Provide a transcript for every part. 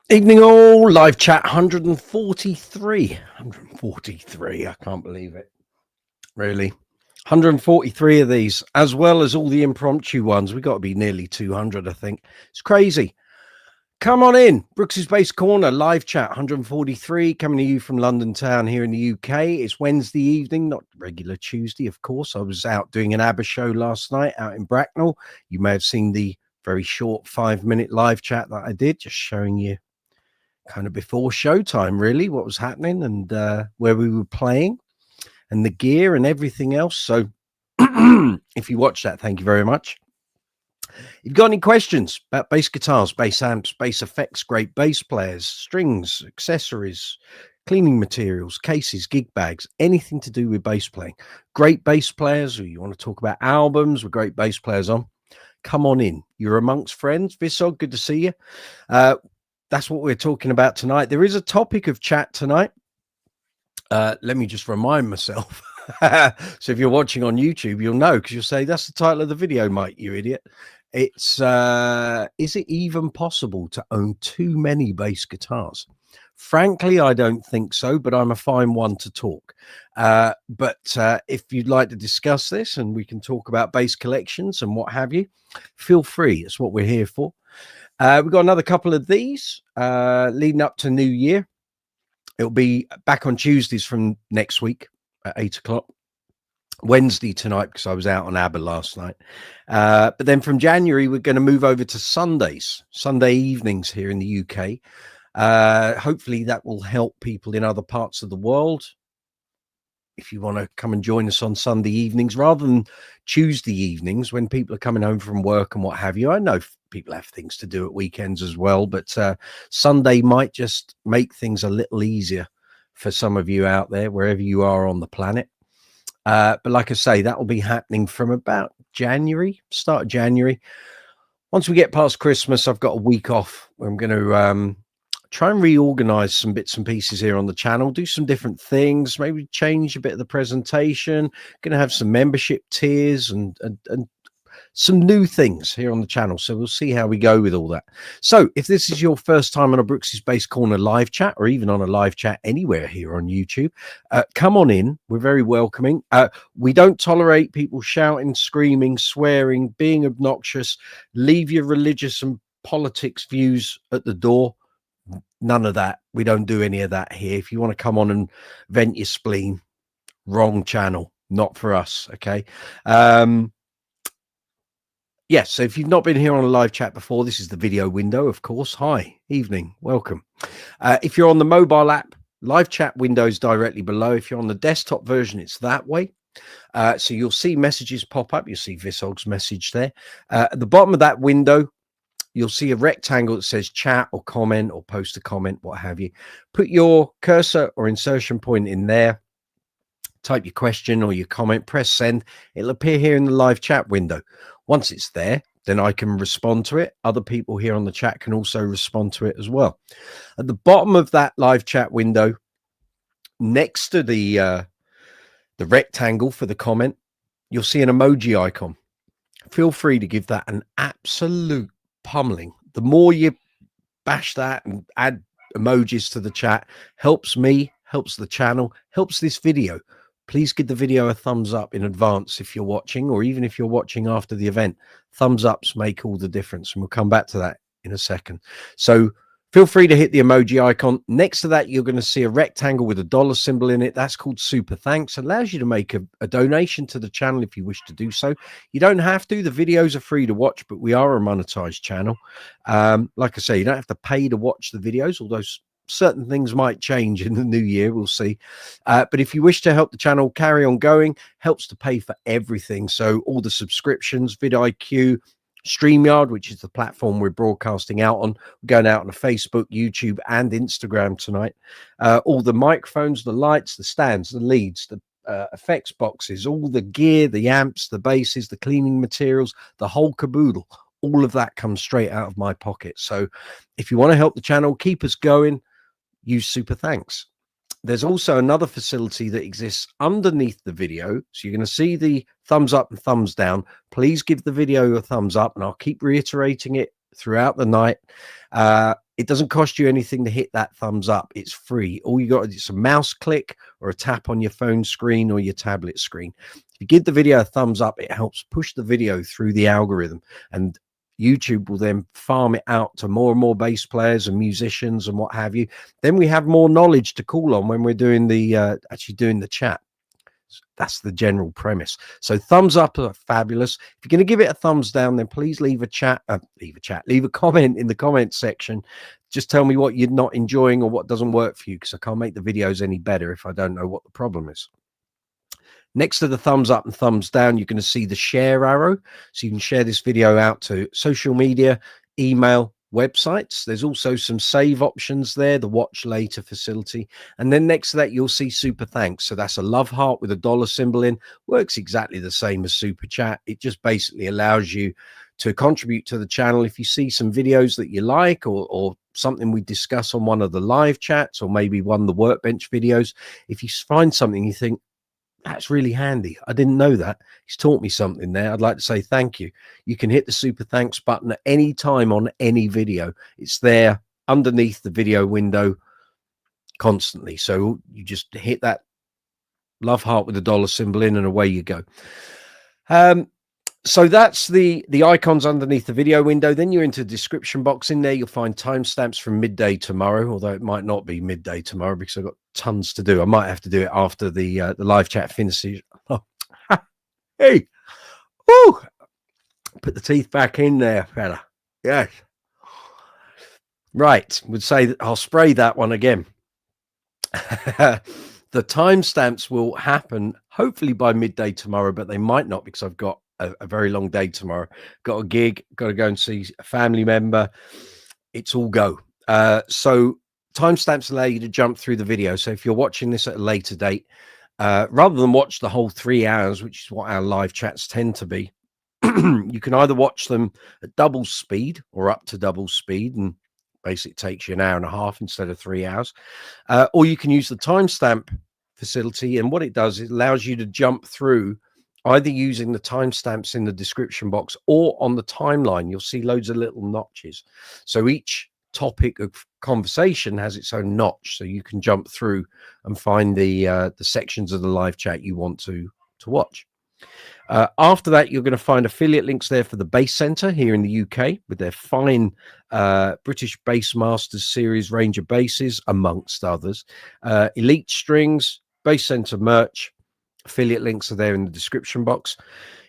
Evening all, live chat 143. 143, I can't believe it. Really. 143 of these, as well as all the impromptu ones. We got to be nearly 200, I think. It's crazy. Come on in. Brooks's Bass Corner, live chat 143, coming to you from London town here in the UK. It's Wednesday evening, not regular Tuesday, of course. I was out doing an ABBA show last night out in Bracknell. You may have seen the very short 5-minute live chat that I did, just showing you kind of before showtime, really, what was happening and where we were playing and the gear and everything else. So if you watch that, thank you very much. If you've got any questions about bass guitars, bass amps, bass effects, great bass players, strings, accessories, cleaning materials, cases, gig bags, anything to do with bass playing, great bass players, or you want to talk about albums with great bass players on, come on in. You're amongst friends. Visog, good to see you. That's what we're talking about tonight. There is a topic of chat tonight. Let me just remind myself. So if you're watching on YouTube, you'll know, because you'll say, that's the title of the video, Mike, you idiot. It's, is it even possible to own too many bass guitars? Frankly, I don't think so, but I'm a fine one to talk. But if you'd like to discuss this and we can talk about bass collections and what have you, feel free. It's what we're here for. We've got another couple of these leading up to New Year. It'll be back on Tuesdays from next week at 8 o'clock. Wednesday tonight, because I was out on ABBA last night. But then from January, we're going to move over to Sundays, Sunday evenings here in the UK. Hopefully that will help people in other parts of the world. If you want to come and join us on Sunday evenings rather than Tuesday evenings when people are coming home from work and what have you. I know people have things to do at weekends as well, but Sunday might just make things a little easier for some of you out there, wherever you are on the planet. But like I say, that will be happening from about January, start of January. Once we get past Christmas, I've got a week off where I'm going to try and reorganize some bits and pieces here on the channel, do some different things, maybe change a bit of the presentation. Going to have some membership tiers and some new things here on the channel. So we'll see how we go with all that. So if this is your first time on a Brooks's Bass Corner live chat, or even on a live chat anywhere here on YouTube, come on in. We're very welcoming. We don't tolerate people shouting, screaming, swearing, being obnoxious. Leave your religious and politics views at the door. None of that. We don't do any of that here. If you want to come on and vent your spleen, wrong channel, not for us. Okay. Yes, so if you've not been here on a live chat before, this is the video window, of course. Hi, evening, welcome. If you're on the mobile app, live chat windows directly below. If you're on the desktop version, it's that way. So you'll see messages pop up. You'll see Visog's message there. At the bottom of that window, you'll see a rectangle that says chat or comment or post a comment, what have you. Put your cursor or insertion point in there. Type your question or your comment, press send. It'll appear here in the live chat window. Once it's there, then I can respond to it. Other people here on the chat can also respond to it as well. At the bottom of that live chat window, next to the rectangle for the comment, you'll see an emoji icon. Feel free to give that an absolute pummeling. The more you bash that and add emojis to the chat, helps me, helps the channel, helps this video. Please give the video a thumbs up in advance if you're watching, or even if you're watching after the event. Thumbs ups make all the difference, and we'll come back to that in a second. So feel free to hit the emoji icon. Next to that, you're going to see a rectangle with a dollar symbol in it. That's called Super Thanks. It allows you to make a donation to the channel if you wish to do so. You don't have to. The videos are free to watch, but we are a monetized channel. Like I say, you don't have to pay to watch the videos, although certain things might change in the new year. We'll see. But if you wish to help the channel carry on going, helps to pay for everything. So all the subscriptions, vidIQ, StreamYard, which is the platform we're broadcasting out on. We're going out on Facebook, YouTube, and Instagram tonight. All the microphones, the lights, the stands, the leads, the effects boxes, all the gear, the amps, the basses, the cleaning materials, the whole caboodle. All of that comes straight out of my pocket. So if you want to help the channel, keep us going, use Super Thanks. There's also another facility that exists underneath the video. So you're going to see the thumbs up and thumbs down. Please give the video a thumbs up, and I'll keep reiterating it throughout the night. It doesn't cost you anything to hit that thumbs up. It's free. All you got is a mouse click or a tap on your phone screen or your tablet screen. If you give the video a thumbs up, it helps push the video through the algorithm, and YouTube will then farm it out to more and more bass players and musicians and what have you. Then we have more knowledge to call on when we're doing the actually doing the chat. That's the general premise. So thumbs up are fabulous. If you're going to give it a thumbs down, then please leave a comment in the comment section. Just tell me what you're not enjoying or what doesn't work for you, because I can't make the videos any better if I don't know what the problem is. Next to the thumbs up and thumbs down, you're going to see the share arrow. So you can share this video out to social media, email, websites. There's also some save options there, the watch later facility. And then next to that, you'll see super thanks. So that's a love heart with a dollar symbol in. Works exactly the same as super chat. It just basically allows you to contribute to the channel. If you see some videos that you like, or something we discuss on one of the live chats, or maybe one of the workbench videos, if you find something you think, that's really handy, I didn't know that, he's taught me something there, I'd like to say thank you, you can hit the super thanks button at any time on any video. It's there underneath the video window constantly. So you just hit that love heart with the dollar symbol in, and away you go. So that's the icons underneath the video window. Then you're into the description box. In there you'll find timestamps from midday tomorrow, although it might not be midday tomorrow because I've got tons to do. I might have to do it after the live chat finishes. Oh. Hey, woo! Put the teeth back in there, fella. Yes. Right, would say that I'll spray that one again. The timestamps will happen hopefully by midday tomorrow, but they might not, because I've got a very long day tomorrow. Got a gig, got to go and see a family member. It's all go. So timestamps allow you to jump through the video. So if you're watching this at a later date, rather than watch the whole 3 hours, which is what our live chats tend to be, you can either watch them at double speed or up to double speed, and basically it takes you an hour and a half instead of 3 hours, or you can use the timestamp facility. And what it does, it allows you to jump through either using the timestamps in the description box or on the timeline. You'll see loads of little notches. So each topic of conversation has its own notch, so you can jump through and find the sections of the live chat you want to watch. After that, you're going to find affiliate links there for the Bass Center here in the UK with their fine British Bass Masters series range of basses, amongst others. Elite strings, Bass Center merch. Affiliate links are there in the description box.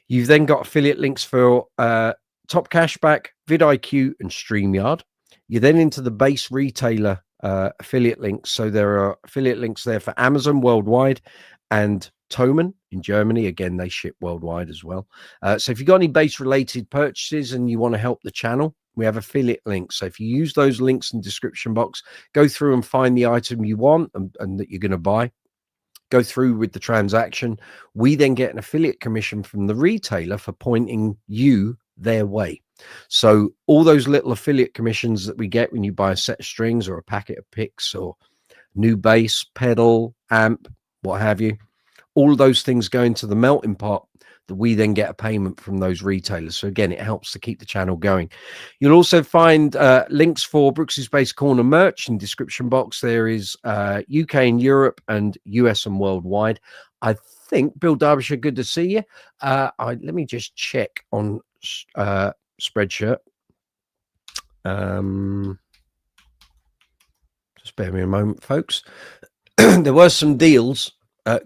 You've then got affiliate links for Top Cashback, vidIQ, and StreamYard. You're then into the Bass Retailer affiliate links. So there are affiliate links there for Amazon worldwide and Thomann in Germany. Again, they ship worldwide as well. So if you've got any bass related purchases and you want to help the channel, we have affiliate links. So if you use those links in the description box, go through and find the item you want and that you're going to buy. Go through with the transaction. We then get an affiliate commission from the retailer for pointing you their way. So all those little affiliate commissions that we get when you buy a set of strings or a packet of picks or new bass, pedal, amp, what have you, all of those things go into the melting pot that we then get a payment from those retailers. So again, it helps to keep the channel going. You'll also find links for Brooks's Bass Corner merch in the description box. There is UK and Europe and US and worldwide. I think, Bill Derbyshire, good to see you. Let me just check on Spreadshirt. Just bear me a moment, folks. There were some deals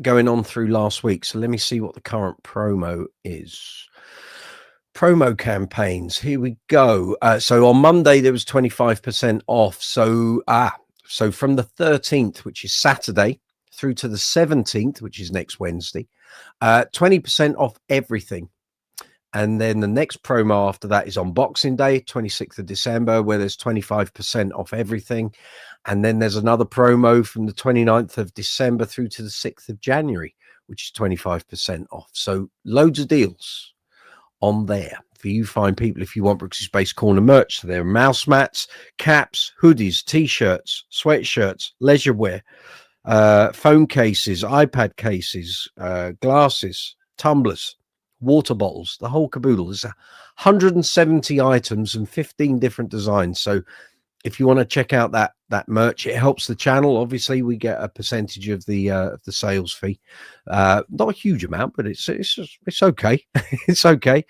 going on through last week, so let me see what the current promo is. Promo campaigns, here we go. So on Monday there was 25% off. So from the 13th, which is Saturday, through to the 17th, which is next Wednesday, 20% off everything. And then the next promo after that is on Boxing Day, 26th of December, where there's 25% off everything. And then there's another promo from the 29th of December through to the 6th of January, which is 25% off. So loads of deals on there for you fine people if you want Brooks's Bass Corner merch. So there are mouse mats, caps, hoodies, t-shirts, sweatshirts, leisure wear, phone cases, iPad cases, glasses, tumblers, water bottles, the whole caboodle. There's 170 items and 15 different designs. So if you want to check out that merch, it helps the channel. Obviously, we get a percentage of the sales fee. Not a huge amount, but it's okay. It's okay.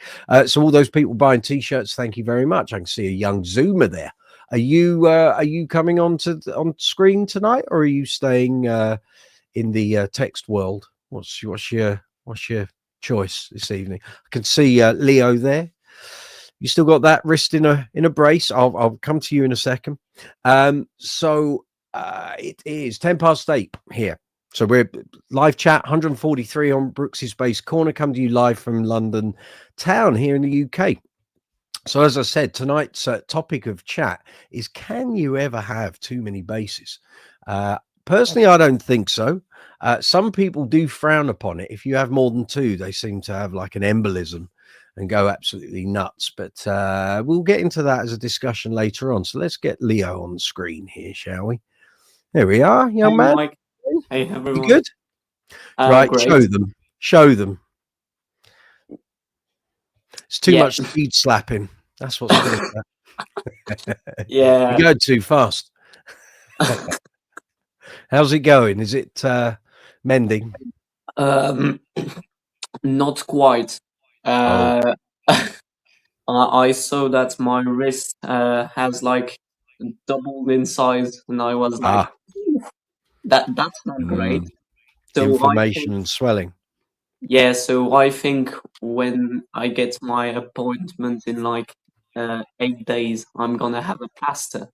So all those people buying t-shirts, thank you very much. I can see a young Zoomer there. Are you coming on screen tonight, or are you staying in the text world? What's your choice this evening? I can see Leo there. You still got that wrist in a brace. I'll come to you in a second. So it is 8:10 here. So we're live chat 143 on Brooks's Bass Corner, come to you live from London town here in the UK. So as I said, tonight's topic of chat is, can you ever have too many basses? Personally, I don't think so. Some people do frown upon it. If you have more than two, they seem to have like an embolism and go absolutely nuts. But we'll get into that as a discussion later on. So let's get Leo on the screen here, shall we? There we are, young man. Mike. Hey, everyone. You good? Right, great. Show them. It's too much speed slapping. That's what's caused that. Yeah. You go too fast. How's it going? Is it mending? Not quite. I saw that my wrist has like doubled in size, and I was like, that's not great. So inflammation and swelling. Yeah, so I think when I get my appointment in like 8 days, I'm gonna have a plaster,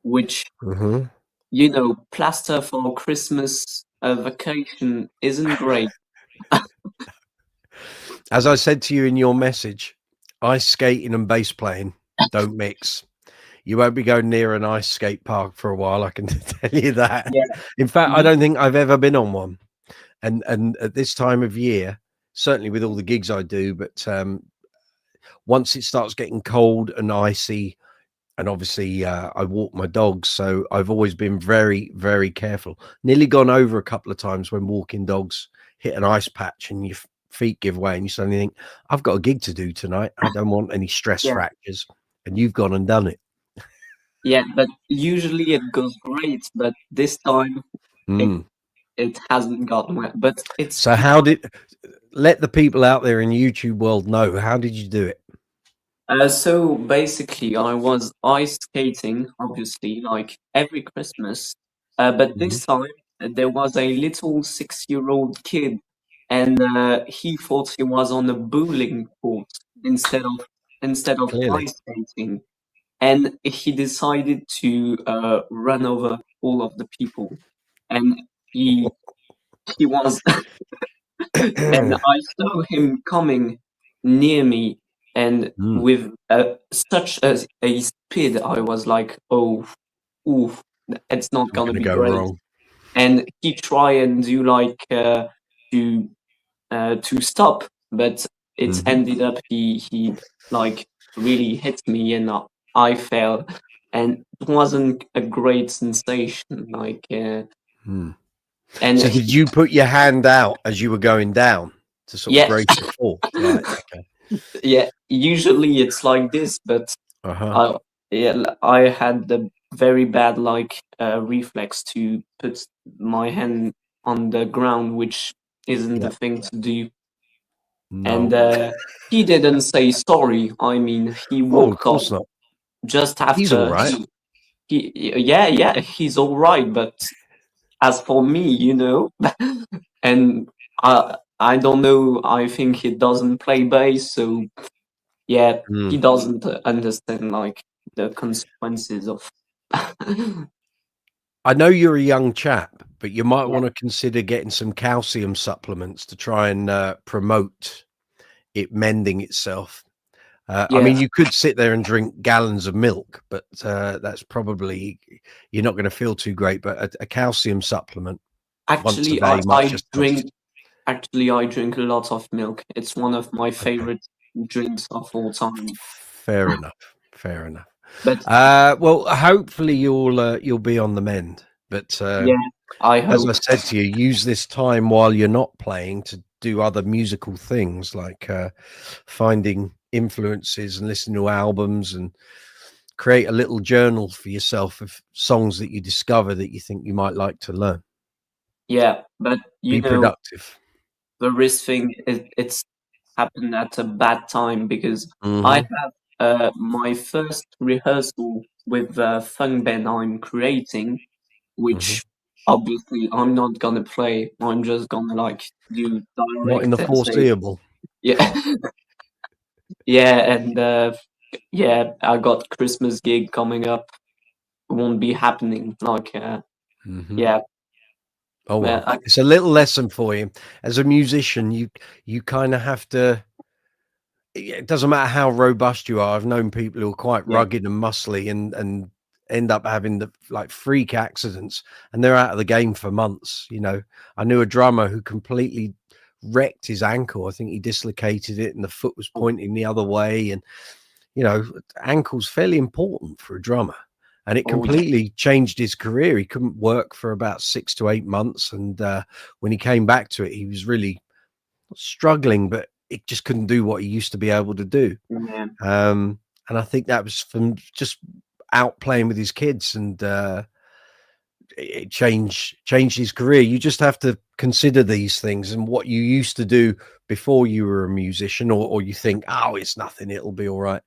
which you know, plaster for Christmas vacation isn't great. As I said to you in your message, ice skating and bass playing don't mix. You won't be going near an ice skate park for a while, I can tell you that. Yeah. In fact, I don't think I've ever been on one. And at this time of year, certainly with all the gigs I do, but once it starts getting cold and icy, and obviously I walk my dogs, so I've always been very, very careful. Nearly gone over a couple of times when walking dogs, hit an ice patch and your feet give way, and you suddenly think, I've got a gig to do tonight. I don't want any stress fractures. And you've gone and done it. Yeah, but usually it goes great, but this time it hasn't gotten wet. But it's so how did, let the people out there in YouTube world know, how did you do it? So basically I was ice skating, obviously, like every Christmas, but this time there was a little 6-year-old kid, and he thought he was on a bowling court instead of ice skating, and he decided to run over all of the people, and he was and I saw him coming near me, and with such a speed, I was like, oh, oof, it's not gonna be great. Wrong. And he tried and do like to stop, but it ended up he like really hit me, and I fell, and it wasn't a great sensation. Like, and so did you put your hand out as you were going down to sort of brace the fall? Right. Okay. Yeah, usually it's like this, but I had the very bad like reflex to put my hand on the ground, which isn't the thing to do. No. And he didn't say sorry. I mean, he walked off just after. He's all right. He's all right. But as for me, you know, and I don't know. I think he doesn't play bass, so yeah, he doesn't understand like the consequences of. I know you're a young chap, but you might want to consider getting some calcium supplements to try and promote it mending itself. I mean, you could sit there and drink gallons of milk, but that's probably, you're not going to feel too great. But a calcium supplement. Actually, I drink a lot of milk. It's one of my favorite drinks of all time. Fair enough. But well, hopefully you'll be on the mend. But I hope. As I said to you, use this time while you're not playing to do other musical things, like finding influences and listening to albums and create a little journal for yourself of songs that you discover that you think you might like to learn. Yeah, but Be productive. the wrist thing, it's happened at a bad time because I Mhm. have my first rehearsal with the funk band I'm creating, which obviously I'm not gonna play. I'm just gonna like do Not in direct the and say, foreseeable. yeah, yeah, and yeah, I got Christmas gig coming up. It won't be happening. Like, Mhm. yeah, Oh well, I, it's a little lesson for you. As a musician, you kind of have to. It doesn't matter how robust you are. I've known people who are quite yeah, rugged and muscly and end up having the like freak accidents, and they're out of the game for months. You know, I knew a drummer who completely wrecked his ankle. I think he dislocated it, and the foot was pointing the other way. And you know, ankle's fairly important for a drummer. And it oh yeah, completely changed his career. He couldn't work for about 6 to 8 months, and when he came back to it, he was really struggling, but it just couldn't do what he used to be able to do. yeah, And I think that was from just out playing with his kids, and it changed his career. You just have to consider these things and what you used to do before you were a musician, or you think, oh, it's nothing, it'll be all right.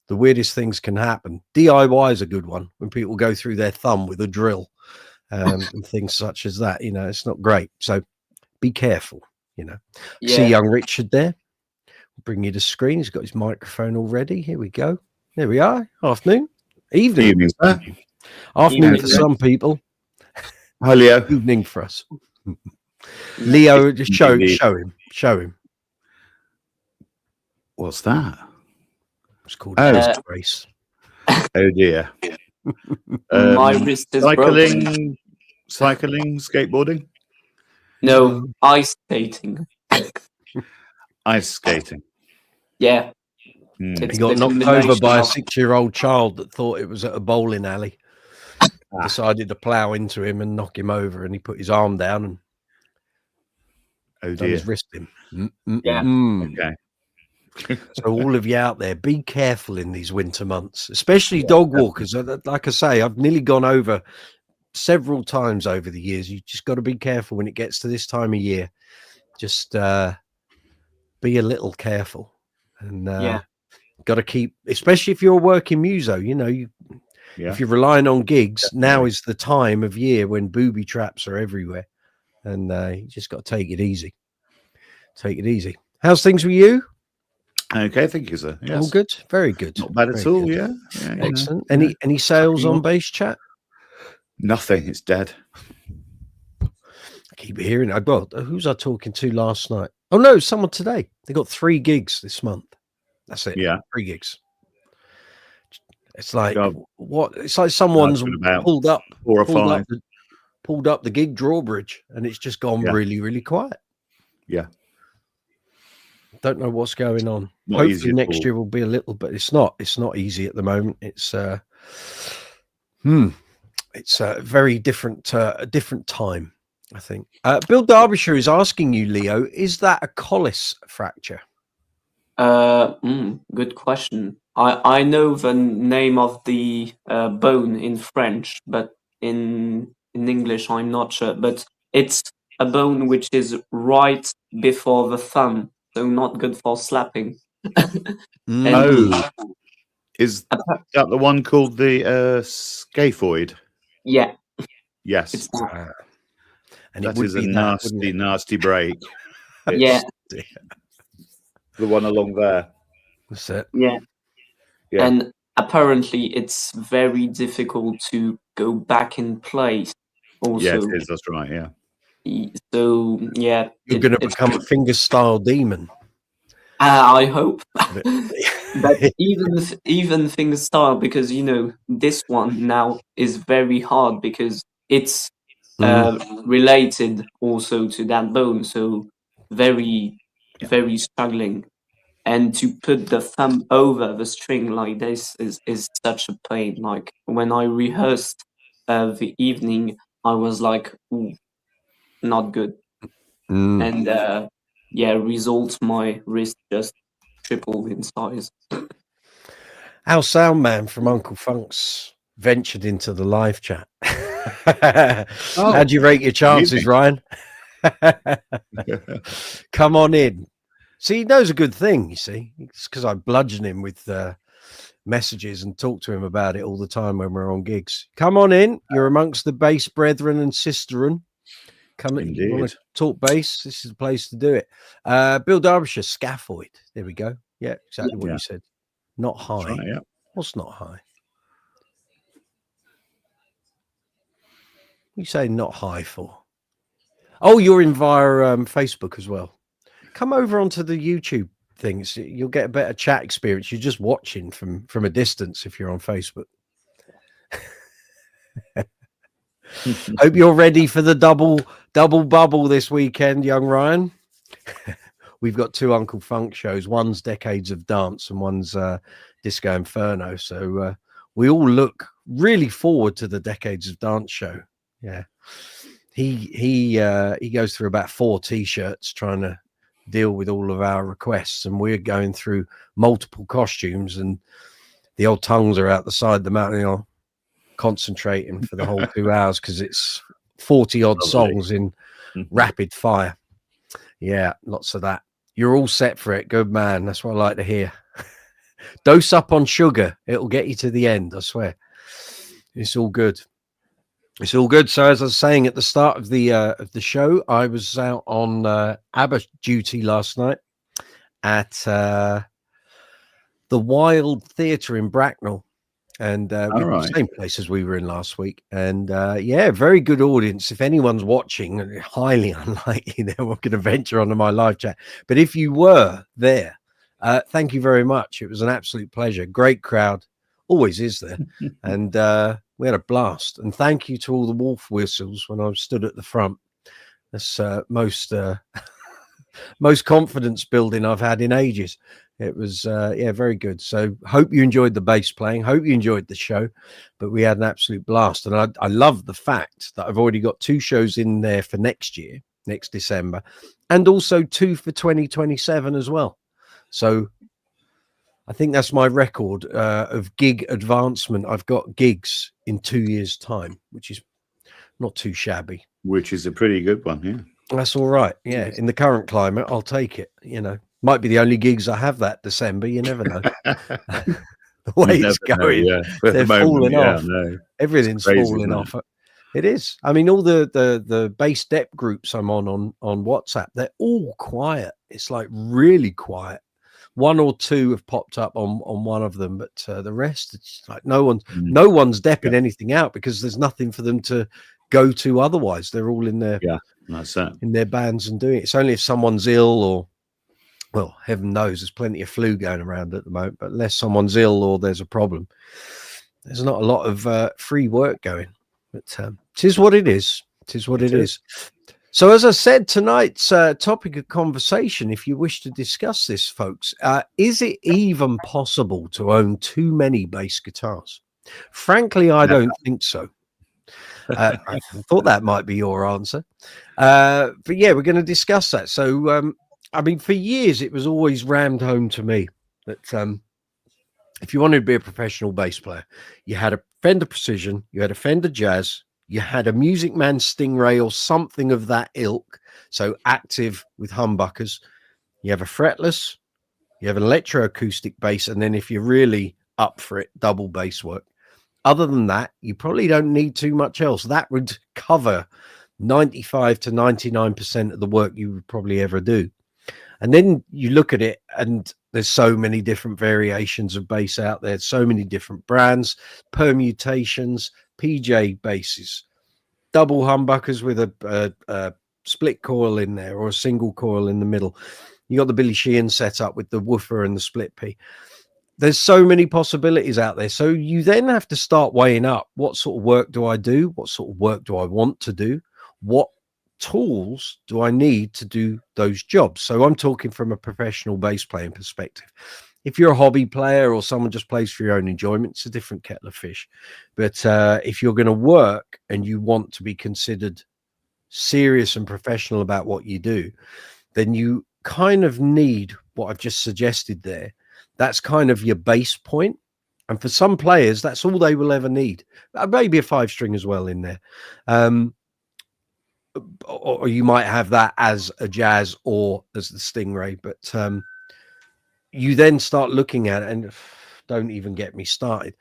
The weirdest things can happen. DIY is a good one, when people go through their thumb with a drill, and things such as that. You know, it's not great. So be careful. You know, see yeah, young Richard there. Bring you to screen. He's got his microphone all ready. Here we go. There we are. Afternoon, evening, Evening, sir. afternoon evening, for Yeah. some people. Hi, Leo. Evening for us. yeah. Leo, just show Indeed. him. What's that? It's called Oh, disgrace. oh dear. My wrist is broken. Cycling, skateboarding, No, ice skating. ice skating. Yeah, Hmm. He it's got the knocked over by combination a of 6-year-old child that thought it was at a bowling alley. Decided to plow into him and knock him over, and he put his arm down and Oh done his dear. wrist in. yeah, Okay. So all of you out there, be careful in these winter months, especially Yeah, dog walkers. Like I say, I've nearly gone over several times over the years. You just got to be careful when it gets to this time of year. Just be a little careful, and yeah, got to keep, especially if you're a working muso. You know, Yeah. if you're relying on gigs, now Definitely. is the time of year when booby traps are everywhere, and you just got to take it easy. Take it easy. How's things with you? Okay. Thank you, sir. All Yes. good. Very good. Not bad at Very all. good. Yeah. Yeah. You know, Excellent. you know, Any sales cracking on on. Bass Chat? Nothing. It's dead. I keep hearing it. Well, who's I talking to last night? Oh no, someone today. They got 3 gigs this month. That's it. Yeah. 3 gigs. It's like God, what? It's like I've someone's got about pulled up 4 or 5. the gig drawbridge, and it's just gone Yeah. really, really quiet. Yeah. Don't know what's going on. Not easy Hopefully at next all. year will be a little, but it's not easy at the moment. It's it's a very different time, I think. Bill Derbyshire is asking you, Leo, is that a collis fracture? Good question. I know the name of the bone in French, but in English I'm not sure. But it's a bone which is right before the thumb, so not good for slapping. And Oh, is appa- that the one called the scaphoid? yeah, Yes. it's that. And it That would is a be that, wouldn't nasty, it? nasty break. Yeah, It's the one along there. That's it. yeah. Yeah. And apparently it's very difficult to go back in place. Yeah, Also, it is. That's right. Yeah. so yeah, You're going to it's. become a finger style demon. I hope. But But even finger style, because you know this one now is very hard because it's related also to that bone, so very very struggling. And to put the thumb over the string like this is such a pain. Like when I rehearsed the evening, I was like, ooh, not good. And yeah, results my wrist just tripled in size. Our sound man from Uncle Funk's ventured into the live chat. How do you rate your chances, Ryan? Come on in. See, he knows a good thing, you see. It's because I bludgeon him with messages and talk to him about it all the time when we're on gigs. Come on in. You're amongst the bass brethren and sisterin. Come in. You want to talk bass? This is the place to do it. Bill Derbyshire, Scaphoid. There we go. Yeah, exactly what you said. Not high. Right, yeah. What's not high? You say not high for? Oh, you're in via Facebook as well. Come over onto the YouTube things. You'll get a better chat experience. You're just watching from a distance if you're on Facebook. Hope you're ready for the double bubble this weekend, young Ryan. We've got 2 Uncle Funk shows. One's Decades of Dance and one's Disco Inferno. So we all look really forward to the Decades of Dance show. Yeah. He goes through about 4 t-shirts trying to deal with all of our requests, and we're going through multiple costumes, and the old tongues are out the side of the mountain, you know, concentrating for the whole 2 hours because it's 40 odd songs in rapid fire. Yeah, lots of that. You're all set for it. Good man. That's what I like to hear. Dose up on sugar. It'll get you to the end, I swear. It's all good. It's all good. So as I was saying at the start of the show, I was out on ABBA duty last night at the Wild Theatre in Bracknell, and the same place as we were in last week. And yeah, very good audience. If anyone's watching, highly unlikely they were going to venture onto my live chat. But if you were there, thank you very much. It was an absolute pleasure. Great crowd, always is there, and we had a blast. And thank you to all the wolf whistles when I stood at the front. That's most confidence building I've had in ages. It was yeah, very good. So hope you enjoyed the bass playing, hope you enjoyed the show, but we had an absolute blast. And I love the fact that I've already got 2 shows in there for next year, next December, and also 2 for 2027 as well. So I think that's my record of gig advancement. I've got gigs in 2 years' time, which is not too shabby. Which is a pretty good one, yeah. That's all right. Yeah, in the current climate, I'll take it. You know, might be the only gigs I have that December. You never know. The way it's going, they're falling off. No. Everything's falling off. It is. I mean, all the bass depth groups I'm on WhatsApp, they're all quiet. It's like really quiet. 1 or 2 have popped up on one of them, but the rest, it's like no one's depping anything out because there's nothing for them to go to otherwise. They're all in their in their bands and doing it. It's only if someone's ill or, well, heaven knows, there's plenty of flu going around at the moment, but unless someone's ill or there's a problem, there's not a lot of free work going. But it is what it is. It is what it is. So as I said, tonight's topic of conversation, if you wish to discuss this, folks, is it even possible to own too many bass guitars? Frankly, I don't think so. I thought that might be your answer. But yeah, we're going to discuss that. So, I mean, for years, it was always rammed home to me that if you wanted to be a professional bass player, you had a Fender Precision, you had a Fender Jazz, you had a Music Man Stingray or something of that ilk, so active with humbuckers. You have a fretless, you have an electroacoustic bass, and then if you're really up for it, double bass work. Other than that, you probably don't need too much else. That would cover 95 to 99% of the work you would probably ever do. And then you look at it, and there's so many different variations of bass out there, so many different brands, permutations, PJ basses, double humbuckers with a split coil in there or a single coil in the middle. You got the Billy Sheehan setup with the woofer and the split P. There's so many possibilities out there. So you then have to start weighing up, what sort of work do I do? What sort of work do I want to do? What tools do I need to do those jobs? So I'm talking from a professional bass playing perspective. If you're a hobby player or someone just plays for your own enjoyment, it's a different kettle of fish. But if you're going to work and you want to be considered serious and professional about what you do, then you kind of need what I've just suggested there. That's kind of your base point. And for some players, that's all they will ever need. Maybe a 5-string as well in there. Or you might have that as a jazz or as the Stingray. But you then start looking at it, and don't even get me started.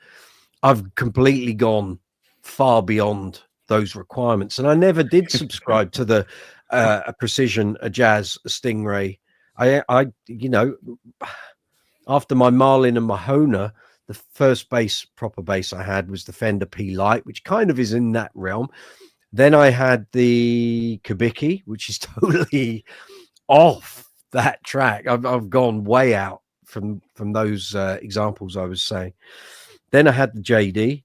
I've completely gone far beyond those requirements. And I never did subscribe to the a Precision, a Jazz, a Stingray. I you know, after my Marlin and Mahona, the first bass, proper bass I had was the Fender P Lite, which kind of is in that realm. Then I had the Kubicki, which is totally off that track. I've gone way out from those examples I was saying. Then I had the JD.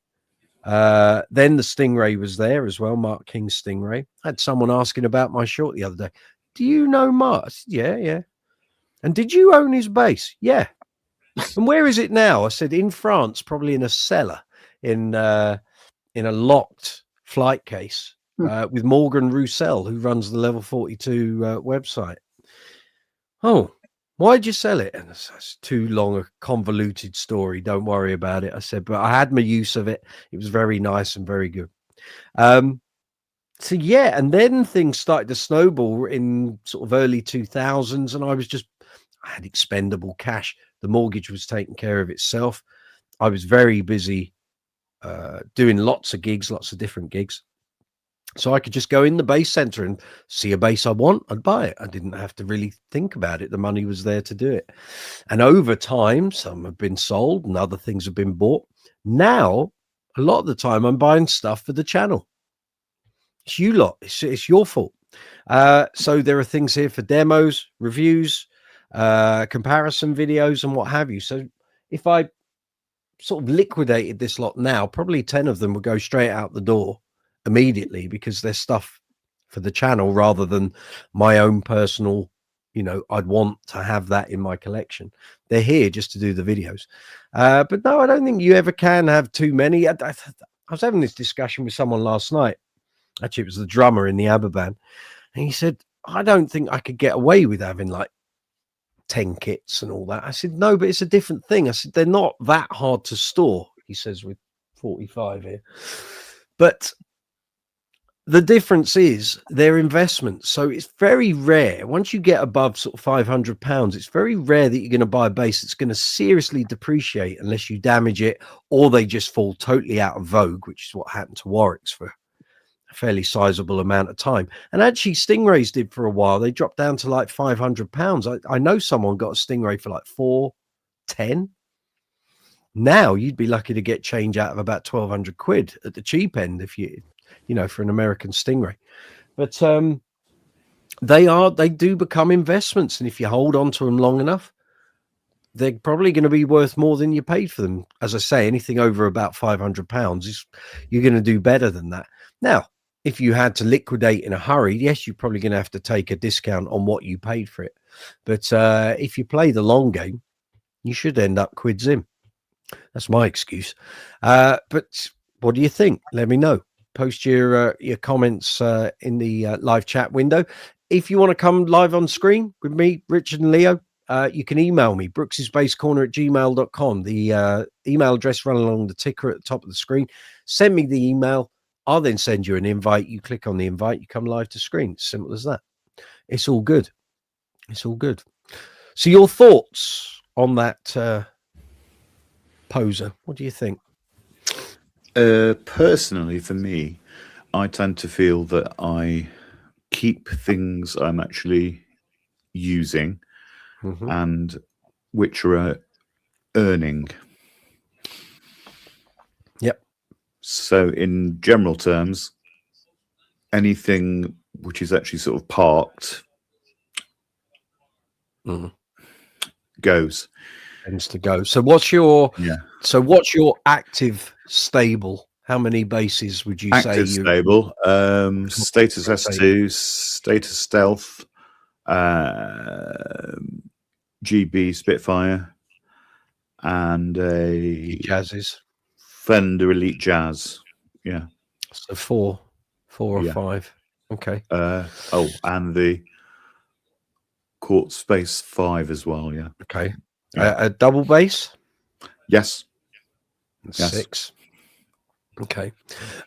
Then the Stingray was there as well, Mark King's Stingray. I had someone asking about my short the other day. Do you know Mark? I said, yeah. And did you own his bass? Yeah. And where is it now? I said, in France, probably in a cellar, in a locked flight case with Morgan Roussel, who runs the Level 42 website. Oh, why'd you sell it? And that's too long a convoluted story. Don't worry about it. I said, but I had my use of it. It was very nice and very good. So yeah, and then things started to snowball in sort of early 2000s, and I had expendable cash. The mortgage was taking care of itself. I was very busy doing lots of gigs, lots of different gigs. So I could just go in the bass center and see a bass I want, I'd buy it. I didn't have to really think about it. The money was there to do it. And over time, some have been sold and other things have been bought. Now, a lot of the time, I'm buying stuff for the channel. It's you lot. It's your fault. So there are things here for demos, reviews, comparison videos and what have you. So if I sort of liquidated this lot now, probably 10 of them would go straight out the door immediately, because they're stuff for the channel rather than my own personal, I'd want to have that in my collection. They're here just to do the videos. But no, I don't think you ever can have too many. I was having this discussion with someone last night. Actually, it was the drummer in the ABBA band. And he said, I don't think I could get away with having like 10 kits and all that. I said, no, but it's a different thing. I said, they're not that hard to store, he says, with 45 here. But the difference is their investments. So it's very rare. Once you get above sort of £500, it's very rare that you're going to buy a bass that's going to seriously depreciate unless you damage it or they just fall totally out of vogue, which is what happened to Warwick's for a fairly sizable amount of time. And actually Stingrays did for a while. They dropped down to like £500. I know someone got a Stingray for like £410. Now you'd be lucky to get change out of about 1,200 quid at the cheap end if for an American Stingray. But they do become investments, and if you hold on to them long enough, they're probably going to be worth more than you paid for them. As I say, anything over about £500 you're going to do better than that. Now, if you had to liquidate in a hurry, yes, you're probably going to have to take a discount on what you paid for it. But if you play the long game, you should end up quids in. That's my excuse. But what do you think? Let me know. Post your comments in the live chat window. If you want to come live on screen with me, Richard and Leo, you can email me, brooksysbasscorner@gmail.com. The email address run along the ticker at the top of the screen. Send me the email. I'll then send you an invite. You click on the invite, you come live to screen. Simple as that. It's all good. It's all good. So your thoughts on that poser? What do you think? Personally, for me, I tend to feel that I keep things I'm actually using and which are earning. Yep. So in general terms, anything which is actually sort of parked goes. Tends to go. So what's your active stable? How many bases would you say? Active stable, Status S2, Status Stealth, GB Spitfire, and a Jazzes. Fender Elite Jazz. Yeah. So four or five. Okay. And the Court Space 5 as well. Yeah. Okay. A double bass? Yes. Yes. 6. Okay.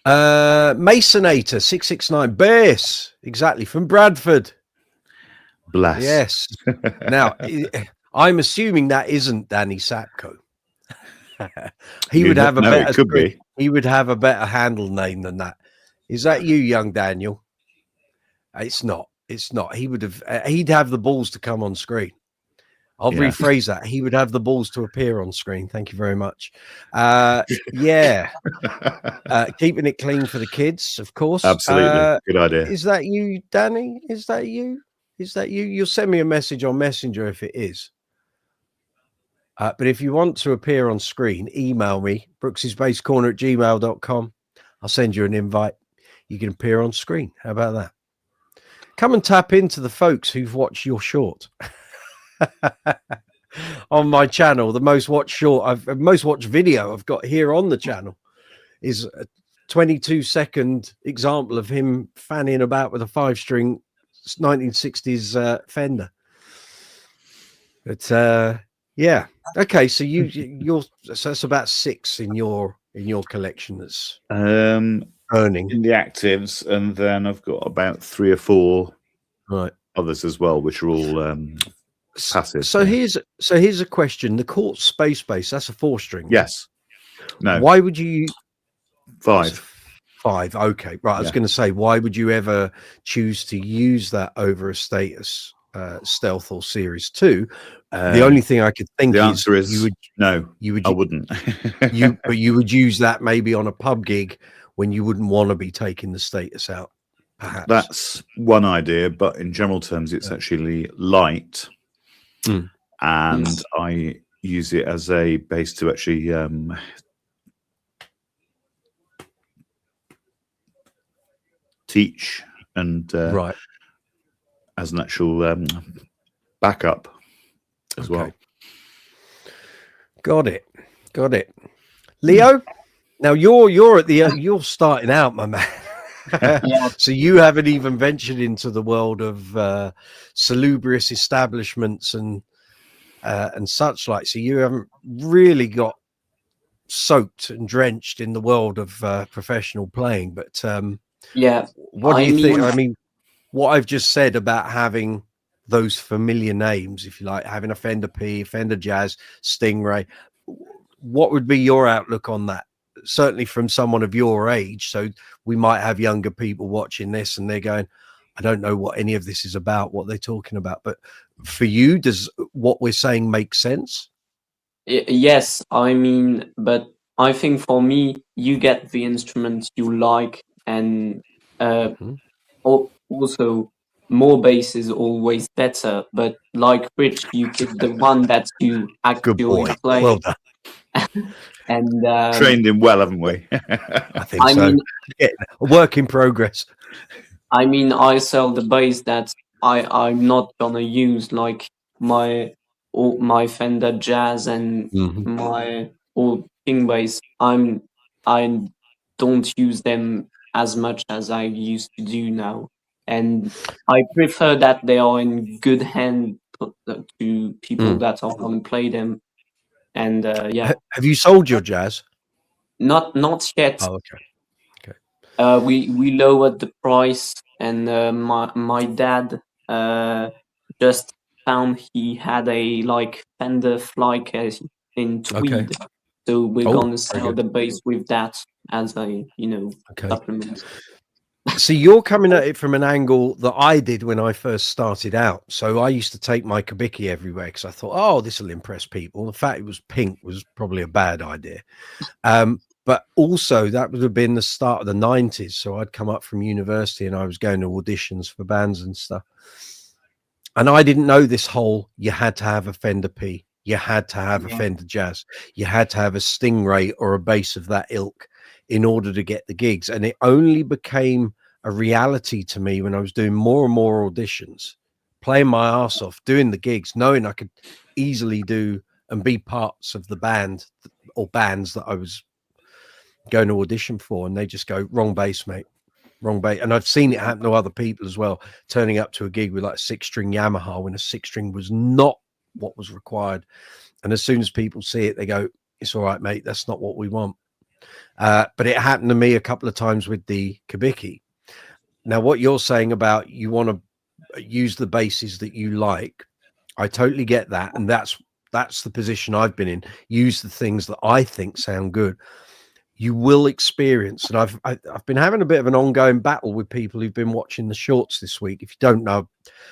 Masonator 669 bass, exactly, from Bradford. Bless. Yes. Now I'm assuming that isn't Danny Sapko. He would have a better it could be. He would have a better handle name than that. Is that you, young Daniel? It's not. It's not. He would have. He'd have the balls to come on screen. I'll rephrase that. He would have the balls to appear on screen. Thank you very much. Yeah. Keeping it clean for the kids, of course. Absolutely. Good idea. Is that you, Danny? Is that you? Is that you? You'll send me a message on Messenger if it is. But if you want to appear on screen, email me, brooksysbasscorner@gmail.com. I'll send you an invite. You can appear on screen. How about that? Come and tap into the folks who've watched your short on my channel. The most watched video I've got here on the channel is a 22-second example of him fanning about with a 5-string 1960s Fender. But yeah, okay. So so that's about 6 in your collection. That's earning in the actives, and then I've got about 3 or 4 others as well, which are all passive. So here's a question: the Quartet Space Bass, that's a 4-string. Yes. No. Why would you? 5. 5. Okay, right. I was going to say, why would you ever choose to use that over a Status Stealth or Series 2? The only thing I could think the answer is you would no. You would. I wouldn't. But you would use that maybe on a pub gig when you wouldn't want to be taking the Status out. Perhaps that's one idea, but in general terms, it's actually light, and I use it as a bass to actually teach and as an actual backup as well. Got it. Leo, now you're at the you're starting out, my man. So you haven't even ventured into the world of salubrious establishments and such like. So you haven't really got soaked and drenched in the world of professional playing. But what do you think? I mean, what I've just said about having those familiar names, if you like, having a Fender P, Fender Jazz, Stingray, what would be your outlook on that? Certainly from someone of your age. So we might have younger people watching this and they're going, I don't know what any of this is about, what they're talking about. But for you, does what we're saying make sense? Yes, I mean, but I think for me, you get the instruments you like, and also more bass is always better. But like Rich, you pick the one that you actually play. Well done. And trained him well, haven't we? I think so. Mean, a work in progress. I mean, I sell the bass that I'm not gonna use, like my Fender Jazz and my old King bass. I don't use them as much as I used to do now, and I prefer that they are in good hand to people that are gonna play them. And have you sold your Jazz? Not yet. Oh, okay. We lowered the price, and my dad just found he had a Fender Flycase in tweed, so we're gonna sell the bass with that as a supplement. See, you're coming at it from an angle that I did when I first started out. So I used to take my Kabiki everywhere because I thought, oh, this will impress people. The fact it was pink was probably a bad idea. But also that would have been the start of the 90s. So I'd come up from university and I was going to auditions for bands and stuff. And I didn't know this whole, you had to have a Fender P, you had to have a Fender Jazz, you had to have a Stingray or a bass of that ilk in order to get the gigs. And it only became a reality to me when I was doing more and more auditions, playing my ass off, doing the gigs, knowing I could easily do and be parts of the band or bands that I was going to audition for. And they just go, wrong bass, mate, wrong bass. And I've seen it happen to other people as well, turning up to a gig with like a 6-string Yamaha when a 6-string was not what was required. And as soon as people see it, they go, it's all right, mate. That's not what we want. But it happened to me a couple of times with the Kabiki. Now, what you're saying about you want to use the basses that you like, I totally get that. And that's the position I've been in. Use the things that I think sound good. You will experience, and I've been having a bit of an ongoing battle with people who've been watching the shorts this week. If you don't know, I've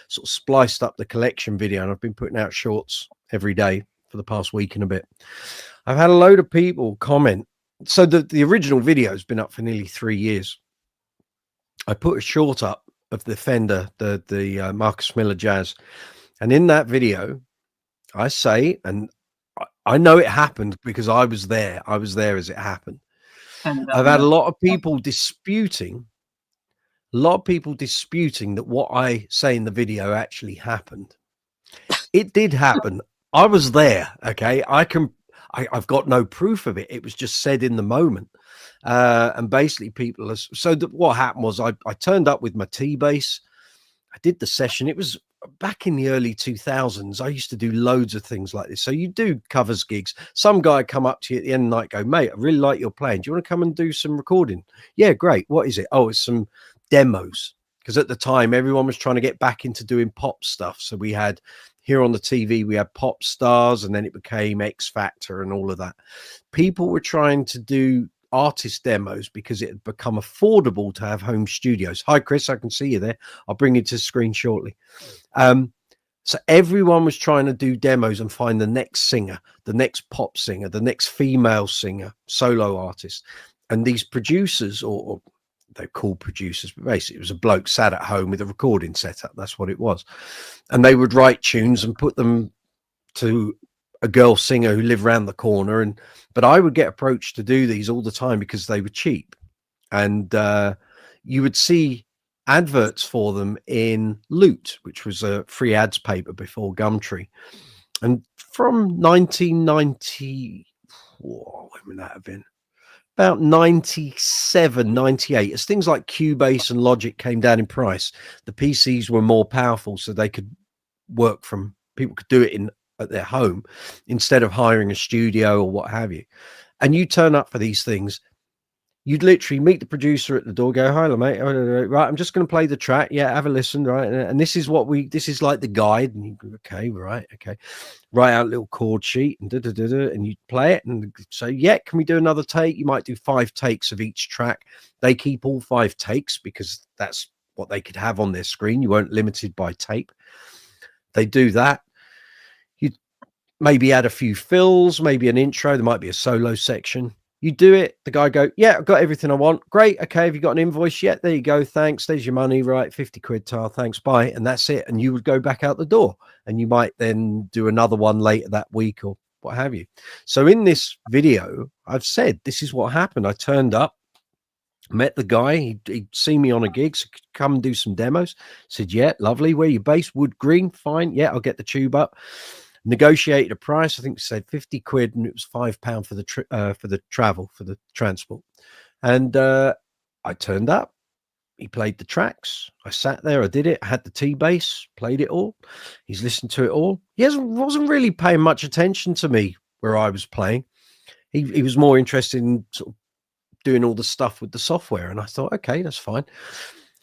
sort of spliced up the collection video, and I've been putting out shorts every day for the past week and a bit. I've had a load of people comment. So the original video has been up for nearly 3 years. I put a short up of the Fender, the Marcus Miller Jazz, and in that video, I say, and I know it happened because I was there. I was there as it happened. And I've had a lot of people disputing that what I say in the video actually happened. It did happen. I was there. Okay. I've got no proof of it. It was just said in the moment. And basically people are, what happened was I turned up with my T-bass. I did the session. It was back in the early 2000s. I used to do loads of things like this. So you do covers gigs. Some guy come up to you at the end of the night, go, mate, I really like your playing. Do you want to come and do some recording? Yeah, great. What is it? Oh, it's some demos. Because at the time, everyone was trying to get back into doing pop stuff. So we had here on the TV, we had Pop Stars, and then it became X Factor and all of that. People were trying to do artist demos because it had become affordable to have home studios. Hi, Chris, I can see you there. I'll bring you to the screen shortly. So everyone was trying to do demos and find the next singer, the next pop singer, the next female singer, solo artist. And these producers, or they're called producers, but basically it was a bloke sat at home with a recording setup. That's what it was. And they would write tunes and put them to a girl singer who lived around the corner. But I would get approached to do these all the time because they were cheap. And you would see adverts for them in Loot, which was a free ads paper before Gumtree. And from 1990, when would that have been? About 97, 98, as things like Cubase and Logic came down in price, the PCs were more powerful, so they could work from, people could do it at their home instead of hiring a studio or what have you. And you turn up for these things, you'd literally meet the producer at the door, go, hi, mate, right, I'm just going to play the track. Yeah, have a listen, right? And this is this is like the guide. And you go, okay, right, okay. Write out a little chord sheet and and you play it and say, yeah, can we do another take? You might do 5 takes of each track. They keep all 5 takes because that's what they could have on their screen. You weren't limited by tape. They do that. You maybe add a few fills, maybe an intro. There might be a solo section. You do it. The guy go, yeah, I've got everything I want. Great. Okay. Have you got an invoice yet? There you go. Thanks. There's your money. Right. 50 quid, Tar. Thanks. Bye. And that's it. And you would go back out the door and you might then do another one later that week or what have you. So in this video, I've said, this is what happened. I turned up, met the guy. He'd seen me on a gig. So come and do some demos. Said, yeah, lovely. Where you based? Wood Green. Fine. Yeah. I'll get the tube up. Negotiated a price. I think it said 50 quid and it was £5 for the travel, for the transport. And I turned up. He played the tracks. I sat there. I did it. I had the T-bass, played it all. He's listened to it all. He wasn't really paying much attention to me where I was playing. He was more interested in sort of doing all the stuff with the software. And I thought, okay, that's fine.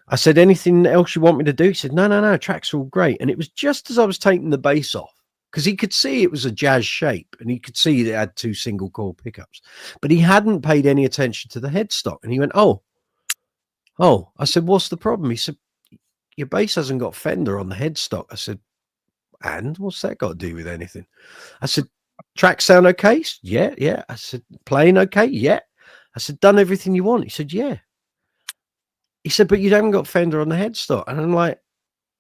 I said, anything else you want me to do? He said, no, tracks are all great. And it was just as I was taking the bass off, because he could see it was a jazz shape and he could see it had 2 single coil pickups, but he hadn't paid any attention to the headstock. And he went, oh, I said, what's the problem? He said, your bass hasn't got Fender on the headstock. I said, and what's that got to do with anything? I said, tracks sound okay? Yeah. I said, playing okay? Yeah. I said, done everything you want? He said, yeah. He said, but you haven't got Fender on the headstock. And I'm like,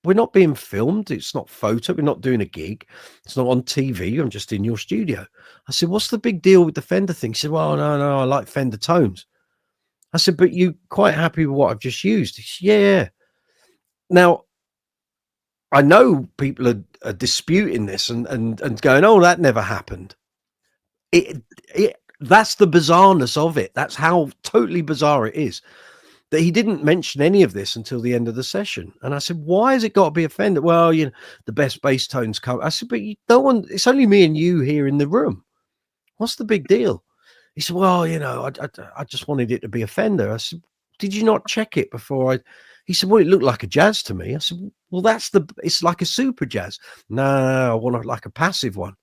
we're not being filmed. It's not photo. We're not doing a gig. It's not on TV. I'm just in your studio. I said, what's the big deal with the Fender thing? He said, well, no, I like Fender tones. I said, but you quite happy with what I've just used? He said, yeah. Now, I know people are disputing this and going, oh, that never happened. That's the bizarreness of it. That's how totally bizarre it is. That he didn't mention any of this until the end of the session. And I said, why has it got to be a Fender? Well, the best bass tones come. I said, but it's only me and you here in the room. What's the big deal? He said, well, you know, I just wanted it to be a Fender. I said, did you not check it before I? He said, well, it looked like a Jazz to me. I said, well, it's like a Super Jazz. No, I want like a passive one.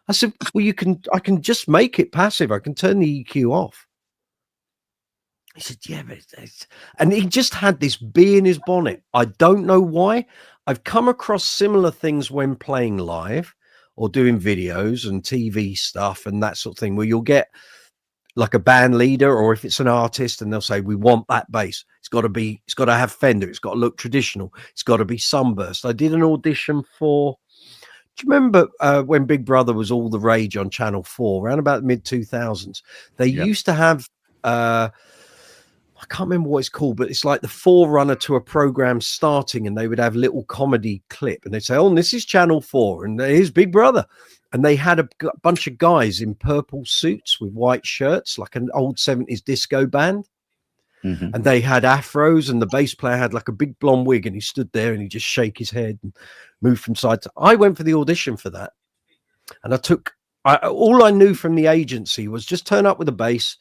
I said, well, I can just make it passive. I can turn the EQ off. He said, yeah, but and he just had this bee in his bonnet. I don't know why. I've come across similar things when playing live or doing videos and TV stuff and that sort of thing, where you'll get like a band leader, or if it's an artist, and they'll say, we want that bass. It's got to have Fender. It's got to look traditional. It's got to be sunburst. I did an audition for, do you remember when Big Brother was all the rage on Channel 4 around about the mid 2000s? They used to have, I can't remember what it's called, but it's like the forerunner to a program starting, and they would have a little comedy clip, and they'd say, oh, this is Channel 4 and here's Big Brother. And they had a bunch of guys in purple suits with white shirts, like an old 70s disco band. Mm-hmm. And they had afros, and the bass player had like a big blonde wig, and he stood there and he just shake his head and move from side to. I went for the audition for that, and all I knew from the agency was just turn up with a bass.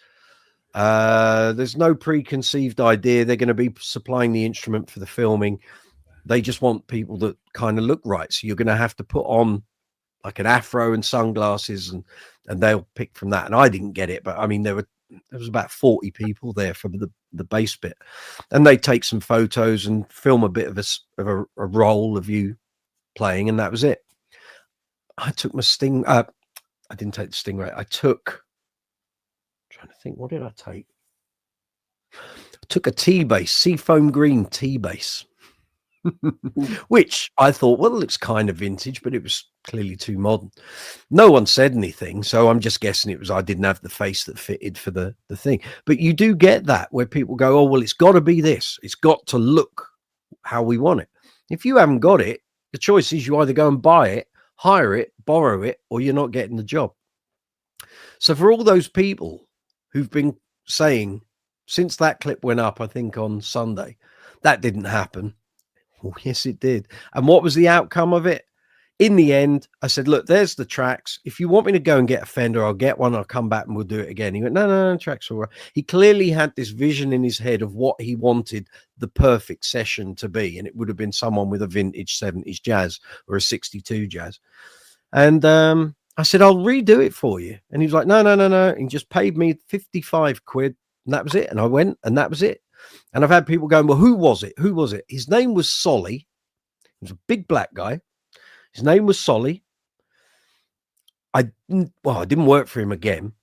There's no preconceived idea. They're going to be supplying the instrument for the filming. They just want people that kind of look right. So you're going to have to put on like an afro and sunglasses, and they'll pick from that. And I didn't get it, but I mean, there was about 40 people there for the bass bit, and they take some photos and film a bit of a roll of you playing, and that was it. I took my I didn't take the Stingray. I'm trying to think, what did I take? I took a T-bass, Seafoam Green T-bass, which I thought, well, it looks kind of vintage, but it was clearly too modern. No one said anything, so I'm just guessing I didn't have the face that fitted for the thing. But you do get that where people go, oh, well, it's got to be this. It's got to look how we want it. If you haven't got it, the choice is you either go and buy it, hire it, borrow it, or you're not getting the job. So for all those people who've been saying since that clip went up, I think on Sunday, that didn't happen. Well, yes, it did. And what was the outcome of it? In the end, I said, look, there's the tracks. If you want me to go and get a Fender, I'll get one. I'll come back and we'll do it again. He went, no, tracks all right. He clearly had this vision in his head of what he wanted the perfect session to be. And it would have been someone with a vintage 70s jazz or a 62 jazz. And I said, I'll redo it for you. And he was like, no. He just paid me 55 quid. And that was it. And I went, and that was it. And I've had people going, well, who was it? Who was it? His name was Solly. He was a big black guy. His name was Solly. I didn't work for him again.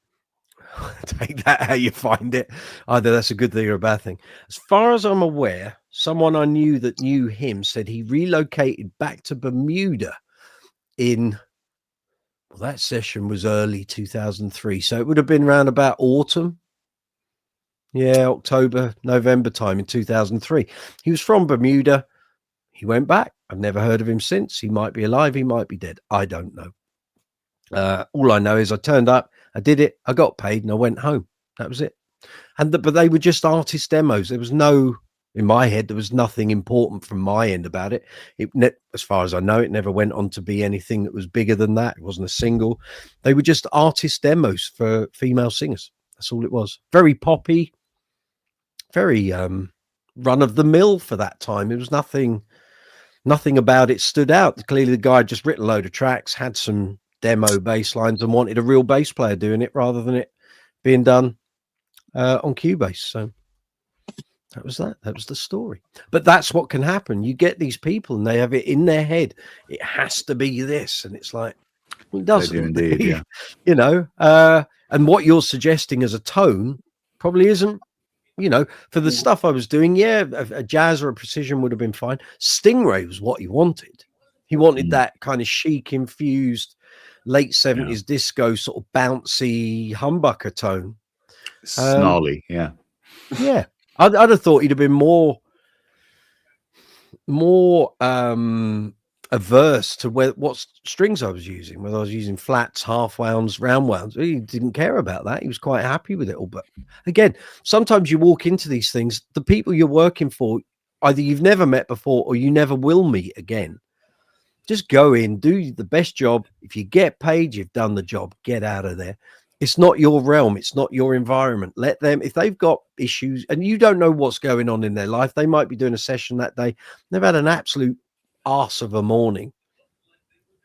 Take that how you find it. Either that's a good thing or a bad thing. As far as I'm aware, someone I knew that knew him said he relocated back to Bermuda that session was early 2003. So it would have been around about autumn. Yeah, October, November time in 2003. He was from Bermuda. He went back. I've never heard of him since. He might be alive. He might be dead. I don't know. All I know is I turned up, I did it, I got paid, and I went home. That was it. But they were just artist demos. There was in my head, there was nothing important from my end about it. As far as I know, it never went on to be anything that was bigger than that. It wasn't a single. They were just artist demos for female singers. That's all it was. Very poppy, very run of the mill for that time. It was nothing about it stood out. Clearly the guy had just written a load of tracks, had some demo bass lines, and wanted a real bass player doing it rather than it being done on Cubase. So that was the story. But that's what can happen. You get these people and they have it in their head, it has to be this, and it's like, well, it doesn't. Indeed, yeah. You know, and what you're suggesting as a tone probably isn't. You know, for the stuff I was doing, a jazz or a precision would have been fine. Stingray was what he wanted. He wanted that kind of chic infused late 70s disco sort of bouncy humbucker tone. Snarly, yeah. I'd have thought he'd have been more averse to what strings I was using, whether I was using flats, half wounds, round wounds. He didn't care about that. He was quite happy with it all. But again, sometimes you walk into these things, the people you're working for, either you've never met before or you never will meet again. Just go in, do the best job. If you get paid, you've done the job. Get out of there. It's not your realm. It's not your environment. Let them, if they've got issues and you don't know what's going on in their life, they might be doing a session that day. They've had an absolute arse of a morning.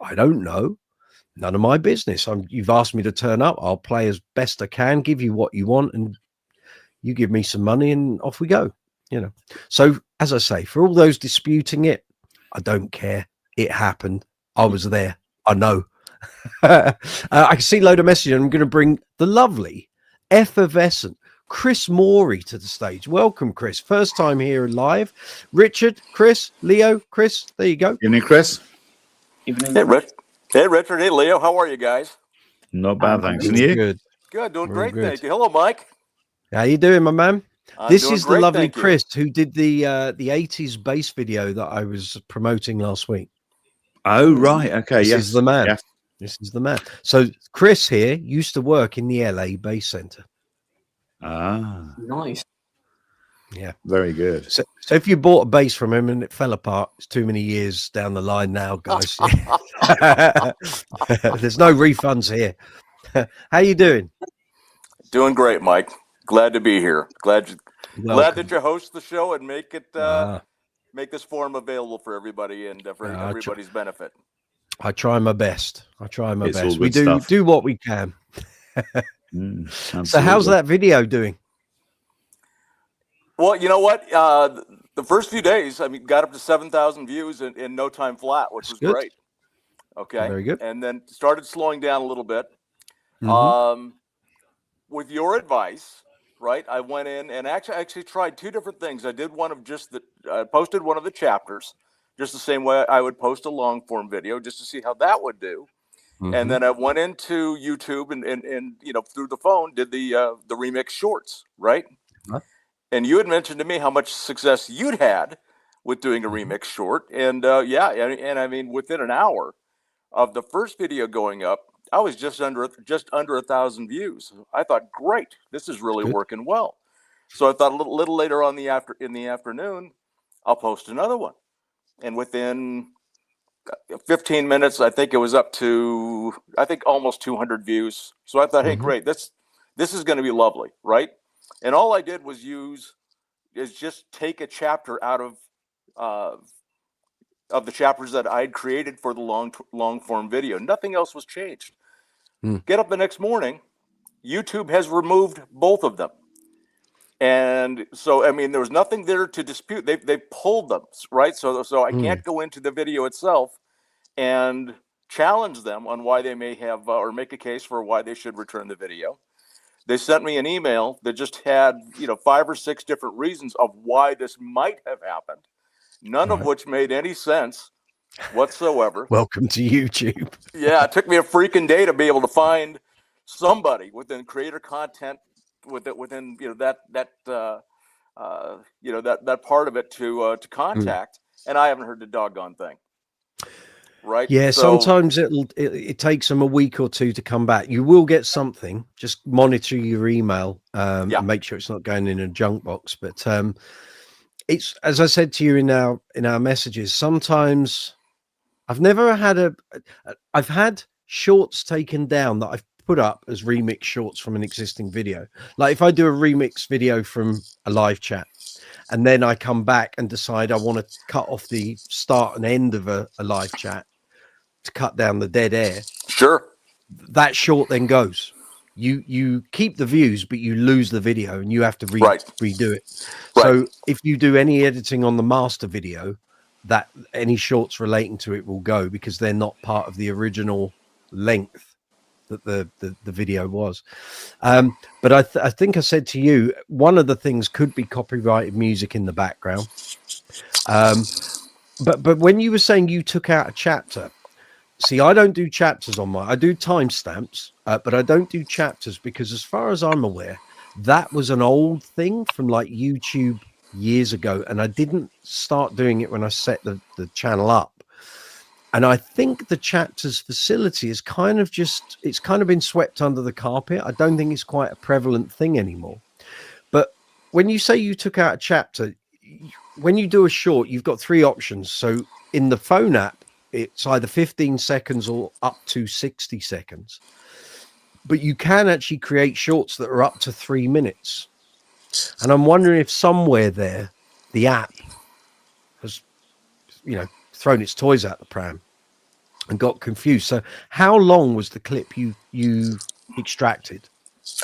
I don't know. None of my business. You've asked me to turn up. I'll play as best I can, give you what you want, and you give me some money and off we go. You know. So as I say, for all those disputing it, I don't care. It happened. I was there. I know. I can see a load of messages. I'm going to bring the lovely, effervescent Chris Morey to the stage. Welcome, Chris. First time here live. Richard, Chris, Leo, Chris. There you go. Evening, Chris. Evening. Hey, Rich. Hey, Richard. Hey, Leo. How are you guys? Not bad, I'm thanks. good. And you? Good. Good. Doing Real great. good. Thank you. Hello, Mike. How you doing, my man? I'm This doing is great, the lovely thank you. Chris who did the 80s bass video that I was promoting last week. Oh, right. Okay. This yes. is the man. Yes. This is the man. So Chris here used to work in the LA Bass Center. Ah, Nice. Yeah. very good. So if you bought a bass from him and it fell apart, it's too many years down the line now, guys. There's no refunds here. How you doing? Doing great, Mike. Glad to be here. Glad Welcome. that you host the show and make it Ah, make this forum available for everybody and for everybody's benefit. I try my best. It's all best. We good stuff. do what we can. So how's Absolutely. that video doing? Well, you know what? The first few days, I mean, got up to 7,000 views in no time flat, which was good. great. Okay. Very good. And then started slowing down a little bit. Mhm. With your advice, right? I went in and actually tried two different things. I did one of posted one of the chapters, just the same way I would post a long form video, just to see how that would do. And then I went into YouTube and you know, through the phone, did the remix shorts, right? Huh? And you had mentioned to me how much success you'd had with doing a remix short, and and I mean, within an hour of the first video going up, I was just under 1,000 views. I thought, great, this is really Good. working well. So I thought a little later on in the afternoon, I'll post another one, and within 15 minutes, I think it was up to almost 200 views. So I thought, hey, great, this is going to be lovely, right? And all I did was just take a chapter out of the chapters that I'd created for the long form video. Nothing else was changed. Get up the next morning, YouTube has removed both of them. And so, I mean, there was nothing there to dispute. They pulled them, right? So I can't go into the video itself and challenge them on why they may have or make a case for why they should return the video. They sent me an email that just had, 5 or 6 different reasons of why this might have happened, none of which made any sense whatsoever. Welcome to YouTube. Yeah, it took me a freaking day to be able to find somebody within creator content within that part of it to contact, and I haven't heard the doggone thing. Right. Yeah, So, sometimes it takes them a week or two to come back. You will get something. Just monitor your email and make sure it's not going in a junk box. But it's, as I said to you in our messages, sometimes I've never had I've had shorts taken down that I've put up as remix shorts from an existing video. Like if I do a remix video from a live chat, and then I come back and decide I want to cut off the start and end of a live chat to cut down the dead air. sure. That short then goes. You keep the views, but you lose the video and you have to redo it. Right. So if you do any editing on the master video, that any shorts relating to it will go because they're not part of the original length that the video was. But I think I said to you, one of the things could be copyrighted music in the background. But when you were saying you took out a chapter, see, I don't do chapters on I do timestamps, but I don't do chapters because as far as I'm aware, that was an old thing from like YouTube years ago. And I didn't start doing it when I set the channel up. And I think the chapters facility is it's kind of been swept under the carpet. I don't think it's quite a prevalent thing anymore. But when you say you took out a chapter, when you do a short, you've got 3 options. So in the phone app, it's either 15 seconds or up to 60 seconds. but you can actually create shorts that are up to 3 minutes. And I'm wondering if somewhere there, the app has, thrown its toys out the pram and got confused. So how long was the clip you extracted?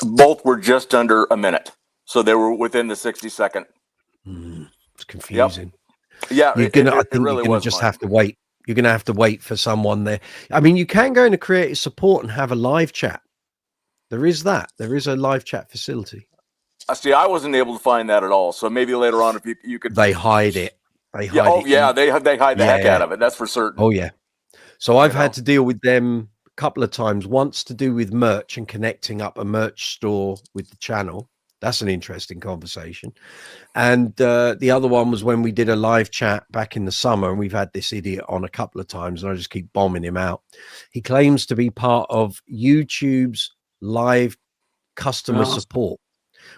Both were just under a minute, so they were within the 60-second. It's confusing. Yeah, I think it really you're gonna was. just Mike. have to wait. You're gonna have to wait for someone there. I mean, you can go into creative support and have a live chat. There is that. There is a live chat facility. See, I wasn't able to find that at all. So maybe later on, if you could, They hide it. They hide yeah, oh it. yeah, they hide the heck out of it. That's for certain. Oh yeah. So I've had to deal with them a couple of times. Once to do with merch and connecting up a merch store with the channel. That's an interesting conversation. And the other one was when we did a live chat back in the summer, and we've had this idiot on a couple of times, and I just keep bombing him out. He claims to be part of YouTube's live customer support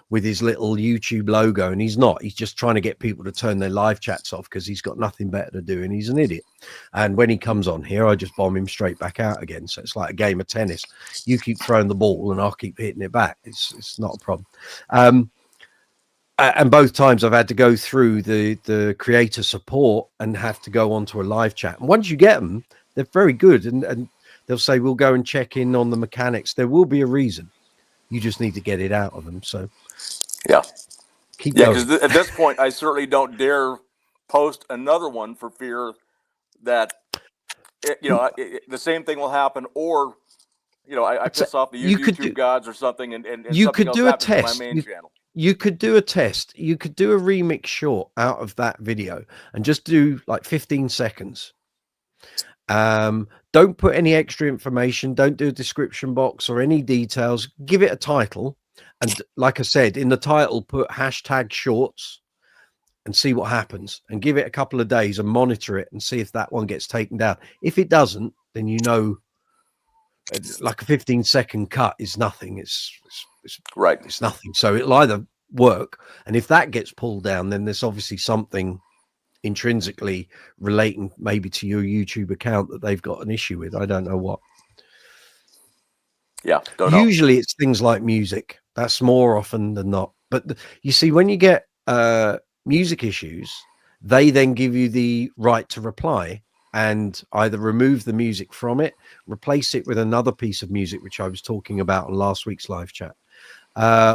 with his little YouTube logo, and he's not. He's just trying to get people to turn their live chats off because he's got nothing better to do, and he's an idiot. And when he comes on here, I just bomb him straight back out again. So it's like a game of tennis. You keep throwing the ball and I'll keep hitting it back. It's not a problem. And both times I've had to go through the creator support and have to go onto a live chat. And once you get them, they're very good, and they'll say, we'll go and check in on the mechanics. There will be a reason. You just need to get it out of them. So yeah, keep going. Because at this point, I certainly don't dare post another one for fear that the same thing will happen, or I piss off the YouTube gods or something, and you something could else do a happens to test. my main channel. You could do a test. You could do a remix short out of that video and just do like 15 seconds. Don't put any extra information. Don't do a description box or any details. Give it a title. And like I said, in the title, put #shorts and see what happens, and give it a couple of days and monitor it and see if that one gets taken down. If it doesn't, then like a 15-second cut is nothing. It's right. It's nothing. So it'll either work, and if that gets pulled down, then there's obviously something intrinsically relating maybe to your YouTube account that they've got an issue with. I don't know what. Yeah, don't know. Usually it's things like music. That's more often than not. But you see, when you get music issues, they then give you the right to reply and either remove the music from it, replace it with another piece of music, which I was talking about on last week's live chat,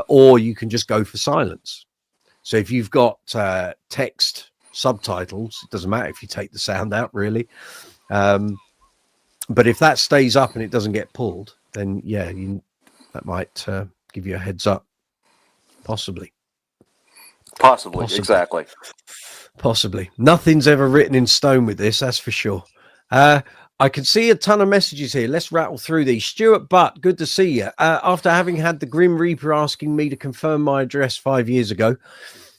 or you can just go for silence. So if you've got text subtitles, it doesn't matter if you take the sound out, really. But if that stays up and it doesn't get pulled, then yeah, that might give you a heads up. Possibly, exactly. Possibly. Nothing's ever written in stone with this, that's for sure. I can see a ton of messages here. Let's rattle through these. Stuart Butt, good to see you. After having had the Grim Reaper asking me to confirm my address 5 years ago,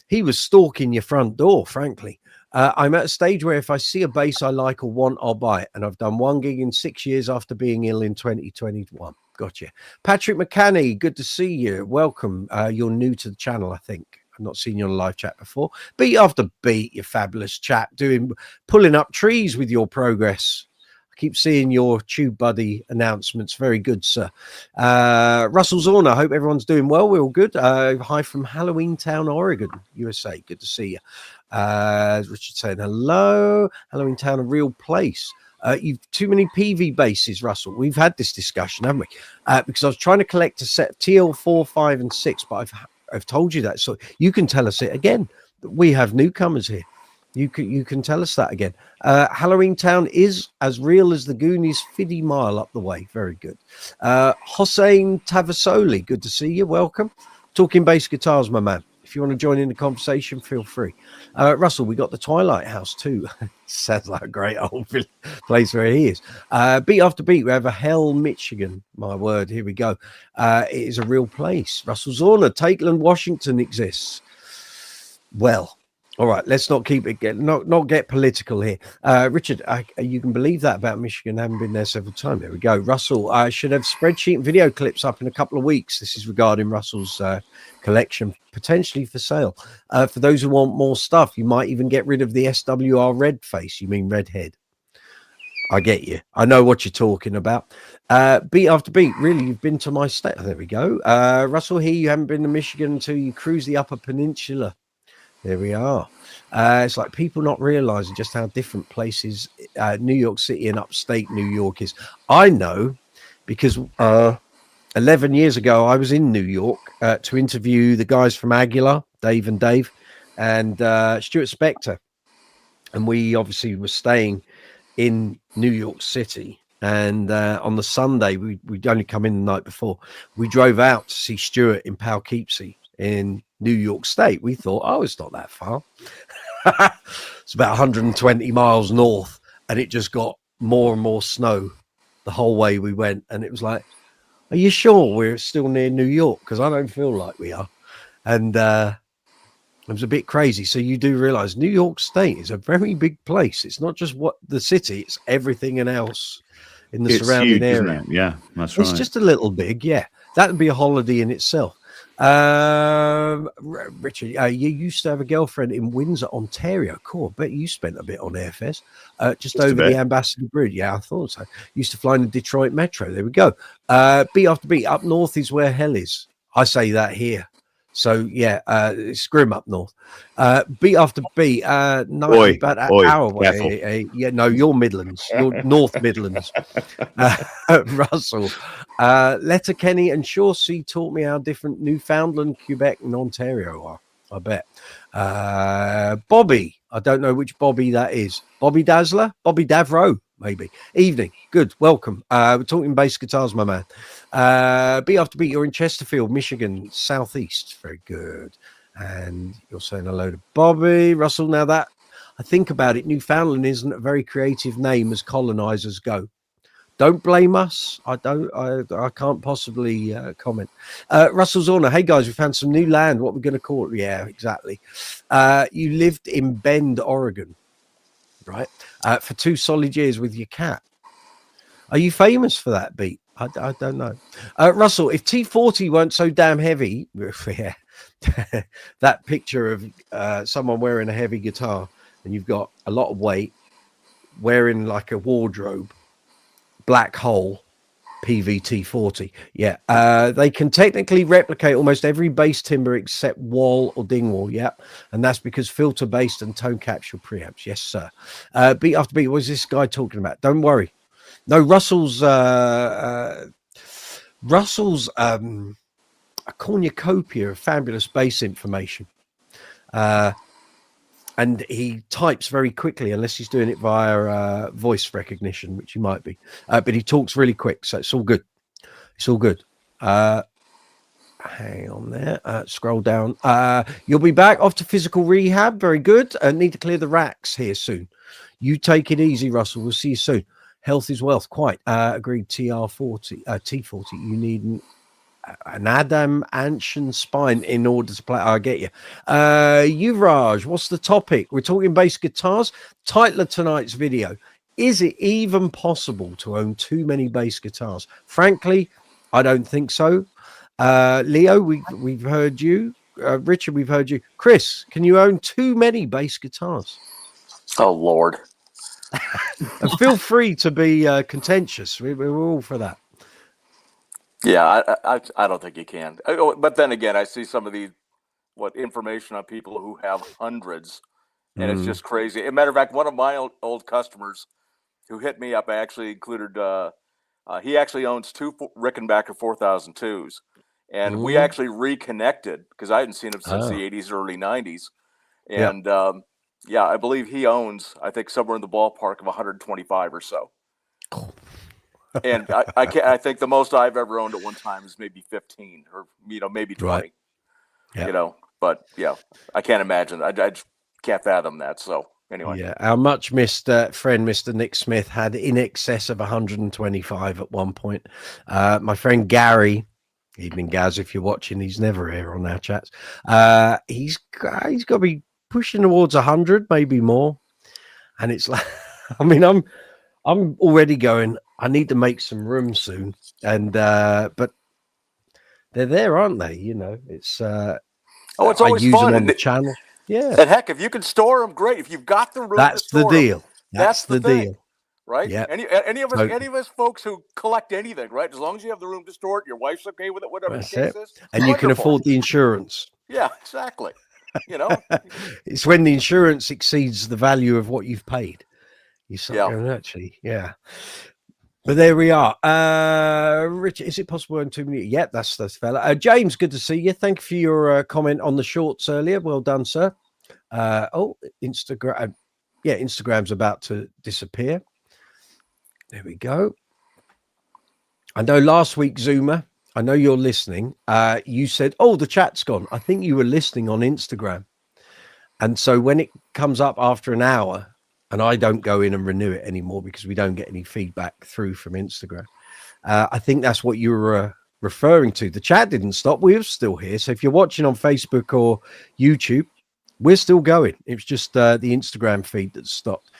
he was stalking your front door, frankly. I'm at a stage where if I see a bass I like or want, I'll buy it. And I've done one gig in 6 years after being ill in 2021. Gotcha. Patrick McCanny, good to see you. Welcome. You're new to the channel, I think. I've not seen you on a live chat before. Beat after beat, your fabulous chat, pulling up trees with your progress. I keep seeing your Tube Buddy announcements. Very good, sir. Russell Zorna, hope everyone's doing well. We're all good. Hi from Halloween Town, Oregon, USA. Good to see you. Richard saying hello. Halloween Town, a real place. You've too many PV bases, Russell. We've had this discussion, haven't we? Because I was trying to collect a set of TL4, 5, and 6, but I've told you that, so you can tell us it again. We have newcomers here. You can tell us that again. Halloween Town is as real as the Goonies 50 mile up the way. Very good. Hossein Tavasoli, good to see you. Welcome. Talking bass guitars, my man. If you want to join in the conversation, feel free. Russell, we got the Twilight House too. Sounds like a great old place where he is. Beat after beat, we have a Hell, Michigan. My word, here we go. It is a real place. Russell Zorna, Takeland, Washington exists. Well, all right, let's not get political here. Richard, you can believe that about Michigan. I haven't been there several times. There we go. Russell, I should have spreadsheet and video clips up in a couple of weeks. This is regarding Russell's collection, potentially for sale. For those who want more stuff, you might even get rid of the SWR red face. You mean redhead? I get you. I know what you're talking about. Beat after beat. Really, you've been to my state. There we go. Russell, here you haven't been to Michigan until you cruise the Upper Peninsula. There we are. It's like people not realizing just how different places New York City and upstate New York is. I know because 11 years ago, I was in New York to interview the guys from Aguilar, Dave and Stuart Spector. And we obviously were staying in New York City. And on the Sunday, we'd only come in the night before. We drove out to see Stuart in Poughkeepsie in New York State. We thought, oh, it's not that far. It's about 120 miles north. And it just got more and more snow the whole way we went. And it was like, are you sure we're still near New York? Because I don't feel like we are. And it was a bit crazy. So you do realize New York State is a very big place. It's not just what the city, it's everything else in the surrounding huge, area. isn't it? Yeah, that's right. It's just a little big. Yeah, that would be a holiday in itself. Richard, you used to have a girlfriend in Windsor, Ontario. Cool. I bet you spent a bit on airfares. Just over the Ambassador Bridge. Yeah, I thought so. Used to fly in the Detroit Metro. There we go. Beat after beat. Up north is where hell is. I say that here. So yeah, it's grim up north. Beat after beat. No, about an hour away. Yeah, no, you're Midlands. You're North Midlands. Russell, Letterkenny and Chauncey taught me how different Newfoundland, Quebec, and Ontario are. I bet. Bobby, I don't know which Bobby that is. Bobby Dazzler, Bobby Davro, maybe. Evening, good, welcome. We're talking bass guitars, my man. Beat after beat, you're in Chesterfield, Michigan, southeast. Very good. And you're saying hello to Bobby. Russell, now that I think about it, Newfoundland isn't a very creative name as colonizers go. Don't blame us. I can't possibly comment. Russell Zorner, hey guys, we found some new land. What we're going to call it? Yeah, exactly. You lived in Bend, Oregon, right? For 2 solid years with your cat. Are you famous for that beat? I don't know. Russell, if T40 weren't so damn heavy, yeah, that picture of someone wearing a heavy guitar and you've got a lot of weight, wearing like a wardrobe, black hole, PVT 40. Yeah, they can technically replicate almost every bass timbre except wall or dingwall. Yeah, and that's because filter based and tone capsule preamps. Yes, sir. Beat after beat. What is this guy talking about? Don't worry. No, Russell's a cornucopia of fabulous bass information. And he types very quickly, unless he's doing it via voice recognition, which he might be. But he talks really quick, so it's all good. It's all good. Hang on there. Scroll down. You'll be back off to physical rehab. Very good. Need to clear the racks here soon. You take it easy, Russell. We'll see you soon. Health is wealth. Quite. Agreed. T40. You need an adamantium spine in order to play. I get you. Yuvraj, what's the topic? We're talking bass guitars. Title of tonight's video: is it even possible to own too many bass guitars? Frankly, I don't think so. Leo, we've heard you. Richard, we've heard you. Chris, can you own too many bass guitars? Oh Lord. And feel free to be contentious. We're all for that. Yeah, I don't think you can. But then again, I see some of the information on people who have hundreds, and it's just crazy. As a matter of fact, one of my old customers who hit me up, I actually included. He actually owns 2 Rickenbacker 4002s, and we actually reconnected because I hadn't seen him since the 80s, early 90s, and yeah, I believe he owns, I think, somewhere in the ballpark of 125 or so. And I think the most I've ever owned at one time is maybe 15 or maybe 20. Right. Yeah. But yeah, I can't imagine. I just can't fathom that. So anyway, yeah, our much missed friend Mr. Nick Smith had in excess of 125 at one point. My friend Gary, evening Gaz, if you're watching, he's never here on our chats. He's got to be pushing towards 100, maybe more. And it's like, I mean, I'm already going, I need to make some room soon. And but they're there, aren't they? It's it's always fun on the channel. Yeah. And heck, if you can store them, great. If you've got the room, that's the deal. That's the deal. right? Yeah. Any of us folks who collect anything, right? As long as you have the room to store it, your wife's okay with it, whatever That's the case it. is. And you can wonderful. afford the insurance. Yeah, exactly. You know, It's when the insurance exceeds the value of what you've paid. You start Yeah. going, actually, yeah. But there we are. Richard, is it possible in 2 minutes? Yep, that's fella. James, good to see you. Thank you for your comment on the shorts earlier. Well done, sir. Instagram. Yeah, Instagram's about to disappear. There we go. I know last week, Zoomer, I know you're listening. You said, oh, the chat's gone. I think you were listening on Instagram. And so when it comes up after an hour, and I don't go in and renew it anymore because we don't get any feedback through from Instagram. I think that's what you were referring to. The chat didn't stop. We're still here. So if you're watching on Facebook or YouTube, we're still going. It was just the Instagram feed that stopped.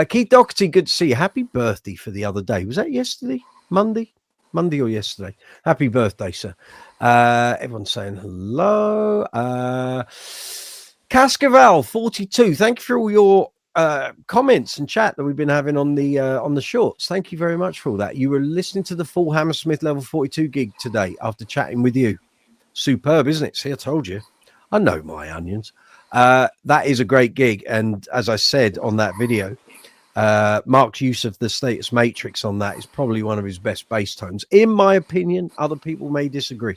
Keith Doherty, good to see you. Happy birthday for the other day. Was that yesterday? Monday or yesterday? Happy birthday, sir. Everyone's saying hello. Cascaval 42. Thank you for all your comments and chat that we've been having on the shorts. Thank you very much for all that. You were listening to the full Hammersmith level 42 gig today after chatting with you. Superb, isn't it? See, I told you. I know my onions. That is a great gig, and as I said on that video, Mark's use of the status matrix on that is probably one of his best bass tones, in my opinion. Other people may disagree,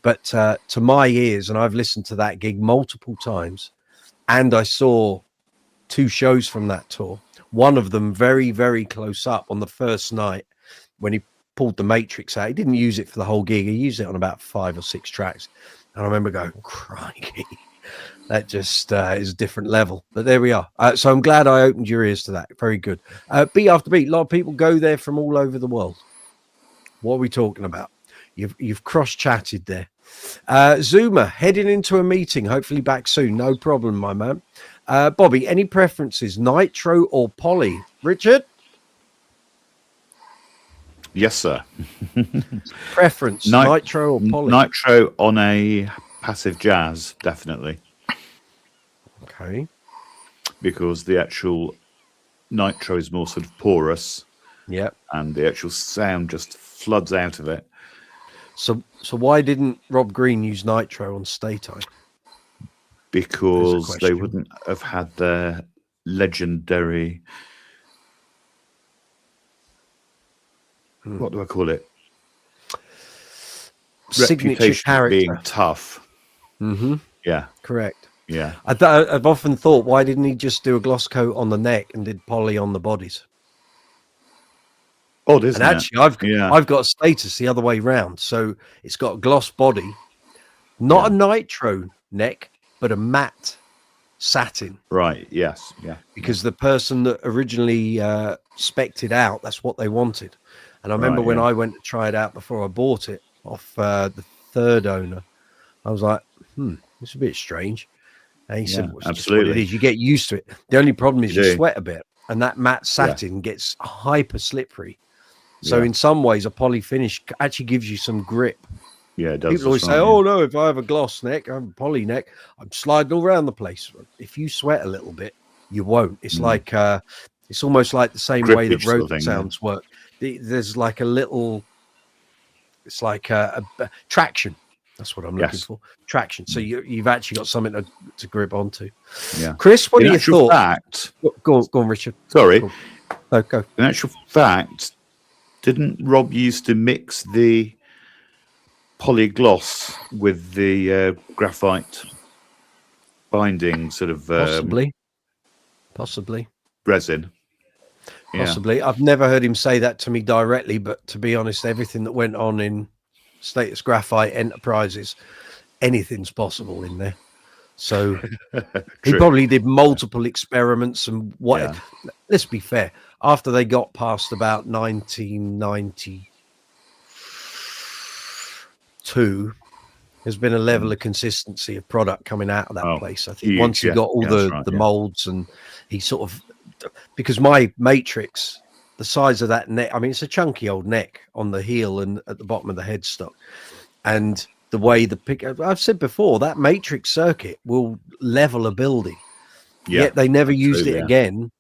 but to my ears, and I've listened to that gig multiple times, and I saw 2 shows from that tour, one of them very, very close up on the first night when he pulled the matrix out. He didn't use it for the whole gig. He used it on about 5 or 6 tracks. And I remember going, crikey, that just is a different level. But there we are. So I'm glad I opened your ears to that. Very good. Beat after beat. A lot of people go there from all over the world. What are we talking about? You've cross-chatted there. Zoomer, heading into a meeting. Hopefully back soon. No problem, my man. Bobby, any preferences, Nitro or Poly? Richard? Yes, sir. Preference, Nitro or Poly? Nitro on a passive jazz, definitely. Okay. Because the actual Nitro is more sort of porous. Yeah. And the actual sound just floods out of it. So why didn't Rob Green use Nitro on Stay Time? Because they wouldn't have had their legendary, what do I call it? Signature character. Being tough. Mm-hmm. Yeah. Correct. Yeah. I've often thought, why didn't he just do a gloss coat on the neck and did Poly on the bodies? Odd, isn't and it? actually, I've got a status the other way round. So it's got a gloss body, not a Nitro neck, but a matte satin. Right. Yes. Yeah. Because the person that originally spec'd it out, that's what they wanted. And I remember when I went to try it out before I bought it off the third owner, I was like, it's a bit strange. And he said, well, it's absolutely. just what it is. You get used to it. The only problem is you sweat a bit, and that matte satin gets hyper slippery. So in some ways, a poly finish actually gives you some grip. Yeah, it does. People always say, oh, no, if I have a gloss neck, I have a poly neck, I'm sliding all around the place. If you sweat a little bit, you won't. It's like, it's almost like the same way that road sounds work. There's like a little, it's like a traction. That's what I'm looking for. Traction. So you've actually got something to grip onto. Yeah. Chris, what are your thoughts? Go on, Richard. Sorry. Go. No, go. In actual fact, didn't Rob used to mix the polygloss with the graphite binding sort of possibly resin? Possibly. I've never heard him say that to me directly, but to be honest, everything that went on in Status Graphite Enterprises, anything's possible in there. So he probably did multiple experiments and what. Let's be fair. After they got past about 1992, there's been a level of consistency of product coming out of that place. I think once he got all the molds, and he sort of, because my matrix, the size of that neck, I mean, it's a chunky old neck on the heel and at the bottom of the headstock, and the way the pick, I've said before, that matrix circuit will level a building. Yet they never used it again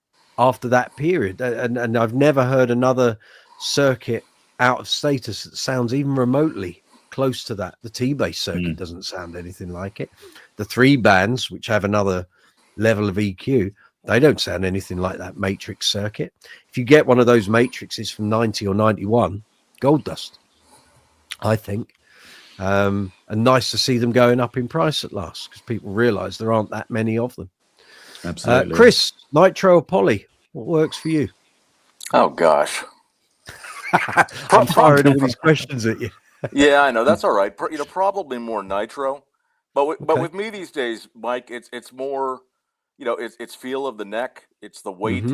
after that period, and I've never heard another circuit out of status that sounds even remotely close to that. The T-bass circuit doesn't sound anything like it. The 3 bands, which have another level of EQ, they don't sound anything like that Matrix circuit. If you get one of those Matrixes from 90 or 91, gold dust, I think. And nice to see them going up in price at last, because people realize there aren't that many of them. Absolutely. Chris, Nitro or Poly, what works for you? Oh gosh. I'm firing all these questions at you. Yeah, I know, that's all right. Probably more Nitro, but with me these days, Mike, it's more, it's feel of the neck, it's the weight,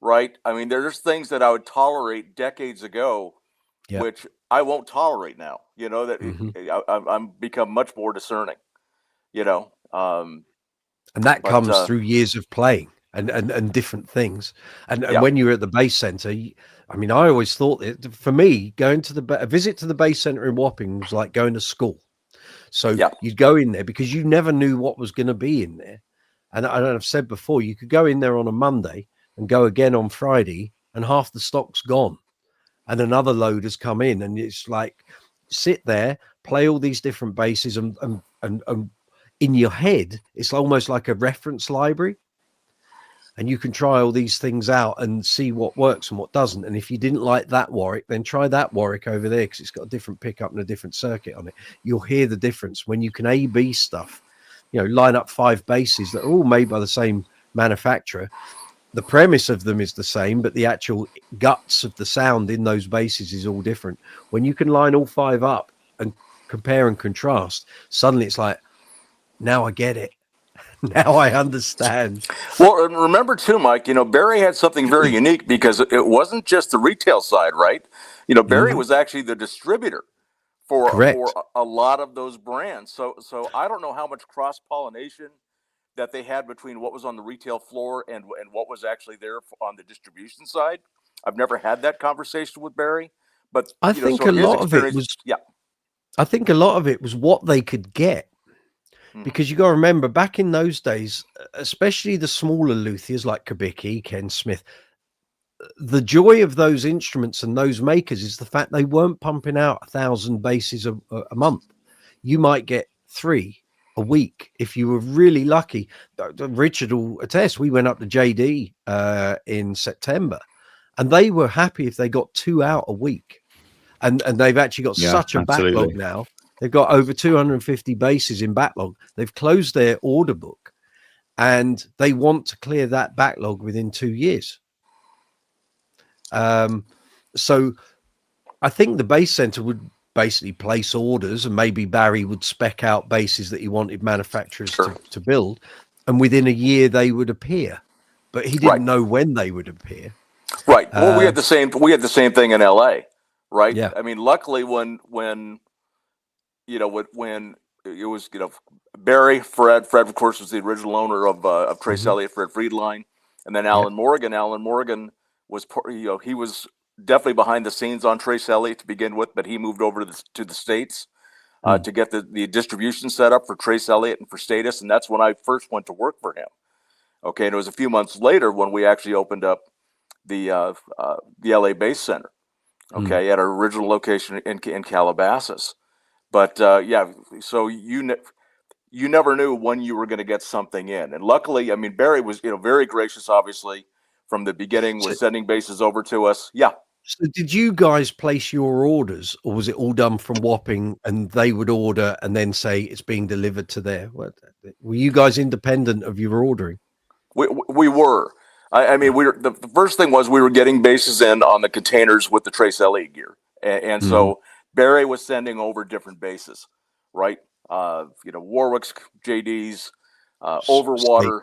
right? I mean, there's things that I would tolerate decades ago, which I won't tolerate now. I'm become much more discerning. And that comes through years of playing and different things. And when you're at the bass center, I mean, I always thought that for me, going to a visit to the bass center in Wapping was like going to school. So you'd go in there because you never knew what was going to be in there. And I've said before, you could go in there on a Monday and go again on Friday, and half the stock's gone, and another load has come in, and it's like sit there, play all these different basses, and in your head, it's almost like a reference library. And you can try all these things out and see what works and what doesn't. And if you didn't like that Warwick, then try that Warwick over there, because it's got a different pickup and a different circuit on it. You'll hear the difference when you can A/B stuff. Line up 5 basses that are all made by the same manufacturer. The premise of them is the same, but the actual guts of the sound in those basses is all different. When you can line all 5 up and compare and contrast, suddenly it's like, now I get it. Now I understand. Well, and remember too, Mike, Barry had something very unique, because it wasn't just the retail side, right? Barry was actually the distributor for a lot of those brands. So I don't know how much cross-pollination that they had between what was on the retail floor and what was actually there on the distribution side. I've never had that conversation with Barry, but I think a lot of it was I think a lot of it was what they could get. Because you got to remember, back in those days, especially the smaller luthiers like Kubicki, Ken Smith, the joy of those instruments and those makers is the fact they weren't pumping out 1,000 basses a month. You might get 3 a week if you were really lucky. Richard will attest. We went up to JD in September, and they were happy if they got 2 out a week. And they've actually got such a backlog now. They've got over 250 basses in backlog. They've closed their order book, and they want to clear that backlog within 2 years. So I think the bass center would basically place orders, and maybe Barry would spec out basses that he wanted manufacturers to build, and within a year they would appear. But he didn't know when they would appear. Right. Well, we had the same thing in LA, right? Yeah. I mean, luckily when it was, Barry, Fred, of course, was the original owner of Trace Elliott, Fred Friedline, and then Alan Morgan. Alan Morgan was, he was definitely behind the scenes on Trace Elliott to begin with, but he moved over to the States to get the distribution set up for Trace Elliott and for Status, and that's when I first went to work for him. Okay, and it was a few months later when we actually opened up the LA Bass Center. Okay, at our original location in Calabasas. But so you never knew when you were going to get something in, and luckily, I mean, Barry was very gracious, obviously, from the beginning, was sending basses over to us. Yeah. So did you guys place your orders, or was it all done from Wapping, and they would order and then say it's being delivered to there? Were you guys independent of your ordering? We were. I mean, the first thing was we were getting basses in on the containers with the Trace Elliott gear, and so Barry was sending over different basses, right? Warwick's, JD's, Overwater,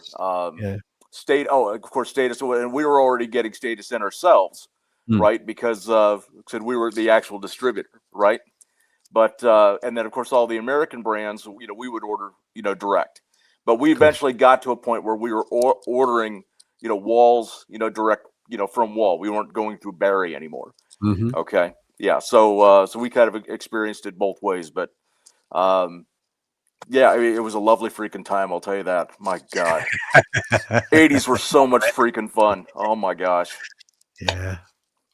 State. Oh, of course, Status, and we were already getting Status in ourselves, right? Because we were the actual distributor, right? But and then of course all the American brands, we would order, direct. But we eventually got to a point where we were ordering, walls, direct, from Wall. We weren't going through Barry anymore. Okay. Yeah. So we kind of experienced it both ways, but Yeah, I mean, it was a lovely freaking time. I'll tell you that. My God, 80s were so much freaking fun. Oh my gosh. Yeah.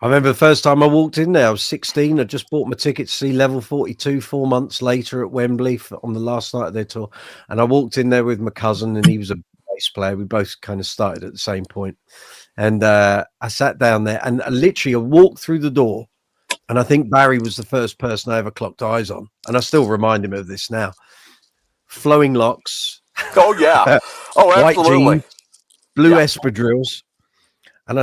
I remember the first time I walked in there, I was 16. I just bought my ticket to see Level 42 4 months later at Wembley on the last night of their tour. And I walked in there with my cousin, and he was a bass player. We both kind of started at the same point. And I sat down there, and literally I walked through the door. And I think Barry was the first person I ever clocked eyes on. And I still remind him of this now. Flowing locks, Oh yeah. Oh, white absolutely. jeans, blue Yeah. espadrilles. And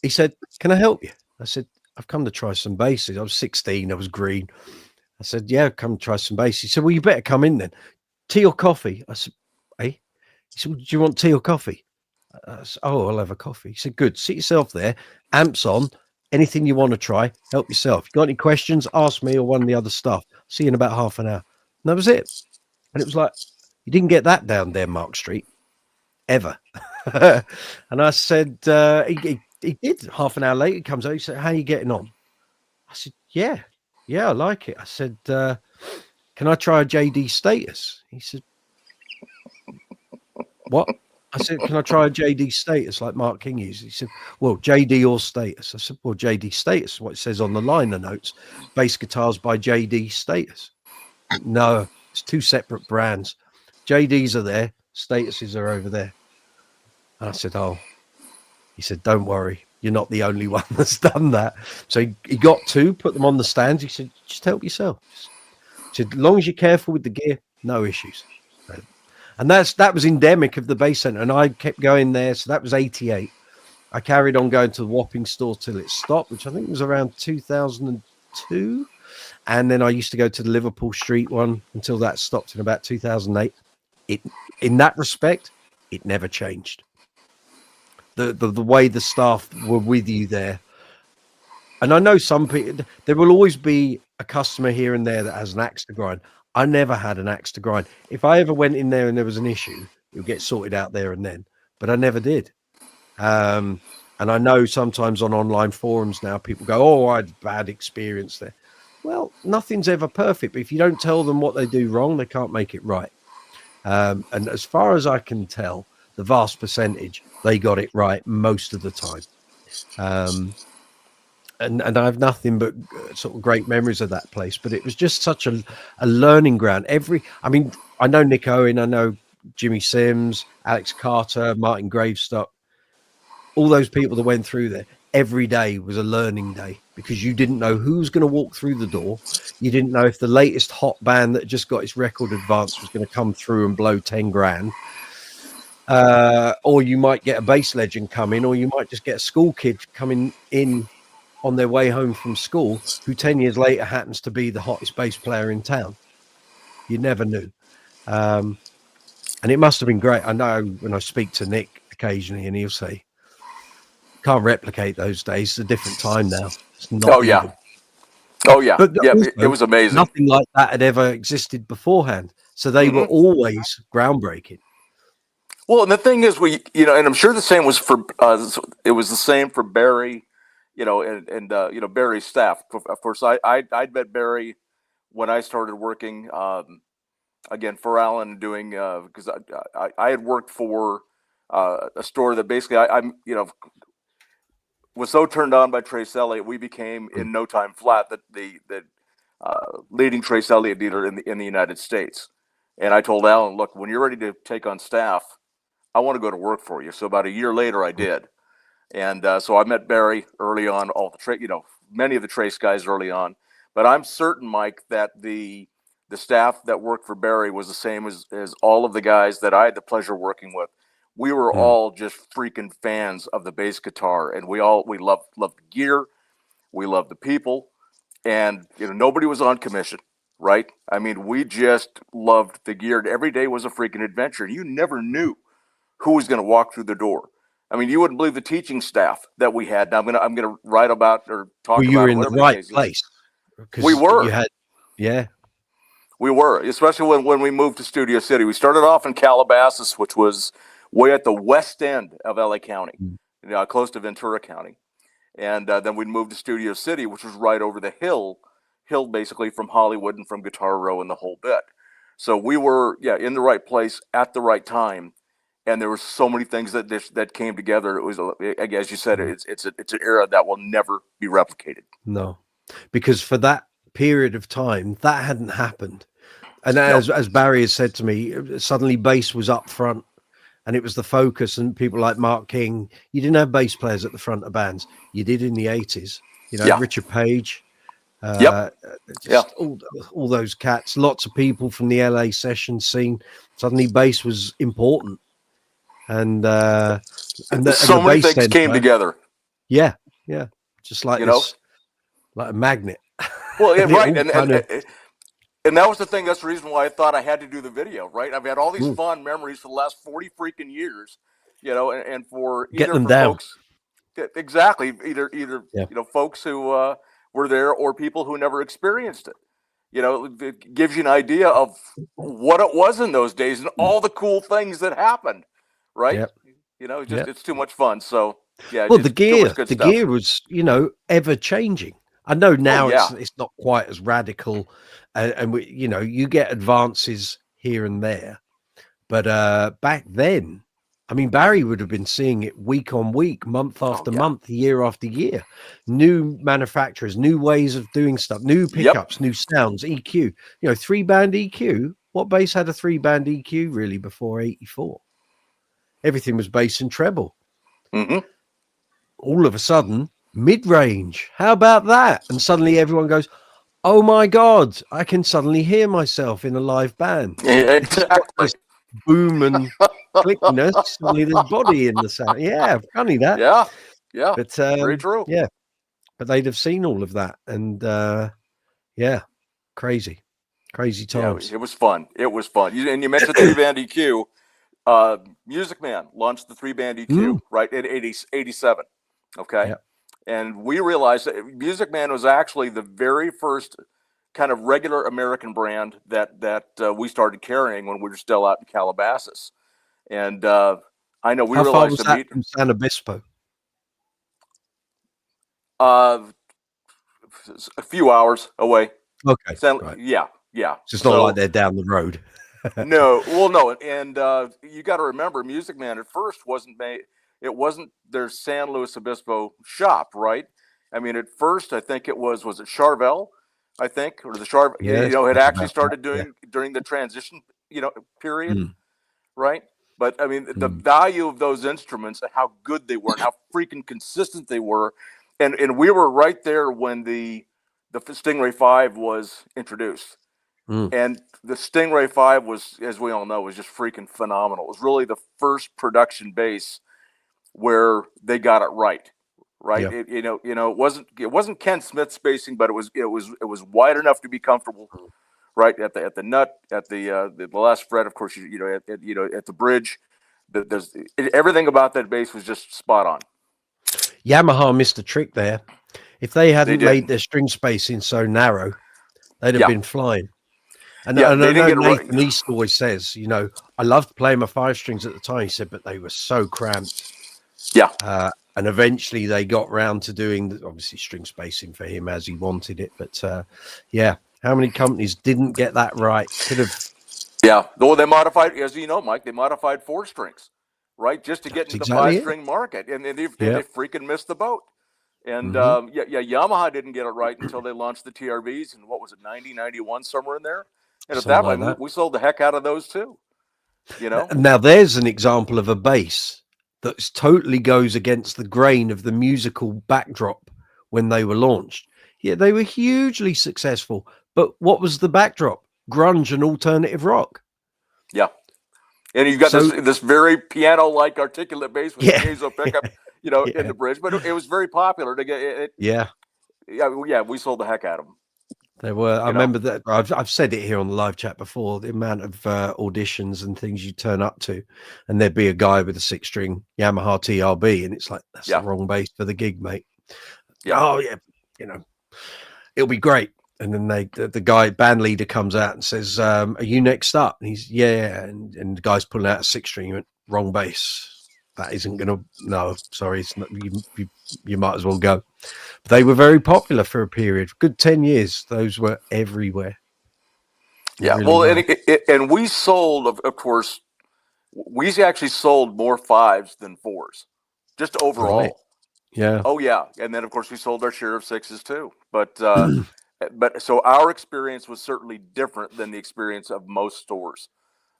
he said, "Can I help you?" I said, "I've come to try some basses." I was 16. I was green. I said, "Yeah, come try some bass." He said, "Well, you better come in then. Tea or coffee?" I said, "Eh?" He said, well, "Do you want tea or coffee?" I said, "Oh, I'll have a coffee." He said, "Good. Sit yourself there. Amps on. Anything you want to try, help yourself. You got any questions, ask me or one of the other staff. See you in about half an hour." And that was it. And it was like, you didn't get that down Denmark Street ever. And I said, he did. Half an hour later, he comes out. He said, "How are you getting on?" I said, yeah, I like it. I said, "Can I try a JD Status?" He said, "What?" I said, "Can I try a JD Status like Mark King uses?" He said, "Well, JD or Status." I said, "Well, JD Status, what it says on the liner notes, bass guitars by JD Status." "No, it's two separate brands. JDs are there, Statuses are over there." And I said, "Oh." He said, "Don't worry, you're not the only one that's done that." So he got two, put them on the stands. He said, "Just help yourself." He said, "As long as you're careful with the gear, no issues." And that was endemic of the bass center. And I kept going there. So that was 88. I carried on going to the Wapping store till it stopped, which I think was around 2002. And then I used to go to the Liverpool Street one until that stopped in about 2008. In that respect, it never changed. The way the staff were with you there. And I know some people, there will always be a customer here and there that has an axe to grind. I never had an axe to grind. If I ever went in there and there was an issue, it would get sorted out there and then, but I never did. And I know sometimes on online forums now, people go, "Oh, I had a bad experience there." Well, nothing's ever perfect, but if you don't tell them what they do wrong, they can't make it right. And as far as I can tell, the vast percentage, they got it right most of the time. And I have nothing but sort of great memories of that place. But it was just such a learning ground. I know Nick Owen, I know Jimmy Sims, Alex Carter, Martin Gravestock, all those people that went through there. Every day was a learning day because you didn't know who was going to walk through the door. You didn't know if the latest hot band that just got its record advance was going to come through and blow 10 grand. Or you might get a bass legend come in, or you might just get a school kid coming in on their way home from school who 10 years later happens to be the hottest bass player in town. You never knew. And it must have been great. I know when I speak to Nick occasionally and he'll say, "Can't replicate those days. It's a different time now." It's not Oh yeah. even. Oh yeah. But Yeah. also, It was amazing. nothing like that had ever existed beforehand. So they were always groundbreaking. Well, and the thing is, and I'm sure the same was for it was the same for Barry, and Barry's staff. Of course, I'd met Barry when I started working again for Alan, doing because I had worked for a store that basically I'm was so turned on by Trace Elliott, we became in no time flat the leading Trace Elliott dealer in the United States. And I told Alan, "Look, when you're ready to take on staff, I want to go to work for you." So about a year later, I did. And so I met Barry early on, many of the Trace guys early on. But I'm certain, Mike, that the staff that worked for Barry was the same as all of the guys that I had the pleasure of working with. We were all just freaking fans of the bass guitar, and we loved the gear, we loved the people, and nobody was on commission, right? I mean, we just loved the gear. Every day was a freaking adventure. You never knew who was going to walk through the door. I mean, you wouldn't believe the teaching staff that we had. Now I'm gonna write about or talk about. You were in the right case place. We were. We were, especially when we moved to Studio City. We started off in Calabasas, which was way at the west end of LA County, close to Ventura County, and then we'd moved to Studio City, which was right over the hill basically from Hollywood and from Guitar Row and the whole bit. So we were, in the right place at the right time, and there were so many things that came together. It was, as you said, it's an era that will never be replicated. No, because for that period of time, that hadn't happened. And as Barry has said to me, suddenly bass was up front, and it was the focus. And people like Mark King, you didn't have bass players at the front of bands. You did in the 80s. You know, Richard Page. All those cats, lots of people from the LA session scene. Suddenly bass was important, and so many things came together. Yeah, just like this, like a magnet. Well, right, and that was the thing. That's the reason why I thought I had to do the video. Right, I've had all these fond memories for the last 40 freaking years. And for get them down. Folks, exactly, either folks who were there or people who never experienced it. It gives you an idea of what it was in those days and all the cool things that happened, right? It's too much fun. So well, the gear was, ever changing. I know now it's not quite as radical, and we, you get advances here and there, but back then, I mean, Barry would have been seeing it week on week, month after month, year after year. New manufacturers, new ways of doing stuff, new pickups, new sounds, EQ. 3-band EQ. What bass had a 3-band EQ really before '84? Everything was bass and treble. All of a sudden, mid-range. How about that? And suddenly everyone goes, "Oh my God, I can suddenly hear myself in a live band." Exactly. Boom and clickiness, suddenly there's body in the sound. Yeah, funny that. Yeah. But very true. Yeah, but they'd have seen all of that, and crazy times. Yeah, it was fun. And you mentioned 3-band EQ. Music Man launched the 3-band EQ right in 87. Okay, and we realized that Music Man was actually the very first kind of regular American brand that we started carrying when we were still out in Calabasas. And I know we How realized far was that from San Obispo? A few hours away. Okay. Right. Yeah. So it's not like they're down the road. No. And you got to remember, Music Man at first wasn't their San Luis Obispo shop, right? I mean, at first, I think was it Charvel? I think, or the Sharp, had actually started doing during the transition, period, right? But I mean, the value of those instruments and how good they were and how freaking consistent they were, and we were right there when the Stingray 5 was introduced, and the Stingray 5 was, as we all know, was just freaking phenomenal. It was really the first production bass where they got it right. Right. Yeah. It wasn't Ken Smith spacing, but it was wide enough to be comfortable. Right at the nut, at the last fret, of course, at the bridge. There's everything about that bass was just spot on. Yamaha missed a trick there. If they hadn't made their string spacing so narrow, they'd have been flying. And I know Nathan East always says, I loved playing my 5 strings at the time. He said, but they were so cramped. Yeah. And eventually they got round to doing, obviously, string spacing for him as he wanted it. But how many companies didn't get that right? Could have. Yeah. Well, they modified, as you know, Mike, they modified 4 strings, right? Just to get into the 5-string market. And they freaking missed the boat. And Yamaha didn't get it right until they launched the TRVs in, what was it, 90, 91, somewhere in there. And at that point, we sold the heck out of those too. Now there's an example of a bass that totally goes against the grain of the musical backdrop when they were launched. Yeah, they were hugely successful. But what was the backdrop? Grunge and alternative rock. Yeah. And you've got this very piano-like articulate bass with a piezo pickup, in the bridge. But it was very popular to get it. Yeah, we sold the heck out of them. There were. I remember that. I've said it here on the live chat before. The amount of auditions and things you turn up to, and there'd be a guy with a 6-string Yamaha TRB, and it's like, that's the wrong bass for the gig, mate. Yeah. Oh yeah, it'll be great. And then the guy band leader comes out and says, "Are you next up?" And he's and the guy's pulling out a 6-string. He went, "Wrong bass. That isn't gonna. No, sorry, it's not, you might as well go." But they were very popular for a period, good 10 years. Those were everywhere. Yeah, really well, well. and we sold, of course, we actually sold more 5s than 4s, just overall. Right. Yeah. Oh yeah, and then of course we sold our share of 6s too. But so our experience was certainly different than the experience of most stores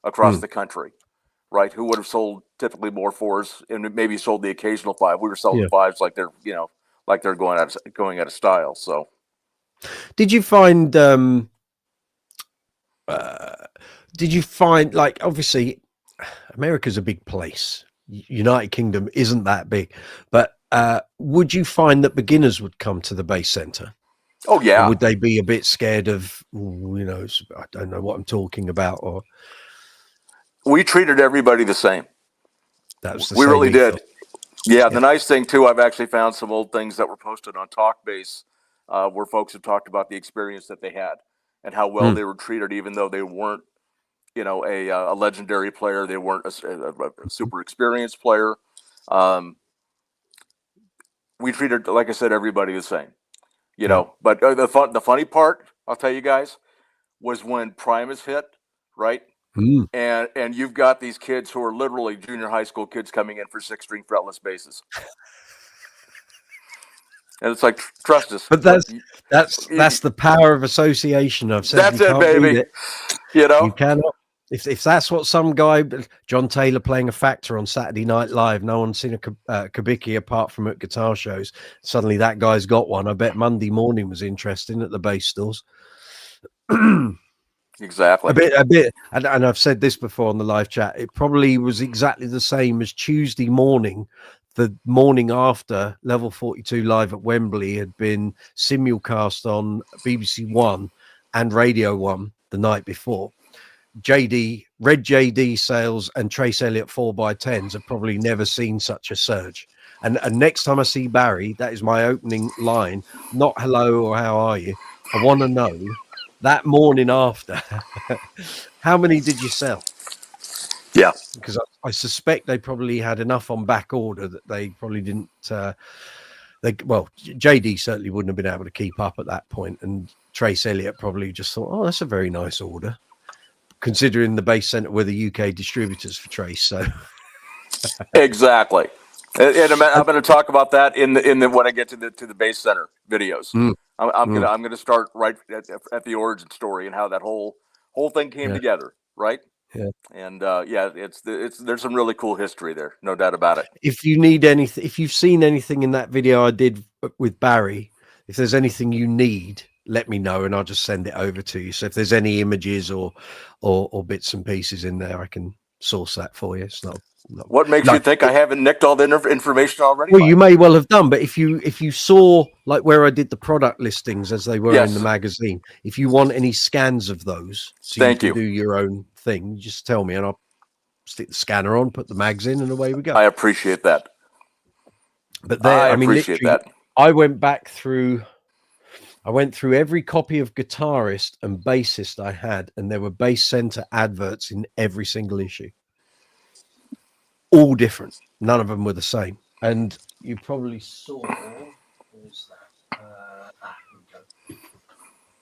across the country, right? Who would have sold typically more 4s and maybe sold the occasional 5. We were selling Yeah. 5s like they're going out of style. So, Did you find like, obviously America's a big place. United Kingdom isn't that big, but would you find that beginners would come to the Bass Center? oh yeah, Or would they be a bit scared of, I don't know what I'm talking about, or we treated everybody the same. that was the We same really ethos? did. Yeah, the Yeah. nice thing too, I've actually found some old things that were posted on Talkbase, where folks have talked about the experience that they had and how well they were treated, even though they weren't, a legendary player. They weren't a super experienced player. We treated, like I said, everybody the same. But the funny part, I'll tell you guys, was when Primus hit, right? And you've got these kids who are literally junior high school kids coming in for 6-string fretless basses. And it's like, trust us. But that's the power of association. I've said That's you it, can't baby. beat it. You cannot. If that's what some guy, John Taylor playing a factor on Saturday Night Live, no one's seen a Kabiki apart from at guitar shows. Suddenly that guy's got one. I bet Monday morning was interesting at the bass stores. Exactly. A bit, and I've said this before on the live chat. It probably was exactly the same as Tuesday morning. The morning after Level 42 Live at Wembley had been simulcast on BBC One and Radio One the night before. Red JD sales and Trace Elliott 4x10s have probably never seen such a surge. And next time I see Barry, that is my opening line. Not hello or how are you? I want to know that morning after, how many did you sell? Yeah. Because I suspect they probably had enough on back order that they probably didn't. JD certainly wouldn't have been able to keep up at that point, and Trace Elliott probably just thought, "Oh, that's a very nice order," considering the Bass Center were the UK distributors for Trace. So exactly. And I'm going to talk about that in the when I get to the Bass Center videos. I'm gonna start right at the origin story and how that whole thing came together, right? Yeah. And there's some really cool history there, no doubt about it. If you need anything, if you've seen anything in that video I did with Barry, if there's anything you need, let me know and I'll just send it over to you. So if there's any images or bits and pieces in there, I can source that for you. It's not what makes you think I haven't nicked all the information already? Well, you may well have done, but if you saw like where I did the product listings as they were in the magazine, if you want any scans of those, so you can do your own thing, just tell me and I'll stick the scanner on, put the mags in, and away we go. I appreciate that. But there, I mean, literally, I went through every copy of Guitarist and Bassist I had, and there were Bass Center adverts in every single issue. All different. None of them were the same. And you probably saw, where's that? Here we go.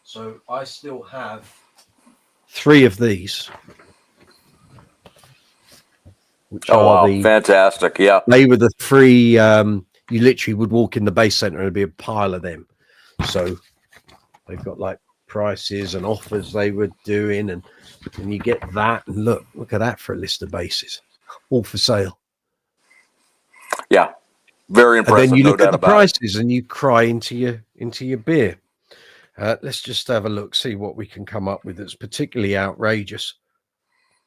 So I still have 3 of these. Which are fantastic. Yeah. They were the 3, you literally would walk in the Bass Center and there'd be a pile of them. So they've got like prices and offers they were doing, and you get that, and look at that for a list of basses. All for sale. Yeah, very impressive. And then you look at the prices and you cry into your beer. Let's just have a look, see what we can come up with that's particularly outrageous.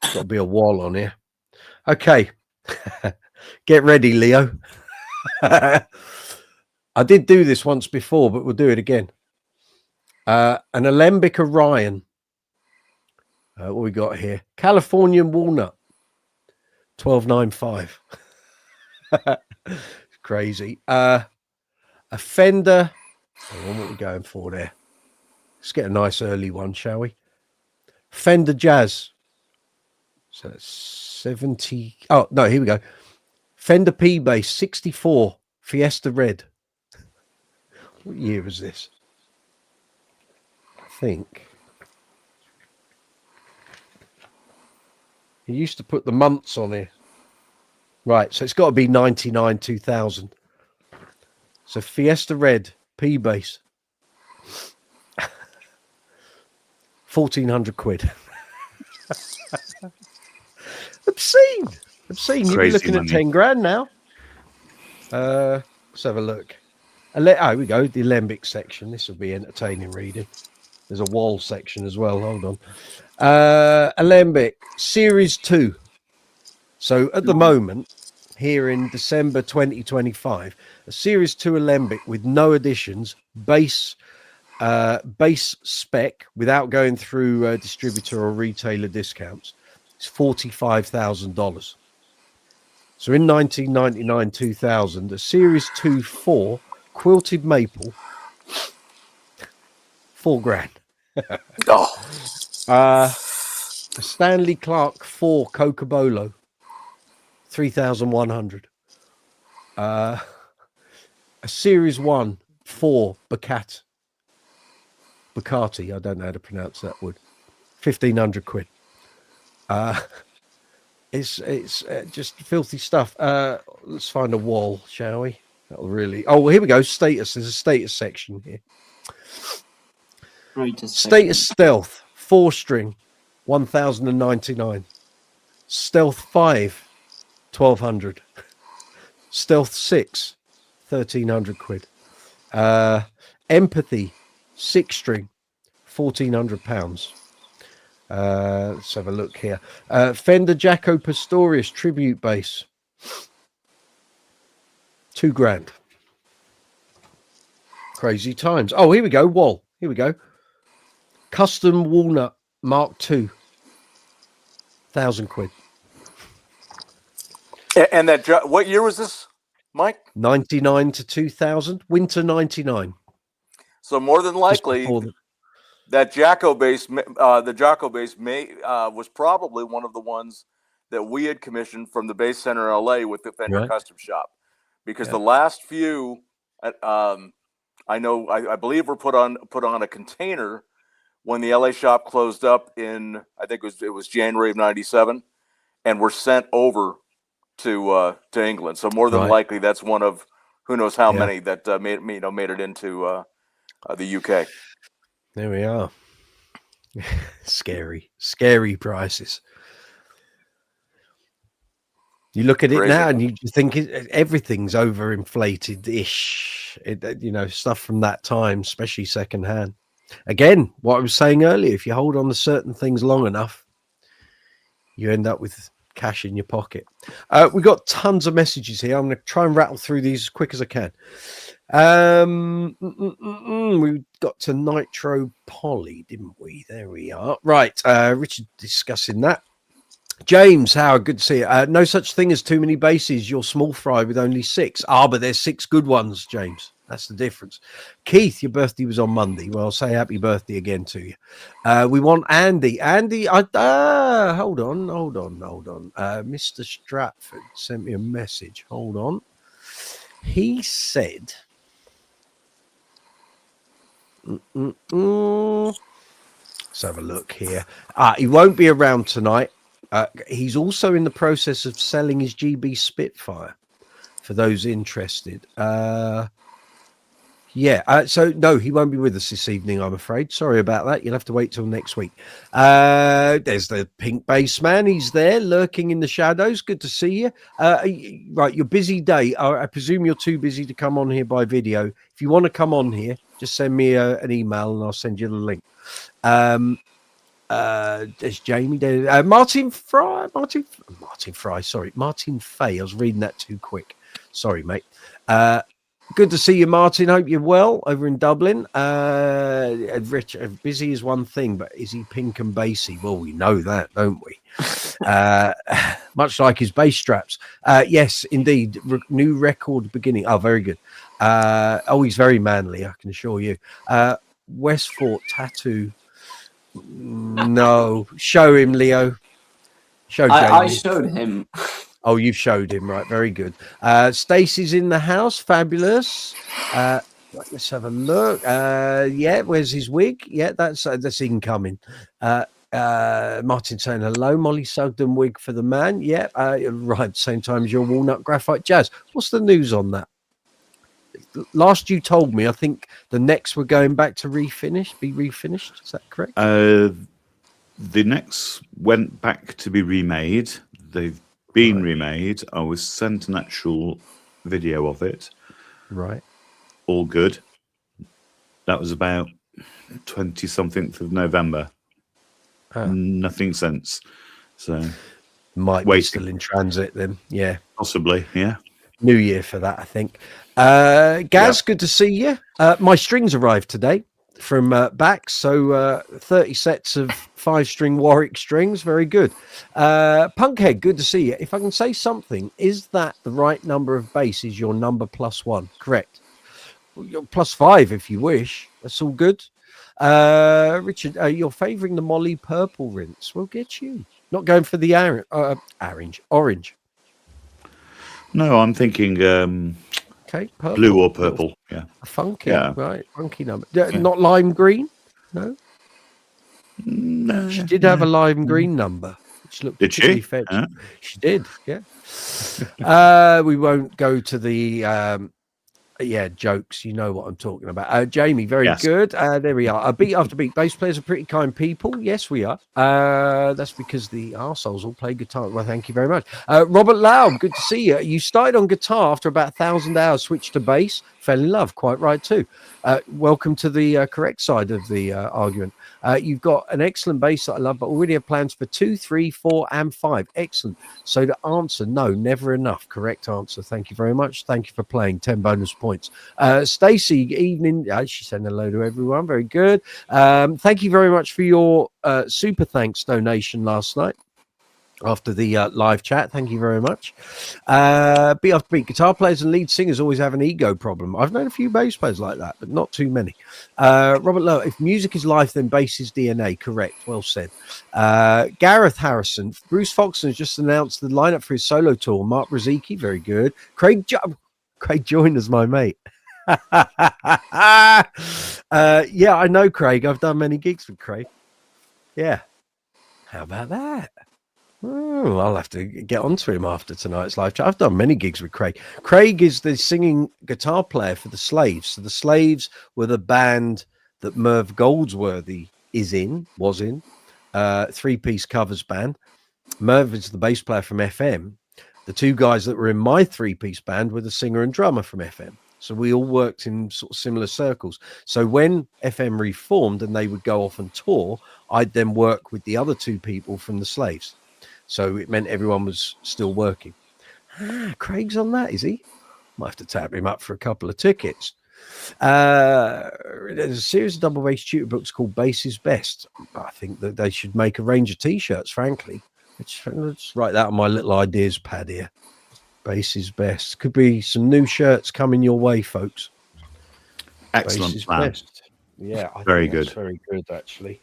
There's got to be a wall on here. Okay, get ready, Leo. I did do this once before, but we'll do it again. An Alembic Orion. What we got here? Californian Walnut. 12.95. Crazy. A Fender. What are we going for there? Let's get a nice early one, shall we? Fender Jazz. So that's 70. Oh no, here we go. Fender P bass 64 Fiesta Red. What year was this? I think He used to put the months on here. Right, so it's got to be 99 2000. So Fiesta Red P bass, 1,400 quid. Obscene. You'd be looking money. at 10 grand now. Let's have a look. Here we go. The alembic section. This will be entertaining reading. There's a wall section as well. Hold on. Alembic Series 2. So at the moment, here in December 2025, a Series 2 alembic with no additions, base spec without going through distributor or retailer discounts. It's $45,000. So in 1999, 2000, a Series 2 4 quilted maple, $4,000. A Stanley Clark 4 Cocobolo, 3,100. A Series 1 4 Bacati, I don't know how to pronounce that word, 1,500 quid. It's just filthy stuff. Let's find a wall, shall we? That'll really. Oh, well, here we go. Status. There's a status section here. Status Stealth 4-string, 1,099. Stealth 5, 1,200. Stealth 6, 1,300 quid. Empathy 6-string, £1,400. Let's have a look here. Fender Jaco Pastorius tribute bass, $2,000. Crazy times. Oh, here we go. Wall. Here we go. Custom Walnut Mark II, 1,000 quid. And that, what year was this, Mike? 99 to 2000. Winter 99. So more than likely, that Jaco bass, the Jaco bass was probably one of the ones that we had commissioned from the Bass Center in LA with the Fender Custom Shop, because the last few, I believe were put on a container when the LA shop closed up in, I think it was January of '97, and were sent over to England. So more than likely, that's one of who knows how many that made it into the UK. There we are. Scary prices. You look at it now and you think everything's overinflated-ish. Stuff from that time, especially secondhand. Again, what I was saying earlier, if you hold on to certain things long enough, you end up with cash in your pocket. We've got tons of messages here. I'm going to try and rattle through these as quick as I can. We got to Nitro Poly, didn't we? There we are. Right. Richard discussing that. James Howard, good to see you. No such thing as too many basses. You're small fry with only 6. But there's 6 good ones, James. That's the difference. Keith, your birthday was on Monday. Well, I'll say happy birthday again to you. We want Andy. Andy, hold on. Mr. Stratford sent me a message. Hold on. He said, let's have a look here. He won't be around tonight. He's also in the process of selling his GB Spitfire for those interested. So no, he won't be with us this evening, I'm afraid. Sorry about that. You'll have to wait till next week. There's the pink bass man. He's there lurking in the shadows. Good to see you. Right, your busy day. I presume you're too busy to come on here by video. If you want to come on here, just send me an email and I'll send you the link. There's Jamie. Martin Fry. Martin Fay. I was reading that too quick. Sorry, mate. Good to see you, Martin. Hope you're well over in Dublin. Rich, busy is one thing, but is he pink and bassy? Well, we know that, don't we? Much like his bass straps. Yes, indeed. New record beginning. Oh, very good. He's very manly, I can assure you. Westfort tattoo. No. Show him, Leo. Show Jamie. I showed him. Oh, you've showed him, right? Very good. Stacey's in the house. Fabulous. Let's have a look. Where's his wig? Yeah, that's incoming. Martin saying hello. Molly Sugden wig for the man. Yeah, right. Same time as your walnut graphite jazz. What's the news on that? Last you told me, I think the necks were going back to be refinished. Is that correct? The necks went back to be remade. They've been remade. I was sent an actual video of it. Right. All good. That was about 20-something of November. Nothing since. So might be still in transit then. Yeah. Possibly, yeah. New Year for that, I think. Gaz, good to see you. My strings arrived today from Bax, so 30 sets of 5-string Warwick strings. Very good. Punkhead, good to see you. If I can say something, is that the right number of bass is your number +1? Correct. Well, +5 if you wish. That's all good. Richard, you're favouring the Molly purple rinse. We'll get you. Not going for the orange. No, I'm thinking okay, purple. Blue or purple. Yeah. Funky. Yeah. Right. Funky number. Not lime green? No. No. She did have a lime green number, which looked particularly fetched. Huh? She did, yeah. We won't go to the jokes. You know what I'm talking about. Jamie, very good. There we are. Beat after beat. Bass players are pretty kind people. Yes, we are. That's because the arseholes all play guitar. Well, thank you very much. Robert Lau, good to see you. You started on guitar after about 1,000 hours, switched to bass, fell in love. Quite right, too. Welcome to the correct side of the argument. You've got an excellent bass that I love, but already have plans for 2, 3, 4, and 5. Excellent. So the answer, no, never enough. Correct answer. Thank you very much. Thank you for playing. 10 bonus points. Stacey, evening. She said hello to everyone. Very good. Thank you very much for your super thanks donation last night after the live chat. Thank you very much. Beat after beat. Guitar players and lead singers always have an ego problem. I've known a few bass players like that, but not too many. Robert Lowe, if music is life, then bass is DNA. Correct. Well said. Gareth Harrison. Bruce Foxton has just announced the lineup for his solo tour. Mark Brzezicki, very good. Craig Joyner's my mate. Yeah, I know Craig. I've done many gigs with Craig. Yeah. How about that? Oh, I'll have to get onto him after tonight's live chat. I've done many gigs with Craig. Craig is the singing guitar player for the Slaves. So the Slaves were the band that Merv Goldsworthy was in, 3-piece covers band. Merv is the bass player from FM. The two guys that were in my 3-piece band were the singer and drummer from FM. So we all worked in sort of similar circles. So when FM reformed and they would go off on tour, I'd then work with the other two people from the Slaves. So it meant everyone was still working. Craig's on that, is he? Might have to tap him up for a couple of tickets. There's a series of double bass tutor books called Bass is Best. I think that they should make a range of t-shirts, frankly. Let's write that on my little ideas pad here. Bass is Best. Could be some new shirts coming your way, folks. Excellent plan. Best. Yeah, I very think good. That's very good, actually.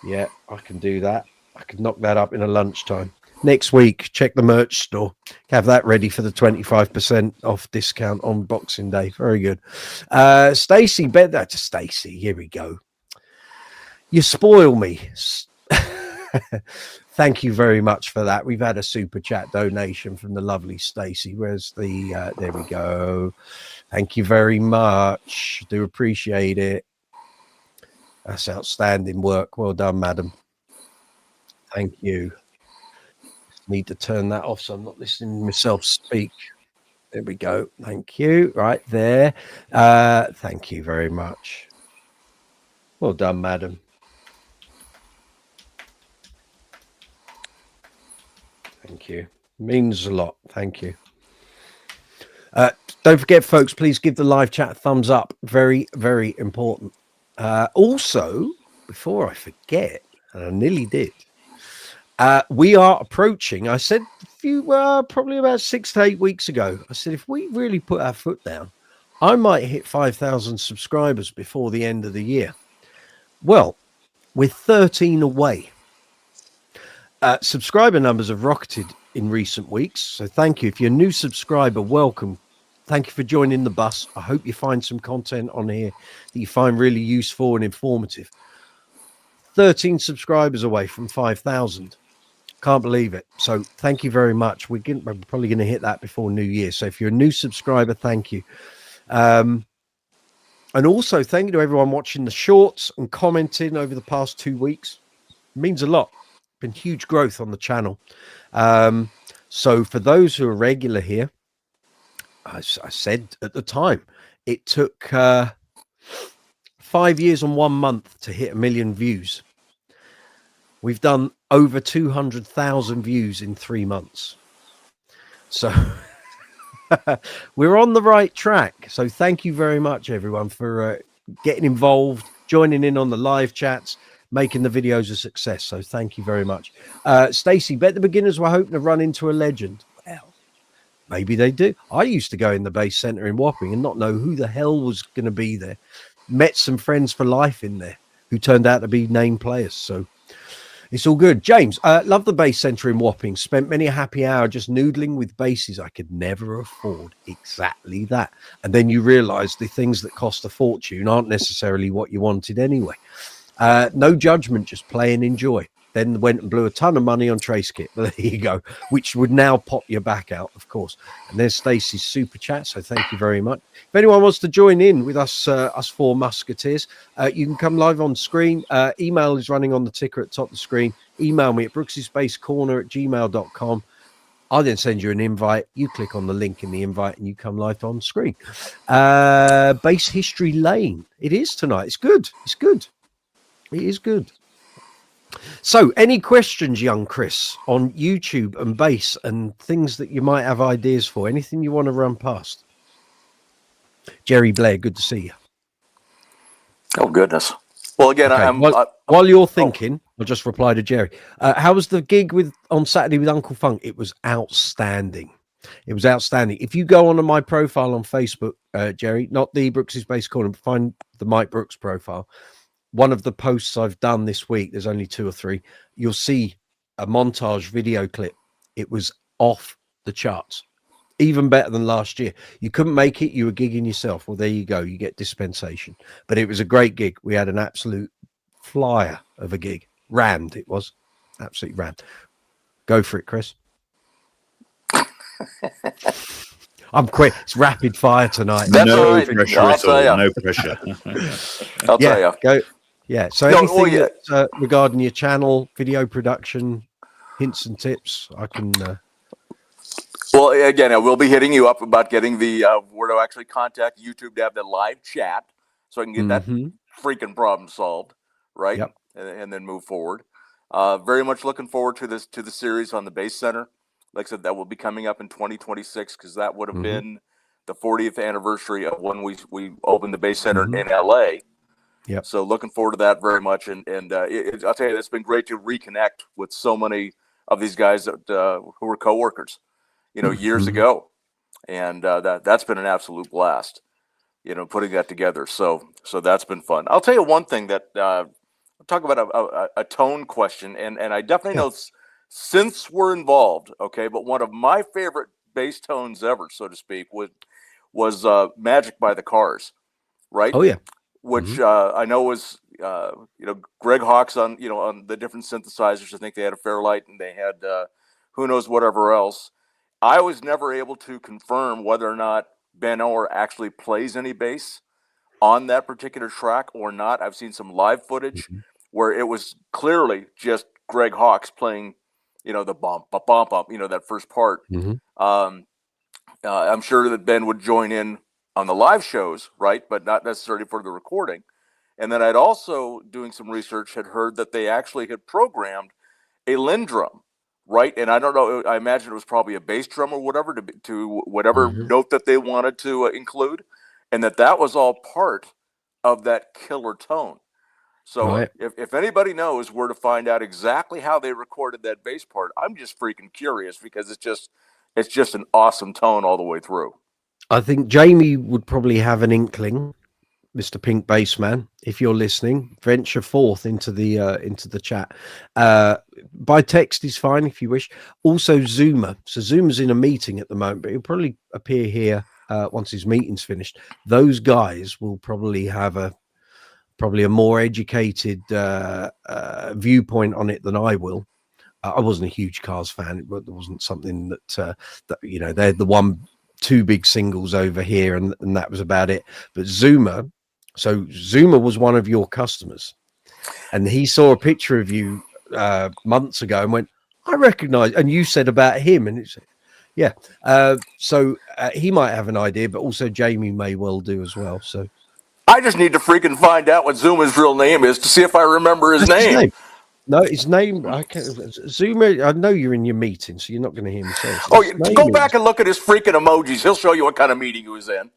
Yeah, I can do that. I could knock that up in a lunchtime. Next week, check the merch store. Have that ready for the 25% off discount on Boxing Day. Very good. Stacey, bet that to Stacey. Here we go. You spoil me. Thank you very much for that. We've had a super chat donation from the lovely Stacey. Where's the there we go. Thank you very much. Do appreciate it. That's outstanding work. Well done, madam. Thank you. Need to turn that off so I'm not listening to myself speak. There we go. Thank you. Right there. Thank you very much. Well done, madam. Thank you. Means a lot. Thank you. Don't forget, folks, please give the live chat a thumbs up. Very, very important. Also, before I forget, and I nearly did, we are approaching, I said probably about 6 to 8 weeks ago, I said, if we really put our foot down, I might hit 5,000 subscribers before the end of the year. Well, we're 13 away. Subscriber numbers have rocketed in recent weeks. So thank you. If you're a new subscriber, welcome. Thank you for joining the bus. I hope you find some content on here that you find really useful and informative. 13 subscribers away from 5,000. Can't believe it. So thank you very much. We're probably going to hit that before New Year. So if you're a new subscriber, thank you. And also thank you to everyone watching the shorts and commenting over the past 2 weeks. It means a lot. Been huge growth on the channel. So for those who are regular here, I said at the time, it took 5 years and 1 month to hit 1 million views. We've done over 200,000 views in 3 months. So we're on the right track. So thank you very much, everyone, for getting involved, joining in on the live chats, making the videos a success. So thank you very much. Stacey, bet the beginners were hoping to run into a legend. Well, maybe they do. I used to go in the bass center in Wapping and not know who the hell was going to be there. Met some friends for life in there who turned out to be name players. So it's all good. James, love the bass center in Wapping. Spent many a happy hour just noodling with basses I could never afford. Exactly that. And then you realize the things that cost a fortune aren't necessarily what you wanted anyway. No judgment, just play and enjoy. Then went and blew a ton of money on trace kit. There you go, which would now pop your back out, of course. And there's Stacey's super chat, so thank you very much. If anyone wants to join in with us, us four musketeers, you can come live on screen. Email is running on the ticker at the top of the screen. Email me at brooksyspacecorner@gmail.com. I'll then send you an invite. You click on the link in the invite and you come live on screen. Bass History Lane. It is tonight. It's good. It's good. It is good. So any questions, young Chris, on YouTube and bass and things that you might have ideas for? Anything you want to run past? Jerry Blair, good to see you. Oh, goodness. Well, again, okay. While you're thinking, I'll just reply to Jerry. How was the gig on Saturday with Uncle Funk? It was outstanding. It was outstanding. If you go onto my profile on Facebook, Jerry, not the Brooks' Bass Corner, but find the Mike Brooks profile. One of the posts I've done this week, there's only 2 or 3, you'll see a montage video clip. It was off the charts, even better than last year. You couldn't make it, you were gigging yourself. Well, there you go, you get dispensation. But it was a great gig. We had an absolute flyer of a gig. Rammed, it was. Absolutely rammed. Go for it, Chris. I'm quick. It's rapid fire tonight. That's no right. Pressure at all. No pressure. I'll tell you. Go. Yeah. So anything that's, regarding your channel, video production, hints and tips, I can. Well, again, I will be hitting you up about getting the where to actually contact YouTube to have the live chat, so I can get that freaking problem solved, right? Yep. And then move forward. Very much looking forward to the series on the Bass Center. Like I said, that will be coming up in 2026 because that would have been the 40th anniversary of when we opened the Bass Center in LA. Yep. So looking forward to that very much. And I'll tell you, it's been great to reconnect with so many of these guys that who were coworkers, years ago. And that's been an absolute blast, putting that together. So that's been fun. I'll tell you one thing that talk about a tone question. And I definitely know since we're involved, but one of my favorite bass tones ever, so to speak, was Magic by the Cars, right? Oh, yeah. Which I know was, Greg Hawkes on the different synthesizers. I think they had a Fairlight and they had who knows whatever else. I was never able to confirm whether or not Ben Orr actually plays any bass on that particular track or not. I've seen some live footage where it was clearly just Greg Hawkes playing, the bump, that first part. I'm sure that Ben would join in on the live shows, right? But not necessarily for the recording. And then I'd also, doing some research, had heard that they actually had programmed a Linn drum, right? And I don't know, I imagine it was probably a bass drum or whatever to whatever note that they wanted to include. And that was all part of that killer tone. So if anybody knows where to find out exactly how they recorded that bass part, I'm just freaking curious because it's just an awesome tone all the way through. I think Jamie would probably have an inkling, Mr. Pink Bassman, if you're listening. Venture forth into the chat. By text is fine if you wish. Also Zoomer. So Zoomer's in a meeting at the moment, but he'll probably appear here once his meeting's finished. Those guys will probably have a probably a more educated viewpoint on it than I will. I wasn't a huge Cars fan. It wasn't something that you know, they're the two big singles over here, and that was about it. But Zuma was one of your customers, and he saw a picture of you months ago and went, I recognize, and you said about him, and it's yeah. So he might have an idea, but also Jamie may well do as well. So I just need to freaking find out what Zuma's real name is to see if I remember his name. No, his name. I can't. Zuma. I know you're in your meeting, so you're not going to hear me say it. Oh, go back and look at his freaking emojis. He'll show you what kind of meeting he was in.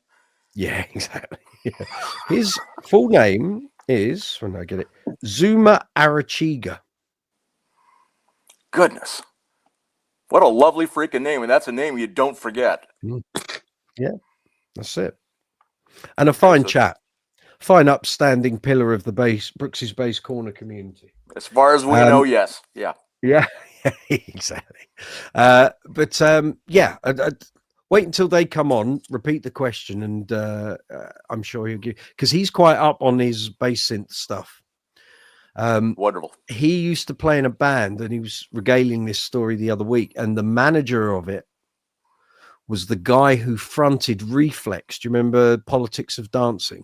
Yeah, exactly. Yeah. His full name is, when I get it, Zuma Arachiga. Goodness. What a lovely freaking name. And that's a name you don't forget. Yeah, that's it. And a fine chap. Fine upstanding pillar of the Brooks's Bass Corner community. As far as we know, yes. Yeah. Yeah, exactly. But yeah, wait until they come on, repeat the question, and I'm sure he'll give, because he's quite up on his bass synth stuff. Wonderful. He used to play in a band, and he was regaling this story the other week, and the manager of it was the guy who fronted Reflex. Do you remember Politics of Dancing?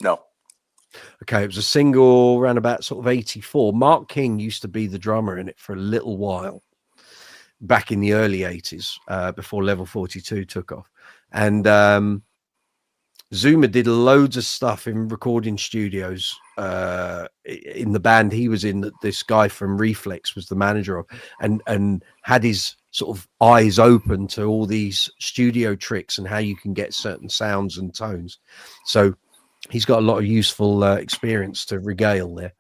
No. Okay, it was a single around about sort of 84. Mark King used to be the drummer in it for a little while back in the early 80s, before Level 42 took off. And Zuma did loads of stuff in recording studios in the band he was in, that this guy from Reflex was the manager of, and had his sort of eyes open to all these studio tricks and how you can get certain sounds and tones. So he's got a lot of useful experience to regale there.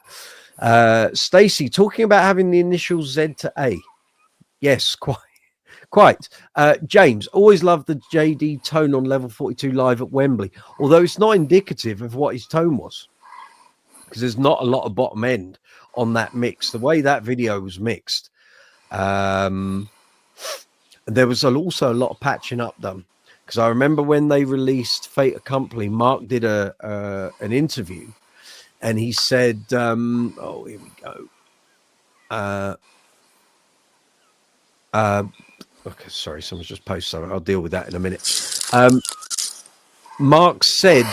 Stacey, talking about having the initials Z to A. Yes, quite. James, always loved the JD tone on Level 42 live at Wembley, although it's not indicative of what his tone was, because there's not a lot of bottom end on that mix. The way that video was mixed, there was also a lot of patching up done. Because I remember when they released Fate Accompli, Mark did an interview, and he said, "Oh, here we go." Okay, sorry, someone's just posted something. I'll deal with that in a minute. Mark said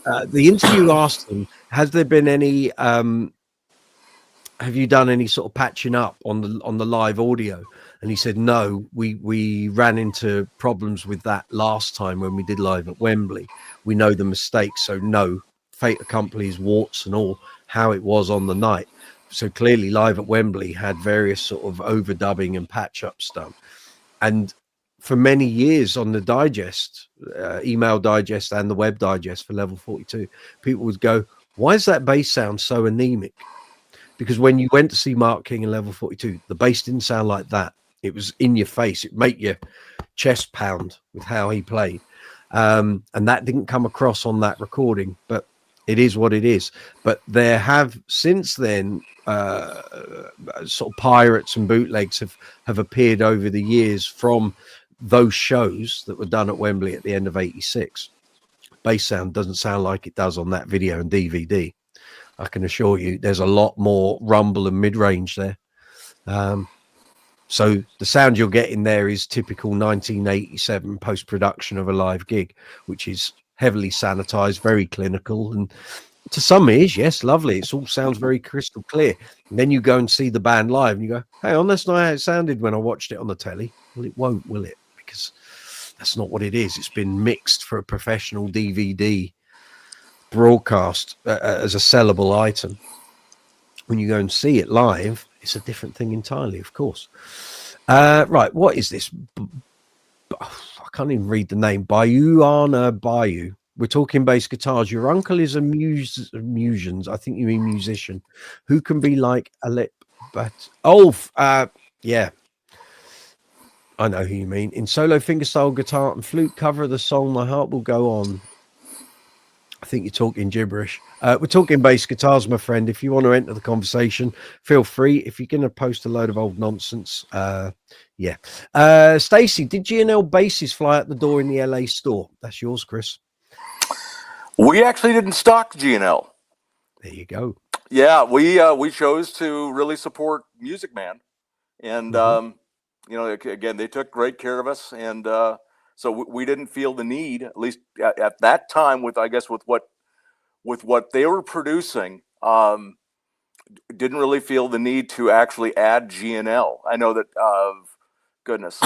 that the interview asked him, "Has there been any? Have you done any sort of patching up on the live audio?" And he said, "No, we ran into problems with that last time when we did live at Wembley. We know the mistakes, so no, Fate Accomplis, warts and all, how it was on the night." So clearly live at Wembley had various sort of overdubbing and patch ups done. And for many years on the digest, email digest and the web digest for Level 42, people would go, "Why is that bass sound so anemic?" Because when you went to see Mark King in Level 42, the bass didn't sound like that. It was in your face. It made your chest pound with how he played. And that didn't come across on that recording, but it is what it is. But there have since then sort of pirates and bootlegs have appeared over the years from those shows that were done at Wembley at the end of '86. Bass sound doesn't sound like it does on that video and DVD. I can assure you there's a lot more rumble and mid-range there. So the sound you're getting there is typical 1987 post-production of a live gig, which is heavily sanitized, very clinical, and to some ears, yes, lovely. It all sounds very crystal clear. And then you go and see the band live and you go, "Hang on, that's not how it sounded when I watched it on the telly." Well, it won't, will it? Because that's not what it is. It's been mixed for a professional DVD broadcast as a sellable item. When you go and see it live, it's a different thing entirely, of course. Right, what is this? I can't even read the name. Bayuana Bayou. We're talking bass guitars. Your uncle is a musician. I think you mean musician. Who can be like a lip, but yeah, I know who you mean. In solo fingerstyle guitar and flute cover of the song "My Heart Will Go On." I think you're talking gibberish. We're talking bass guitars, my friend. If you want to enter the conversation, feel free. If you're going to post a load of old nonsense, yeah. Stacey, did G&L Bassists fly out the door in the LA store? That's yours, Chris. We actually didn't stock G&L. There you go. Yeah, we chose to really support Music Man, and you know, again, they took great care of us, and so we didn't feel the need, at least at that time, with what they were producing. Didn't really feel the need to actually add G&L. I know that, goodness.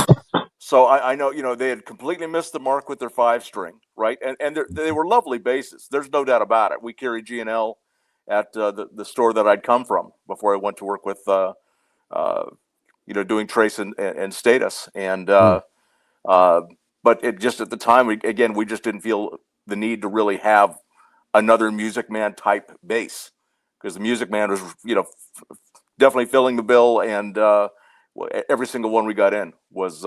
So I know, you know, they had completely missed the mark with their 5-string, right? And they were lovely basses. There's no doubt about it. We carried G&L at the store that I'd come from before I went to work with, you know, doing Trace and Status. And but it just at the time, we just didn't feel the need to really have another Music Man type bass, because the Music Man was, you know, definitely filling the bill, and every single one we got in was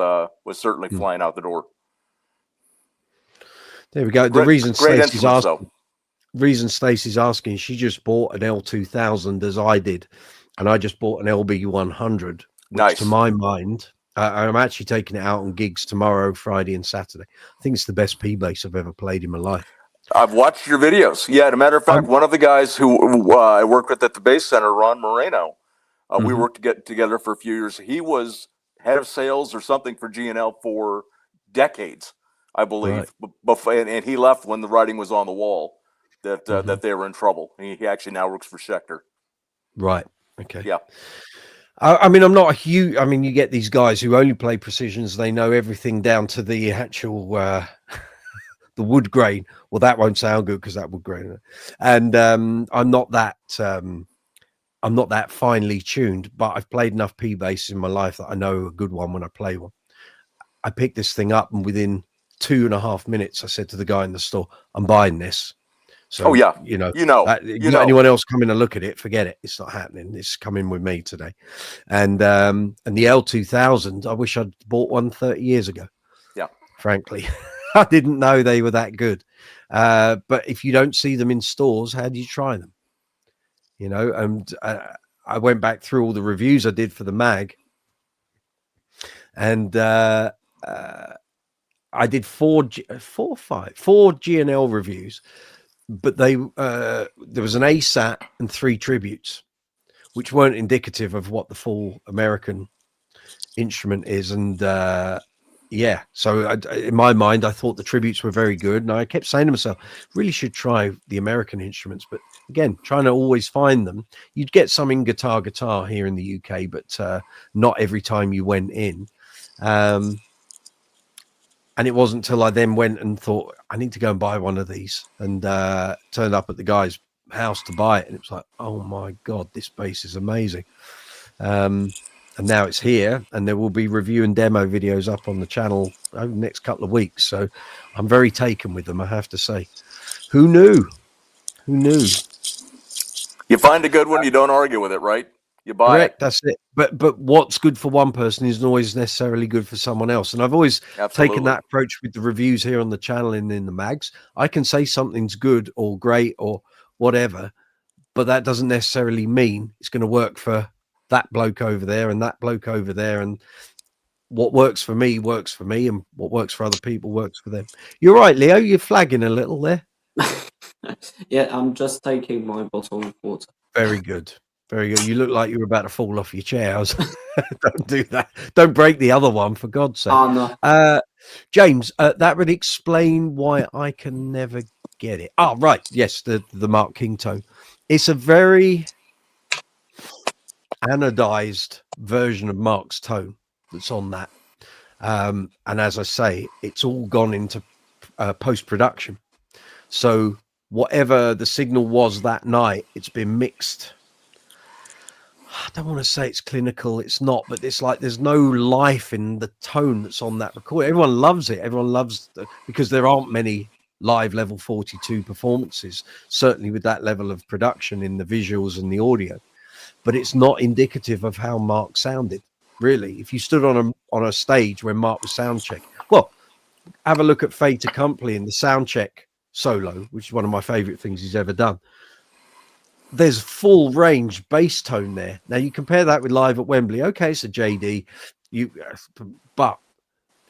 certainly flying out the door. There we go. The reason Stacey's asking, she just bought an L2000 as I did, and I just bought an LB100, which Nice. To my mind, I'm actually taking it out on gigs tomorrow, Friday and Saturday. I think it's the best P bass I've ever played in my life. I've watched your videos. Yeah, as a matter of fact, one of the guys who I worked with at the Bass Center, Ron Moreno, we worked together for a few years. He was head of sales or something for G&L for decades, I believe. Right. And he left when the writing was on the wall that that they were in trouble. He actually now works for Schecter. Right. Okay. Yeah. I mean, I'm not a huge. I mean, you get these guys who only play precisions. They know everything down to the actual the wood grain. Well, that won't sound good because that wood grain. And I'm not that finely tuned, but I've played enough P basses in my life that I know a good one when I play one. I picked this thing up, and within 2.5 minutes, I said to the guy in the store, "I'm buying this." So, you know, anyone else come in and look at it, forget it. It's not happening. It's coming with me today. And the L2000, I wish I'd bought one 30 years ago. Yeah. Frankly, I didn't know they were that good. But if you don't see them in stores, how do you try them? You know, and I went back through all the reviews I did for the mag, and I did four G&L reviews. But there was an ASAT and 3 tributes, which weren't indicative of what the full American instrument is. And yeah, so in my mind, I thought the tributes were very good. And I kept saying to myself, really should try the American instruments. But again, trying to always find them. You'd get some in guitar here in the UK, but not every time you went in. And it wasn't until I then went and thought, I need to go and buy one of these, and turned up at the guy's house to buy it. And it was like, oh my God, this bass is amazing. And now it's here, and there will be review and demo videos up on the channel over the next couple of weeks. So I'm very taken with them, I have to say. Who knew? Who knew? You find a good one, you don't argue with it, right? You buy it. That's it. But what's good for one person isn't always necessarily good for someone else. And I've always taken that approach with the reviews here on the channel and in the mags. I can say something's good or great or whatever, but that doesn't necessarily mean it's going to work for that bloke over there and that bloke over there. And what works for me, and what works for other people works for them. You're right, Leo. You're flagging a little there. Yeah, I'm just taking my bottle of water. Very good. Very good. You look like you were about to fall off your chair. Don't do that. Don't break the other one, for God's sake. Oh, no. James, that would explain why I can never get it. Oh, right. Yes, the Mark King tone. It's a very anodized version of Mark's tone that's on that. And as I say, it's all gone into post-production. So whatever the signal was that night, it's been mixed. I don't want to say it's clinical, it's not, but it's like there's no life in the tone that's on that record. Everyone loves it. Everyone loves because there aren't many live level 42 performances, certainly with that level of production in the visuals and the audio. But it's not indicative of how Mark sounded, really. If you stood on a stage when Mark was sound check, well, have a look at Fait Accompli in the sound check solo, which is one of my favorite things he's ever done. There's full range bass tone there. Now you compare that with live at Wembley. Okay, it's a JD, but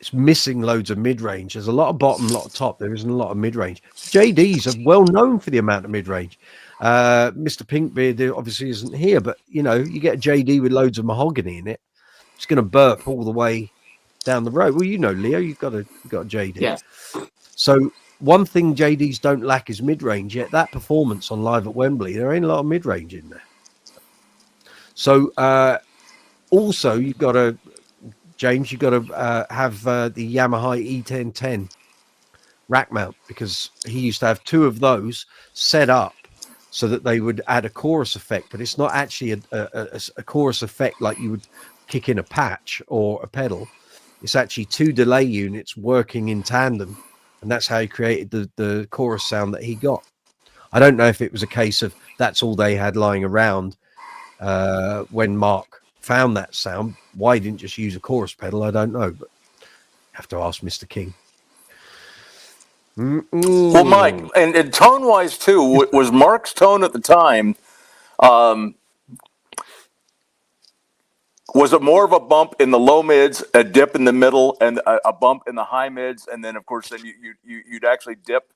it's missing loads of mid range. There's a lot of bottom, a lot of top. There isn't a lot of mid range. JDs are well known for the amount of mid range. Mr. Pinkbeard obviously isn't here, but you know, you get a JD with loads of mahogany in it, it's going to burp all the way down the road. Well, you know, Leo, you've got a JD. Yes. So one thing JDs don't lack is mid-range. Yet that performance on Live at Wembley, there ain't a lot of mid-range in there. So also you've got to, James, you've got to have the Yamaha E1010 rack mount, because he used to have 2 of those set up so that they would add a chorus effect, but it's not actually a chorus effect like you would kick in a patch or a pedal. It's actually 2 delay units working in tandem, and that's how he created the chorus sound that he got. I don't know if it was a case of that's all they had lying around when Mark found that sound. Why he didn't just use a chorus pedal, I don't know, but have to ask Mr. King. Well, Mike, and tone-wise too, was Mark's tone at the time, was it more of a bump in the low mids, a dip in the middle, and a bump in the high mids, and then of course then you'd actually dip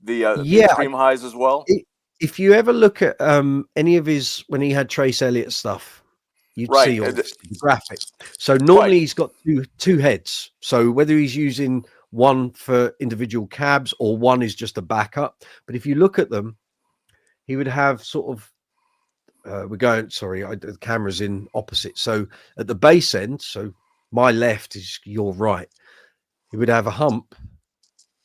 the extreme highs as well? If you ever look at any of his, when he had Trace Elliott stuff, you'd see all the graphic. So normally he's got two heads. So whether he's using one for individual cabs or one is just a backup, but if you look at them, he would have sort of the camera's in opposite. So at the bass end, so my left is your right, he would have a hump,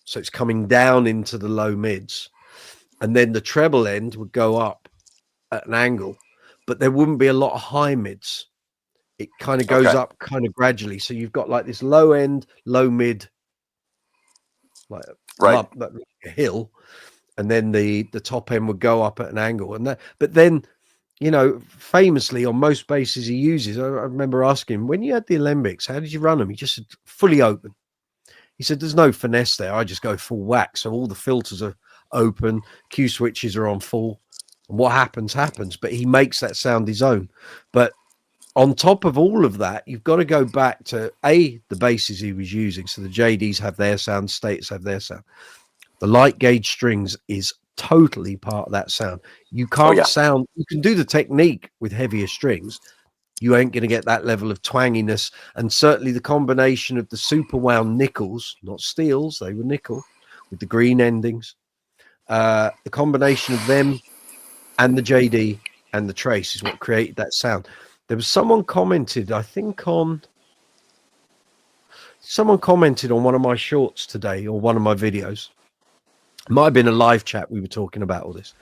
so it's coming down into the low mids, and then the treble end would go up at an angle, but there wouldn't be a lot of high mids. It kind of goes up kind of gradually, so you've got like this low end, low mid, like a hill, and then the top end would go up at an angle, and that. But then, you know, famously on most basses he uses, I remember asking him, when you had the Alembics, how did you run them? He just said fully open. He said there's no finesse there. I just go full whack, so all the filters are open, Q switches are on full, and what happens. But he makes that sound his own. But on top of all of that, you've got to go back to the basses he was using. So the JDs have their sound, States have their sound. The light gauge strings is totally part of that sound. You can't sound, you can do the technique with heavier strings. You ain't going to get that level of twanginess. And certainly the combination of the super wound nickels, not steels, they were nickel with the green endings. The combination of them and the JD and the Trace is what created that sound. There was someone commented, I think someone commented on one of my shorts today or one of my videos. It might have been a live chat. We were talking about all this.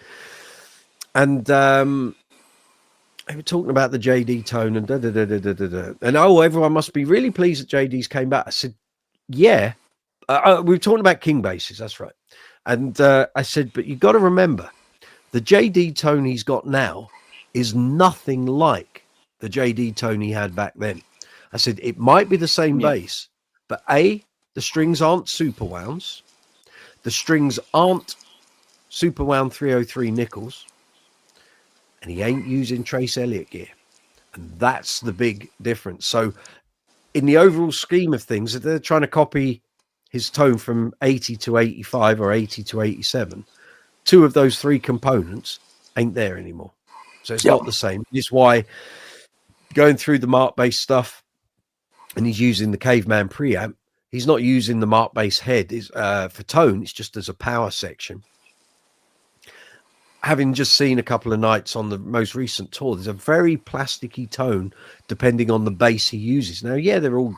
And they were talking about the JD tone and And everyone must be really pleased that JD's came back. I said, yeah. We were talking about King basses. That's right. And I said, but you got to remember, the JD tone he's got now is nothing like the JD tone he had back then. I said, it might be the same bass, but the strings aren't super wounds. The strings aren't super wound 303 nickels, and he ain't using Trace Elliott gear. And that's the big difference. So in the overall scheme of things, if they're trying to copy his tone from 80 to 85 or 80 to 87, 2 of those 3 components ain't there anymore. So it's not the same. It's why going through the Mark bass stuff, and he's using the Caveman preamp, he's not using the Mark bass head for tone. It's just as a power section. Having just seen a couple of nights on the most recent tour, there's a very plasticky tone depending on the bass he uses. Now, they're all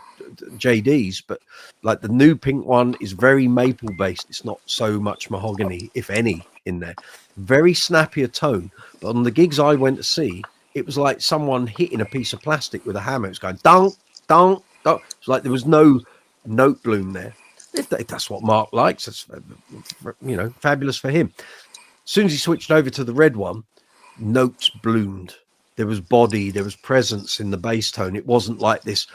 JDs, but like the new pink one is very maple based. It's not so much mahogany, if any, in there. Very snappier tone. But on the gigs I went to see, it was like someone hitting a piece of plastic with a hammer. It was going dunk, dunk, dunk. It's like there was no note bloom there. If that's what Mark likes, it's, you know, fabulous for him. As soon as he switched over to the red one, notes bloomed. There was body, there was presence in the bass tone. It wasn't like this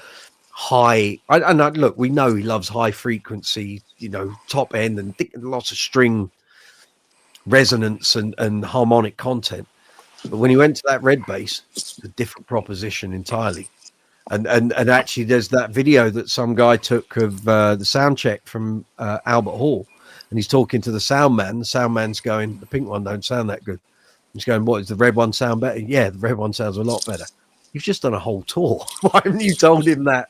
high. Look, we know he loves high frequency, you know, top end and lots of string resonance and harmonic content. But when he went to that red bass, it's a different proposition entirely. And actually, there's that video that some guy took of the sound check from Albert Hall, and he's talking to the sound man. The sound man's going, the pink one don't sound that good. He's going, what, does the red one sound better? Yeah, the red one sounds a lot better. You've just done a whole tour. Why haven't you told him that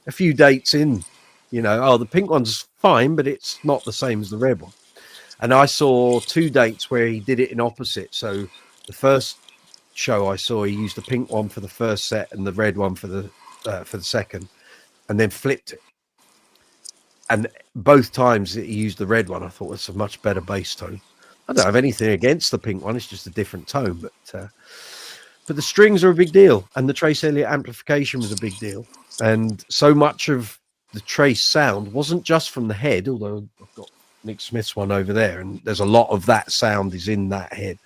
a few dates in? You know, oh, the pink one's fine, but it's not the same as the red one. And I saw 2 dates where he did it in opposite. So the first show I saw, he used the pink one for the first set and the red one for the second, and then flipped it. And both times that he used the red one, I thought it's a much better bass tone. I don't have anything against the pink one; it's just a different tone. But the strings are a big deal, and the Trace Elliott amplification was a big deal. And so much of the Trace sound wasn't just from the head, although I've got Nick Smith's one over there, and there's a lot of that sound is in that head.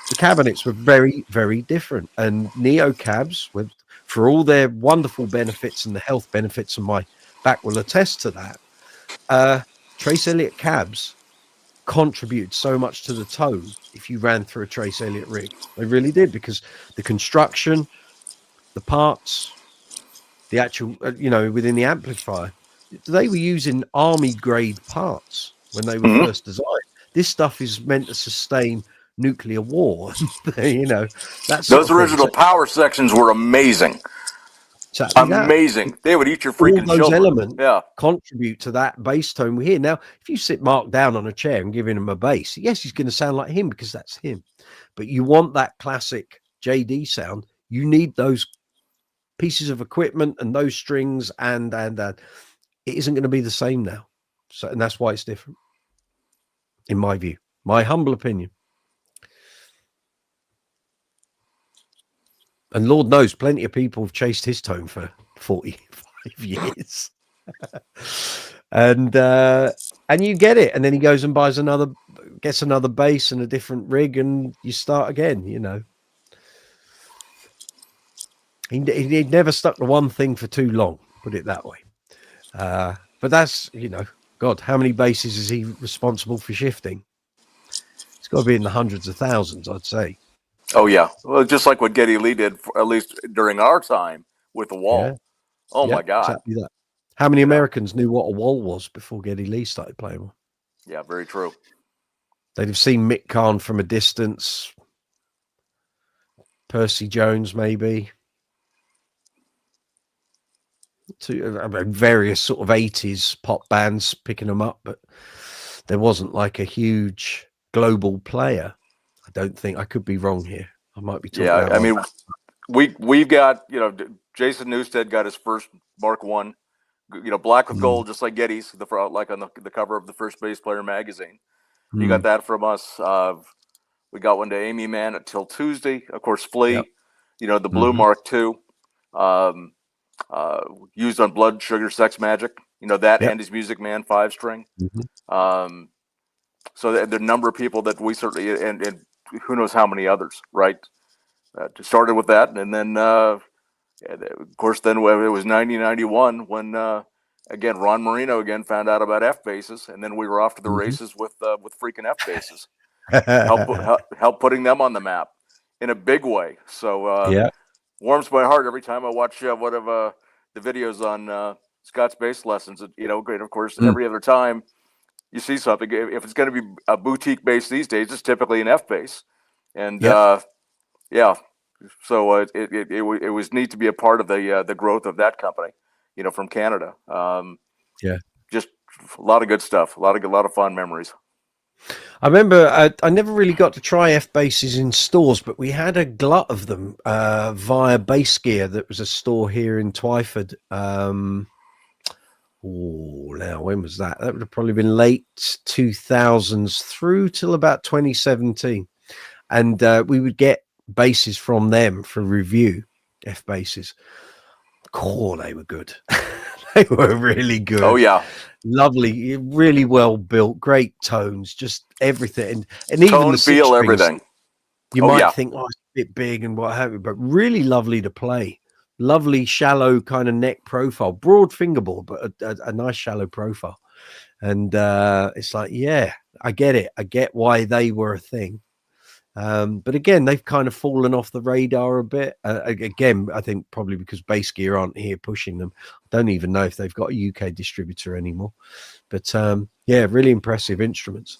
The cabinets were very, very different, and Neo cabs, with for all their wonderful benefits and the health benefits, and my back will attest to that. Trace Elliott cabs contributed so much to the tone if you ran through a Trace Elliott rig. They really did, because the construction, the parts, the actual, within the amplifier, they were using army grade parts when they were first designed. This stuff is meant to sustain nuclear war. Those original power sections were amazing. Exactly amazing. They would eat your freaking all those children. Elements contribute to that bass tone we hear. Now, if you sit Mark down on a chair and give him a bass, yes, he's going to sound like him because that's him. But you want that classic JD sound. You need those pieces of equipment and those strings, and it isn't going to be the same now. So, and that's why it's different, in my view, my humble opinion. And Lord knows, plenty of people have chased his tone for 45 years. and you get it. And then he goes and gets another bass and a different rig, and you start again, He'd never stuck to one thing for too long, put it that way. But that's, God, how many basses is he responsible for shifting? It's got to be in the hundreds of thousands, I'd say. Oh, yeah. Well, just like what Geddy Lee did, at least during our time with the wall. Yeah. Oh, my God. Exactly that. How many Americans knew what a wall was before Geddy Lee started playing one? Yeah, very true. They'd have seen Mick Karn from a distance, Percy Jones, maybe. Various sort of 80s pop bands picking them up, but there wasn't like a huge global player. I don't think. I could be wrong here. I might be talking. Yeah, I mean, we've got, Jason Newsted got his first Mark I, black with gold, just like Geddy's, like on the cover of the First Bass Player magazine. You got that from us. We got one to Amy Mann at Till Tuesday. Of course, Flea. Yep. The blue Mark II. Used on Blood Sugar Sex Magic. That and his Music Man 5-string. So there are a number of people that we certainly and who knows how many others, right? Started with that, and then of course, then it was 1991 when again Ron Marino found out about F basses, and then we were off to the races with freaking F basses. help putting them on the map in a big way. So warms my heart every time I watch one of the videos on Scott's bass lessons. Great, of course, every other time you see something, if it's going to be a boutique bass these days, it's typically an F bass. And so it was neat to be a part of the growth of that company, from Canada. Just a lot of good stuff, a lot of fun memories. I remember I never really got to try F basses in stores, but we had a glut of them via Bass Gear. That was a store here in Twyford. Now when was that? That would have probably been late 2000s through till about 2017, and we would get basses from them for review. F basses. They were good. They were really good. Oh yeah, lovely, really well built, great tones, just everything, and even tone, the feel, everything. You might think, it's a bit big and what have you, but really lovely to play. Lovely, shallow kind of neck profile, broad fingerboard, but a nice shallow profile. And it's like, I get it. I get why they were a thing. But again, they've kind of fallen off the radar a bit. Again, I think probably because Bass Gear aren't here pushing them. I don't even know if they've got a UK distributor anymore. But really impressive instruments.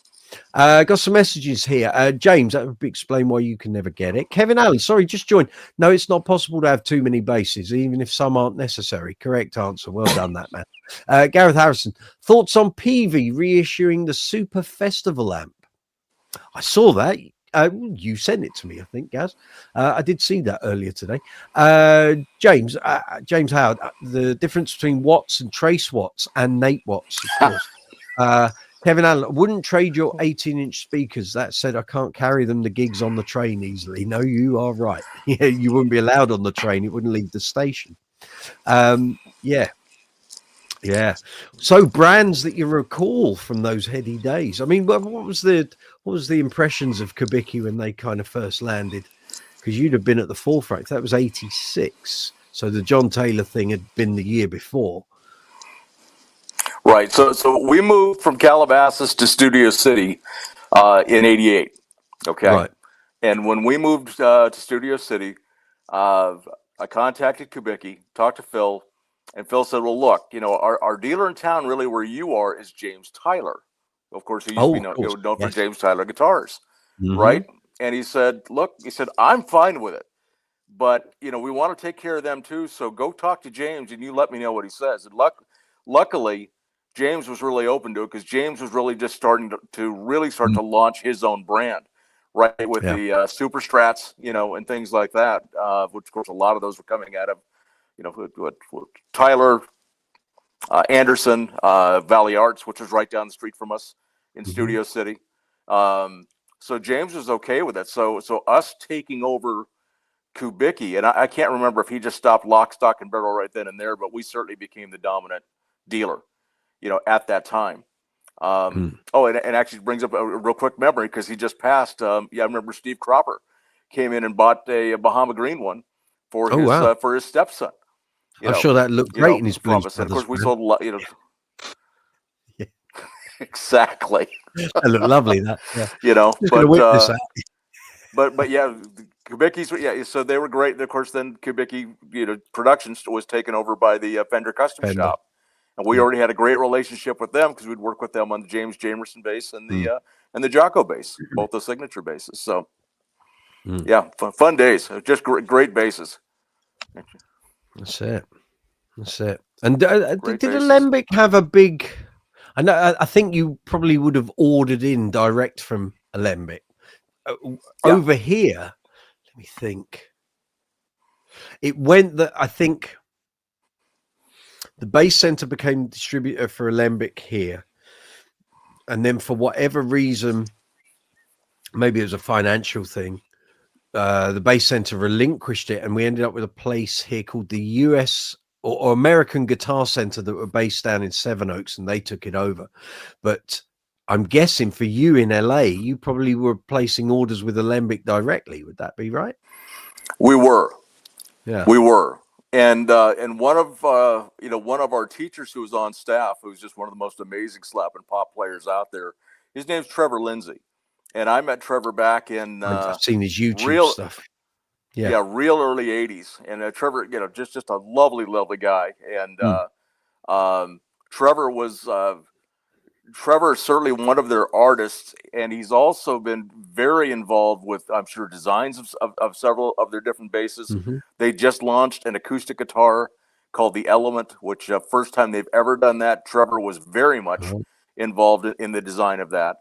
Got some messages here. James, that would explain why you can never get it. Kevin Allen, sorry, just joined. No, it's not possible to have too many basses, even if some aren't necessary. Correct answer. Well done, that man. Gareth Harrison, thoughts on Peavey reissuing the Super Festival amp? I saw that. You sent it to me, I think, Gaz. I did see that earlier today. James Howard, the difference between Watts and Trace Watts and Nate Watts, of course. Kevin Allen, wouldn't trade your 18-inch speakers. That said, I can't carry them to gigs on the train easily. No, you are right. Yeah, you wouldn't be allowed on the train. It wouldn't leave the station. Yeah. So brands that you recall from those heady days. I mean, what was the impressions of Kubicki when they kind of first landed? Because you'd have been at the forefront. That was 86. So the John Taylor thing had been the year before. Right. So we moved from Calabasas to Studio City in '88. Okay. Right. And when we moved to Studio City, I contacted Kubicki, talked to Phil, and Phil said, "Well, look, our dealer in town, really where you are, is James Tyler, of course, who used to be known for James Tyler guitars, right?" And he said, "Look, I'm fine with it, but we want to take care of them too. So go talk to James, and you let me know what he says." And luckily, James was really open to it because James was really just starting to launch his own brand, right, with the Super Strats, and things like that, which of course a lot of those were coming out of, Tyler, Anderson, Valley Arts, which was right down the street from us in Studio City. So James was okay with it. So us taking over Kubicki, and I can't remember if he just stopped lock, stock, and barrel right then and there, but we certainly became the dominant dealer, at that time. And actually brings up a real quick memory because he just passed. I remember Steve Cropper came in and bought a Bahama Green one for his stepson. I'm sure that looked great in his Blues Brothers. And of course, we sold a lot. Exactly. That looked lovely. That. Yeah. But yeah, Kubicki's so they were great. And of course, then Kubicki production was taken over by the Fender Custom Shop, and we already had a great relationship with them because we'd work with them on the James Jamerson bass and the Jocko bass, both the signature basses. So fun days, just great basses. That's it. And did Alembic have a big? I think you probably would have ordered in direct from Alembic. Over here, let me think. It went that I think the Bass Center became distributor for Alembic here, and then for whatever reason, maybe it was a financial thing, the Bass Center relinquished it, and we ended up with a place here called the US or American Guitar Center that were based down in Sevenoaks, and they took it over. But I'm guessing for you in LA, you probably were placing orders with Alembic directly. Would that be right? We were. Yeah. We were. And one of our teachers who was on staff, who's just one of the most amazing slap and pop players out there, his name's Trevor Lindsay. And I met Trevor back in I've seen his YouTube stuff. Yeah, real early 80s. And Trevor, just a lovely, lovely guy. And Trevor is certainly one of their artists, and he's also been very involved with, I'm sure, designs of several of their different basses. They just launched an acoustic guitar called the Element, which first time they've ever done that. Trevor was very much involved in the design of that.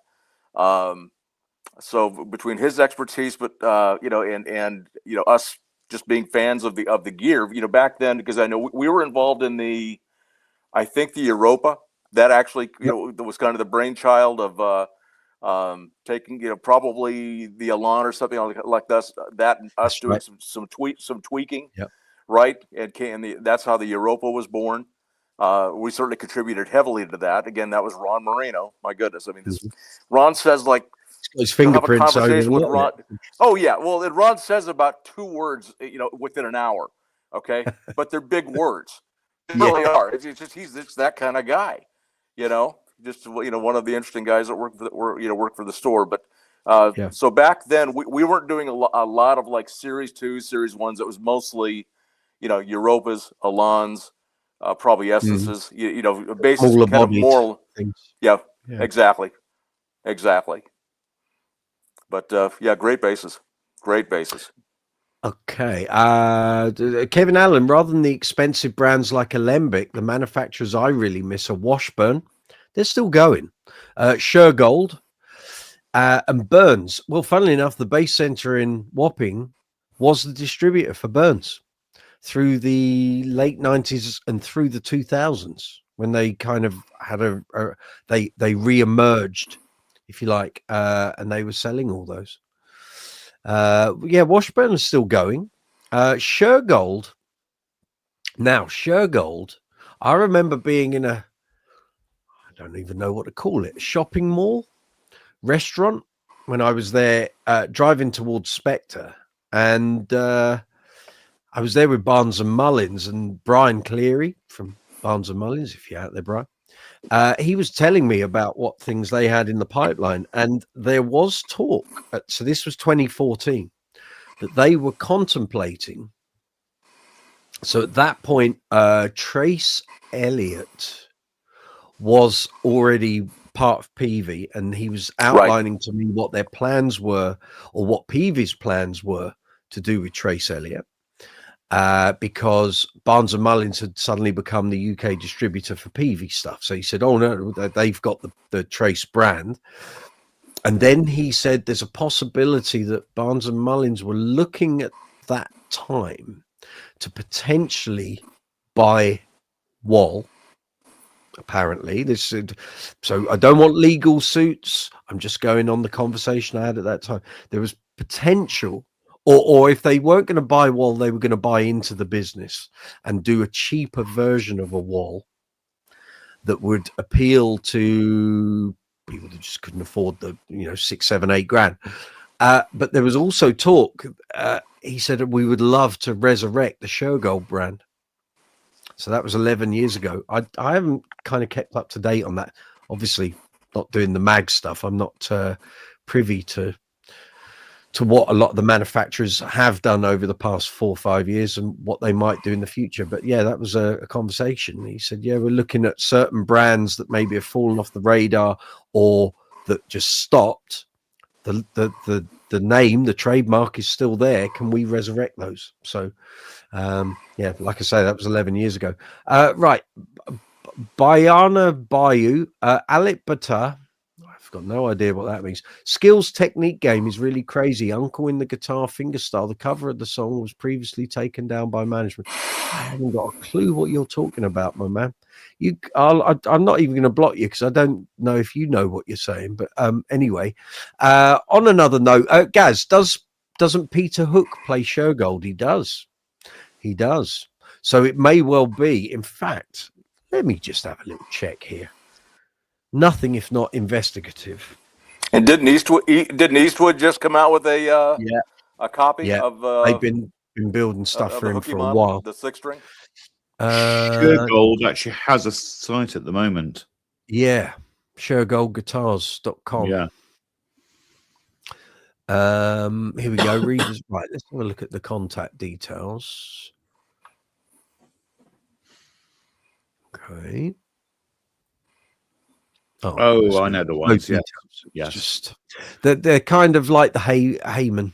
So between his expertise, but and us just being fans of the gear, back then, because I know we were involved in the Europa. That actually, was kind of the brainchild of taking, probably the Elan or something like this. That and us doing some tweaking, right? And that's how the Europa was born. We certainly contributed heavily to that. Again, that was Ron Marino. My goodness, I mean, Ron says his fingerprints have a conversation with Ron. Oh yeah, well, and Ron says about 2 words, within an hour. Okay, but they're big words. They really are. It's just he's that kind of guy. Just one of the interesting guys that work for the store. But so back then we weren't doing a lot of Series 2, Series 1s. It was mostly Europas, Elans, probably Essences. Basically kind of more. Yeah, exactly. exactly. But yeah, great basses. Great basses. Okay. Kevin Allen, rather than the expensive brands like Alembic, the manufacturers I really miss are Washburn. They're still going. Shergold and Burns. Well, funnily enough, the Bass Center in Wapping was the distributor for Burns through the late 90s and through the 2000s, when they kind of had they re-emerged, if you like, and they were selling all those. Yeah, Washburn is still going. Shergold. Now, Shergold, I remember being in I don't even know what to call it, shopping mall, restaurant, when I was there, driving towards Spectre. And I was there with Barnes and Mullins and Brian Cleary from Barnes and Mullins, if you're out there, Brian. He was telling me about what things they had in the pipeline. And there was talk, so this was 2014, that they were contemplating. So at that point, Trace Elliott was already part of Peavey, and he was outlining to me what their plans were, or what Peavey's plans were to do with Trace Elliott, because Barnes and Mullins had suddenly become the UK distributor for Peavey stuff. So he said, oh no, they've got the Trace brand. And then he said there's a possibility that Barnes and Mullins were looking at that time to potentially buy Wall. Apparently, so I don't want legal suits. I'm just going on the conversation I had at that time. There was potential, or if they weren't going to buy Wall, they were going to buy into the business and do a cheaper version of a Wall that would appeal to people that just couldn't afford the, $6, $7, $8 grand. But there was also talk. He said we would love to resurrect the Shergold brand. So that was 11 years ago. I haven't kind of kept up to date on that. Obviously, not doing the mag stuff. I'm not privy to what a lot of the manufacturers have done over the past 4 or 5 years and what they might do in the future. But yeah, that was a conversation. He said, yeah, we're looking at certain brands that maybe have fallen off the radar or that just stopped. The name, the trademark is still there. Can we resurrect those? So yeah, like I say, that was 11 years ago. Right. Bayana Bayou, Alec Bata. I've got no idea what that means. Skills technique game is really crazy. Uncle in the guitar fingerstyle. The cover of the song was previously taken down by management. I haven't got a clue what you're talking about, my man. I'm not even going to block you because I don't know if you know what you're saying. But anyway, on another note, Gaz, doesn't Peter Hook play Shergold? He does. He does. So it may well be. In fact, let me just have a little check here. Nothing if not investigative. And didn't Eastwood just come out with a copy of? They've been building stuff for him for a while. The 6-string. Shergold actually has a site at the moment. Yeah, ShergoldGuitars.com. Yeah. Here we go. Readers, right? Let's have a look at the contact details. Okay. Oh, I know the ones. Yes. Yes. Just they're kind of like the Heyman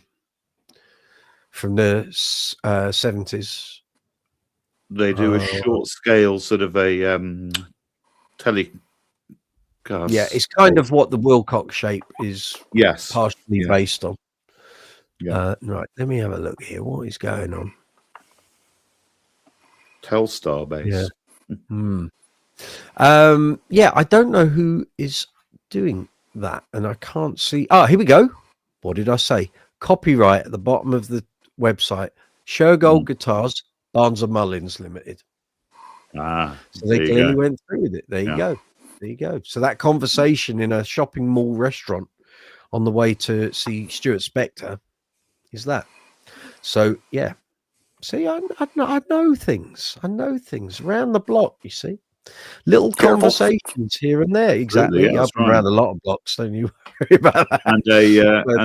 from the 70s. They do a short scale sort of a telecast. Yeah, it's kind of what the Wilcox shape is. Yes, partially based on. Yeah. Right. Let me have a look here. What is going on? Telstar base. Yeah. Yeah, I don't know who is doing that, and I can't see. Here we go. What did I say? Copyright at the bottom of the website. Shergold Guitars, Barnes and Mullins Limited. So they clearly went through with it. There you go. There you go. So that conversation in a shopping mall restaurant on the way to see Stuart Spector is that. So yeah. See, I know things. I know things around the block. You see, little conversations here and there. Exactly. Yeah, I've been around a lot of blocks. Don't you worry about that. And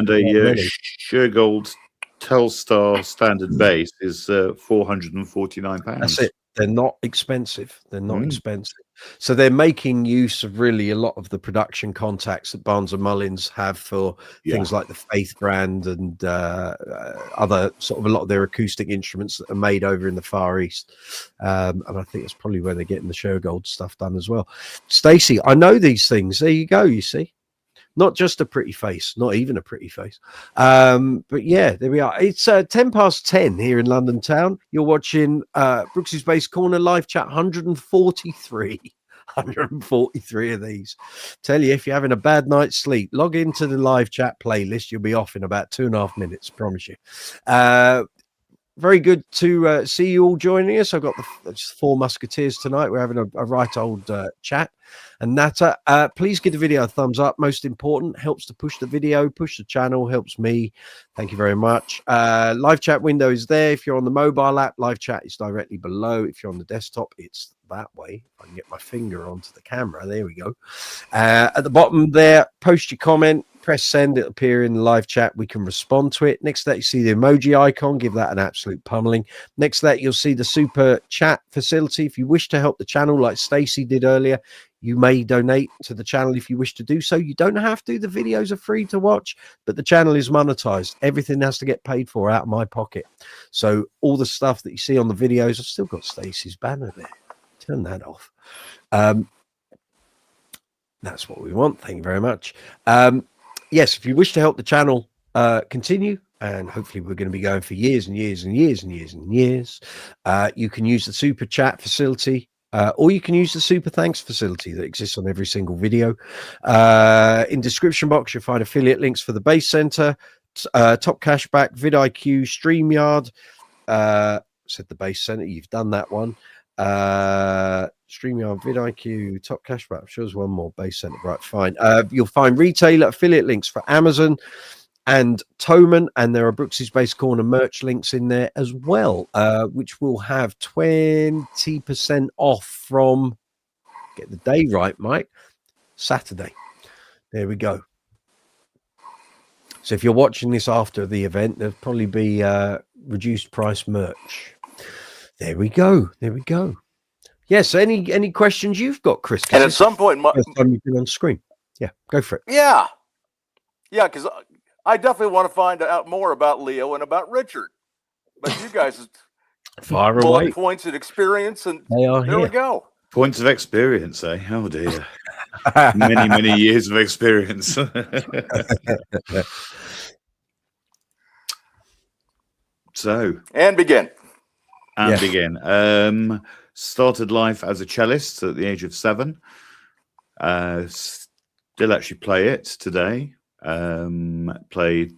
a Shergold Telstar standard bass is £449. They're not expensive. They're not expensive. So they're making use of really a lot of the production contacts that Barnes and Mullins have for things like the Faith brand and other sort of a lot of their acoustic instruments that are made over in the Far East. And I think that's probably where they're getting the Shergold stuff done as well. Stacey, I know these things. There you go. You see. Not just a pretty face, not even a pretty face. But yeah, there we are. It's 10:10 here in London town. You're watching Brooksy's Bass Corner live chat 143. 143 of these. Tell you, if you're having a bad night's sleep, log into the live chat playlist. You'll be off in about 2.5 minutes, promise you. Very good to see you all joining us. I've got the 4 Musketeers tonight. We're having a right old chat. And Nata, please give the video a thumbs up. Most important, helps to push the video, push the channel, helps me. Thank you very much. Live chat window is there. If you're on the mobile app, live chat is directly below. If you're on the desktop, it's that way. If I can get my finger onto the camera, there we go. At the bottom there, post your comment. Press send, it'll appear in the live chat. We can respond to it. Next to that, you see the emoji icon. Give that an absolute pummeling. Next to that, you'll see the super chat facility. If you wish to help the channel, like Stacey did earlier, you may donate to the channel if you wish to do so. You don't have to. The videos are free to watch, but the channel is monetized. Everything has to get paid for out of my pocket. So all the stuff that you see on the videos, I've still got Stacey's banner there. Turn that off. That's what we want. Thank you very much. Yes, if you wish to help the channel continue, and hopefully we're going to be going for years and years and years and years and years, you can use the super chat facility, or you can use the super thanks facility that exists on every single video. In description box, you'll find affiliate links for the Bass Center, Top Cashback, vidIQ, StreamYard. Said the Bass Center, you've done that one. StreamYard, vidIQ, Top Cashback. I'm sure there's one more. Bass Center, right? Fine. You'll find retailer affiliate links for Amazon and Thomann, and there are Brooksy's Bass Corner merch links in there as well, which will have 20% off from, get the day right, Mike, Saturday. There we go. So if you're watching this after the event, there'll probably be reduced price merch. There we go. There we go. Yes. Any questions you've got, Chris? And at some point, first time you've been on screen. Yeah, go for it. Yeah, because I definitely want to find out more about Leo and about Richard. But you guys, fire bullet away. points and experience, and They are there here. we go. Points of experience, eh? Oh dear. many years of experience. So And begin. Started life as a cellist at the age of 7. Still actually play it today. Play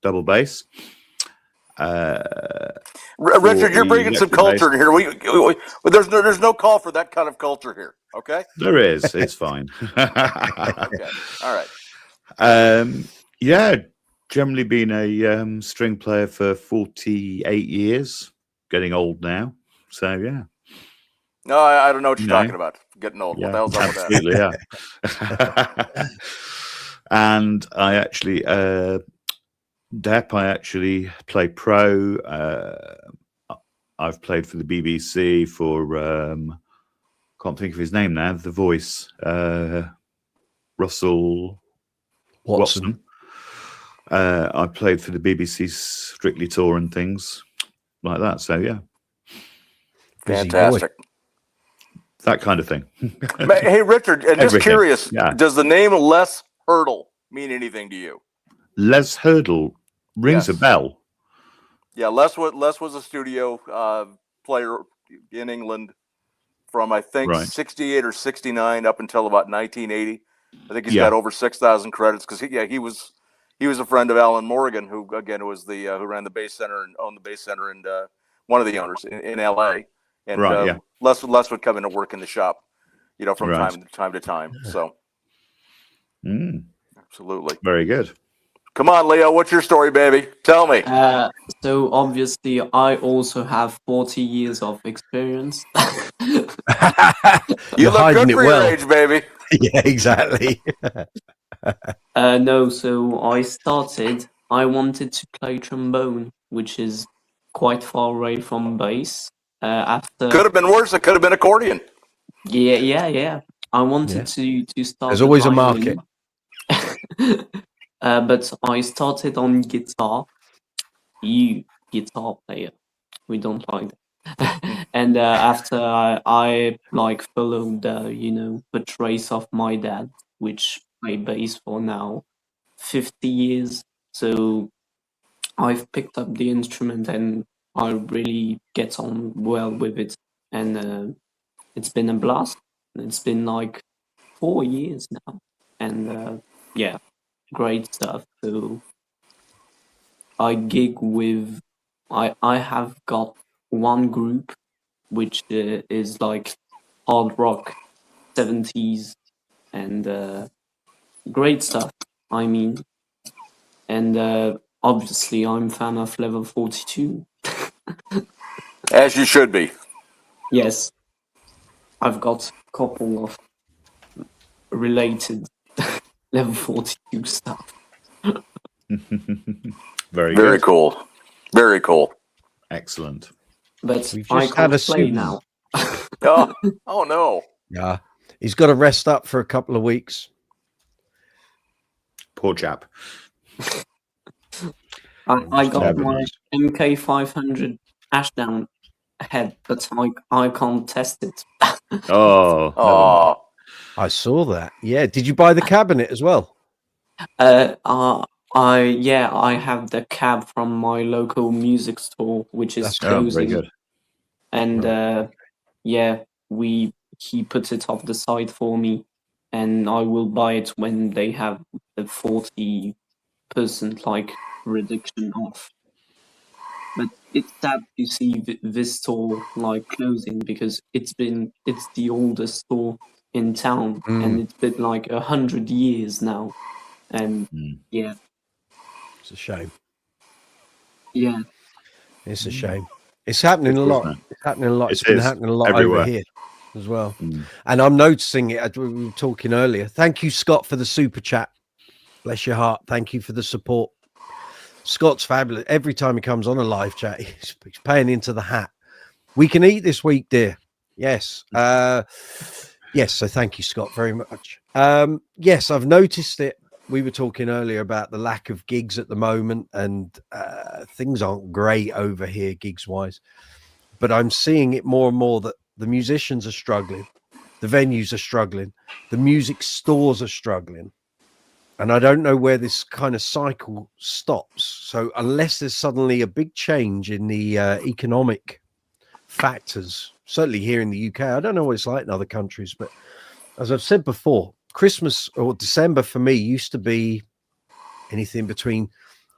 double bass. Richard, you're bringing some culture in here. There's no call for that kind of culture here. Okay. There is. It's fine. Okay. All right. Yeah. Generally been a string player for 48 years. Getting old now. So yeah. No, I don't know what you're talking about. Getting old. Yeah, what the hell's up with that? absolutely, yeah. And I actually, Depp, I actually play pro. I've played for the BBC for, can't think of his name now, The Voice, Russell Watson. I played for the BBC's Strictly Tour and things like that. So yeah. Fantastic. That kind of thing. Hey, Richard, and just curious, yeah. Does the name Les Hurdle mean anything to you? Les Hurdle rings a bell. Yeah, Les was a studio player in England from, I think, 68 or 69 up until about 1980. I think he's got over 6,000 credits because he was a friend of Alan Morgan, who again was the who ran the Bass Center and owned the Bass Center, and one of the owners in LA. And Les would come in and work in the shop, from time to time. So, absolutely, very good. Come on, Leo, what's your story, baby? Tell me. So obviously, I also have 40 years of experience. You look good for your age, baby. Yeah, exactly. No, so I wanted to play trombone, which is quite far away from bass. after Could have been worse. It could have been accordion. yeah. I wanted to start. There's the always a violin. market. But I started on guitar. You guitar player, we don't like that. And after I like followed the trace of my dad, which I bass for now 50 years. So I've picked up the instrument and I really get on well with it, and it's been a blast. It's been like 4 years now, and yeah, great stuff. So I gig with, I have got one group which is like hard rock 70s and great stuff. I mean, and obviously I'm fan of Level 42. As you should be. Yes, I've got a couple of related Level 42 stuff. Very Very good. cool. Very cool. Excellent. But We've I just had can't a play super- now. Oh no. Yeah, he's got to rest up for a couple of weeks. Poor chap. I got Never my knows. MK500 Ashdown ahead, but I can't test it. Oh, never mind. Oh, I saw that. Yeah, did you buy the cabinet as well? I have the cab from my local music store, which is That's Oh, very closing, good. and Right. yeah, he puts it off the side for me, and I will buy it when they have the 40% like reduction off. But it's sad to see this store like closing because it's the oldest store in town, and it's been like 100 years now, and yeah, It's a shame. yeah. It's a shame. It's happening It a is, lot. man. It's happening a lot. It's It been is. happening a lot Everywhere. over here as well. Mm. And I'm noticing it. We were talking earlier. Thank you, Scott, for the super chat. Bless your heart. Thank you for the support. Scott's fabulous. Every time he comes on a live chat, he's paying into the hat. We can eat this week, dear. Yes. Yes. So thank you, Scott, very much. Yes, I've noticed it. We were talking earlier about the lack of gigs at the moment, and things aren't great over here gigs wise. But I'm seeing it more and more that the musicians are struggling, the venues are struggling, the music stores are struggling. And I don't know where this kind of cycle stops. So unless there's suddenly a big change in the economic factors, certainly here in the UK, I don't know what it's like in other countries, but as I've said before, Christmas or December for me used to be anything between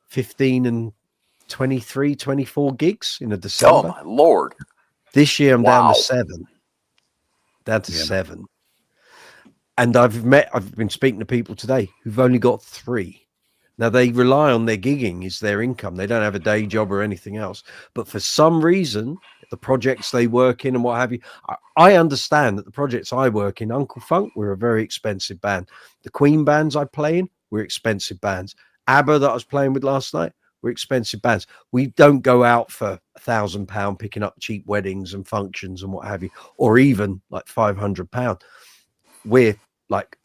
15 and 23, 24 gigs in a oh December. my Lord. This year I'm down Wow. to 7. Down to Yeah. 7. And I've been speaking to people today who've only got 3. Now they rely on their gigging is their income. They don't have a day job or anything else. But for some reason, the projects they work in and what have you, I understand that the projects I work in, Uncle Funk, we're a very expensive band. The Queen bands I play in, we're expensive bands. ABBA that I was playing with last night, we're expensive bands. We don't go out for £1,000 picking up cheap weddings and functions and what have you, or even like £500. We're like,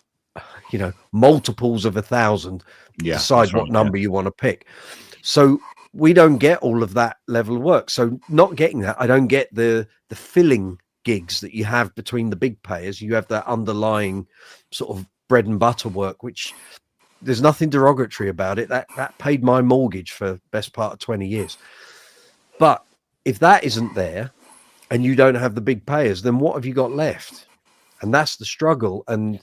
multiples of 1,000. Yeah, Decide that's what right, number you want to pick. So we don't get all of that level of work. So not getting that, I don't get the filling gigs that you have between the big payers. You have that underlying sort of bread and butter work, which there's nothing derogatory about it. That paid my mortgage for best part of 20 years. But if that isn't there and you don't have the big payers, then what have you got left? And that's the struggle. And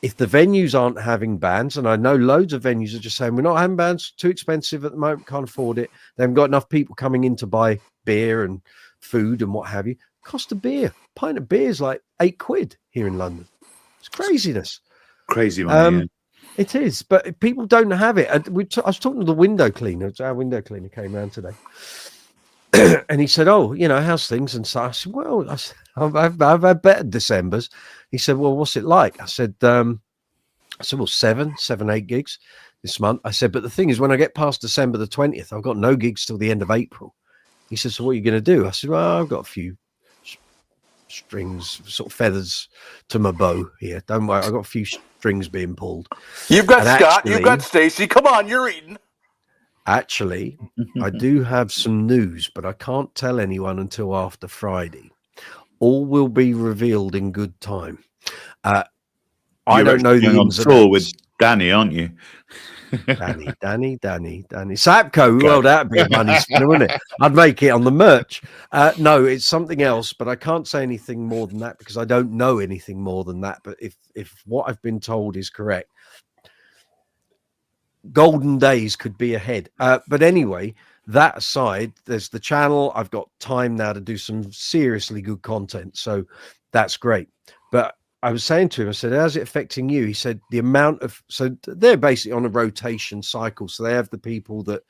if the venues aren't having bands, and I know loads of venues are just saying, we're not having bands, too expensive at the moment, can't afford it. They haven't got enough people coming in to buy beer and food and what have you. Cost of beer, a pint of beer is like £8 here in London. It's craziness. Crazy money. Yeah. It is, but people don't have it. And I was talking to the window cleaner. Our window cleaner came around today. And he said, "Oh, how's things?" And so I said, "Well, I've had better Decembers." He said, "Well, what's it like?" I said, "Well, 7, 8 gigs this month." I said, "But the thing is, when I get past December the 20th, I've got no gigs till the end of April." He said, "So what are you going to do?" I said, "Well, I've got a few strings, sort of feathers to my bow here. Don't worry, I've got a few strings being pulled. You've got And Scott, you've actually- got Stacy. Come on, you're eating. Actually, I do have some news, but I can't tell anyone until after Friday. All will be revealed in good time. I don't know the on ins and tour outs. with Danny, aren't you? Danny. Sapco, well, that'd be a money spinner, wouldn't it? I'd make it on the merch. No, it's something else, but I can't say anything more than that because I don't know anything more than that. But if what I've been told is correct, golden days could be ahead. But anyway, that aside, there's the channel. I've got time now to do some seriously good content. So that's great. But I was saying to him, I said, how's it affecting you? He said, the amount of, so they're basically on a rotation cycle. So they have the people that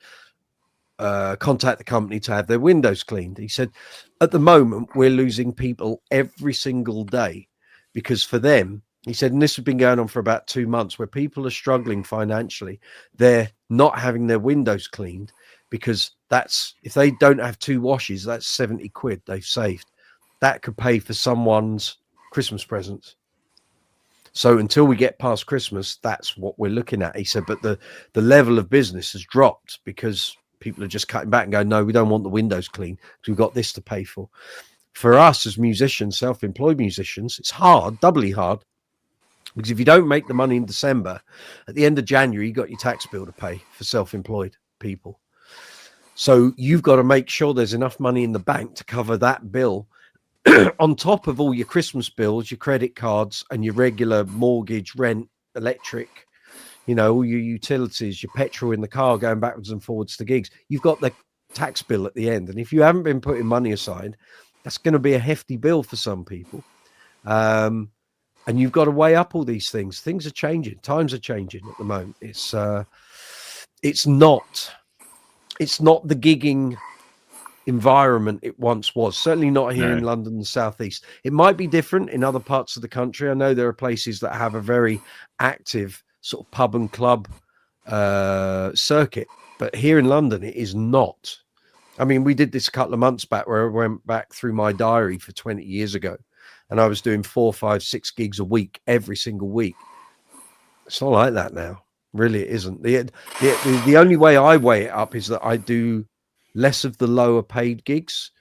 contact the company to have their windows cleaned. He said, at the moment, we're losing people every single day because for them, he said, and this has been going on for about 2 months, where people are struggling financially. They're not having their windows cleaned because that's, if they don't have 2 washes, that's 70 quid they've saved. That could pay for someone's Christmas presents. So until we get past Christmas, that's what we're looking at. He said, but the level of business has dropped because people are just cutting back and going, no, we don't want the windows clean because we've got this to pay for. For us as musicians, self-employed musicians, it's hard, doubly hard. Because if you don't make the money in December, at the end of January, you got your tax bill to pay for self-employed people. So you've got to make sure there's enough money in the bank to cover that bill on top of all your Christmas bills, your credit cards, and your regular mortgage, rent, electric, you know, all your utilities, your petrol in the car going backwards and forwards to gigs. You've got the tax bill at the end. And if you haven't been putting money aside, that's going to be a hefty bill for some people. And you've got to weigh up all these things. Things are changing. Times are changing at the moment. It's not the gigging environment it once was. Certainly not here in London and Southeast. It might be different in other parts of the country. I know there are places that have a very active sort of pub and club circuit, but here in London it is not. I mean, we did this a couple of months back where I went back through my diary for 20 years ago. And I was doing 4, 5, 6 gigs a week, every single week. It's not like that now. Really, it isn't. The only way I weigh it up is that I do less of the lower paid gigs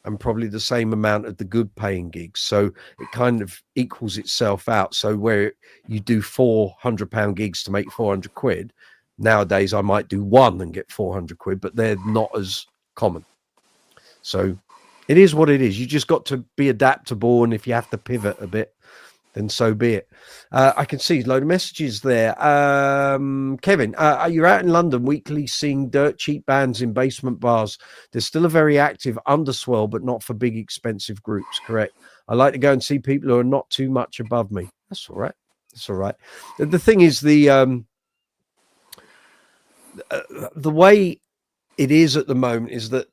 and probably the same amount of the good paying gigs. So it kind of equals itself out. So where you do £400 gigs to make 400 quid, nowadays I might do one and get 400 quid, but they're not as common. So it is what it is. You just got to be adaptable, and if you have to pivot a bit, then so be it. I can see a load of messages there. Kevin, you're out in London weekly seeing dirt cheap bands in basement bars. There's still a very active underswell, but not for big expensive groups, correct? I like to go and see people who are not too much above me. That's all right. That's all right. The thing is, the way it is at the moment is that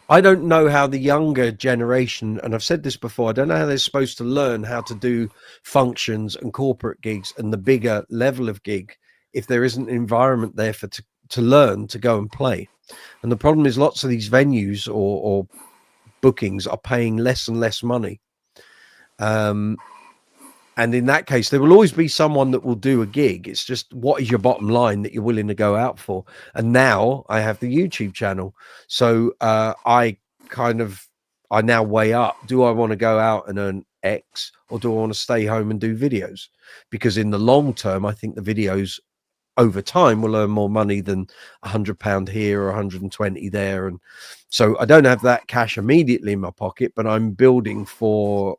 I don't know how the younger generation, and I've said this before, I don't know how they're supposed to learn how to do functions and corporate gigs and the bigger level of gig if there isn't an environment there for to learn to go and play. And the problem is lots of these venues or bookings are paying less and less money. And in that case, there will always be someone that will do a gig. It's just, what is your bottom line that you're willing to go out for? And now I have the YouTube channel. So I now weigh up, do I want to go out and earn X, or do I want to stay home and do videos? Because in the long term, I think the videos over time will earn more money than £100 here or 120 there. And so I don't have that cash immediately in my pocket, but I'm building for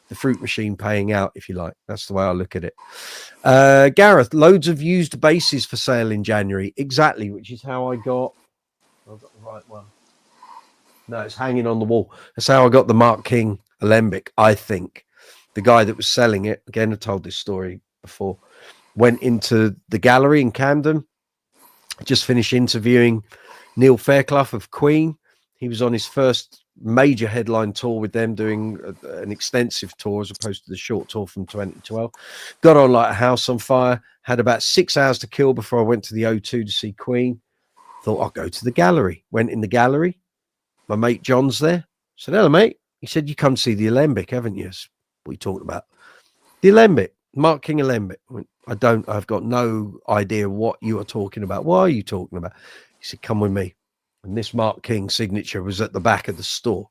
the fruit machine paying out, if you like. That's the way I look at it. Gareth, loads of used basses for sale in January. Exactly, which is how I've got the right one. No, it's hanging on the wall. That's how I got the Mark King Alembic, I think. The guy that was selling it, again, I told this story before, went into the gallery in Camden, just finished interviewing Neil Fairclough of Queen. He was on his first major headline tour with them, doing an extensive tour as opposed to the short tour from 2012. Got on like a house on fire. Had about 6 hours to kill before I went to the O2 to see Queen. Thought I'll go to the gallery. Went in the gallery. My mate John's there. Said, hello, mate. He said, you come see the Alembic, haven't you? We talked about the Alembic, Mark King Alembic. I went, I've got no idea what you are talking about. What are you talking about? He said, come with me. And this Mark King signature was at the back of the store.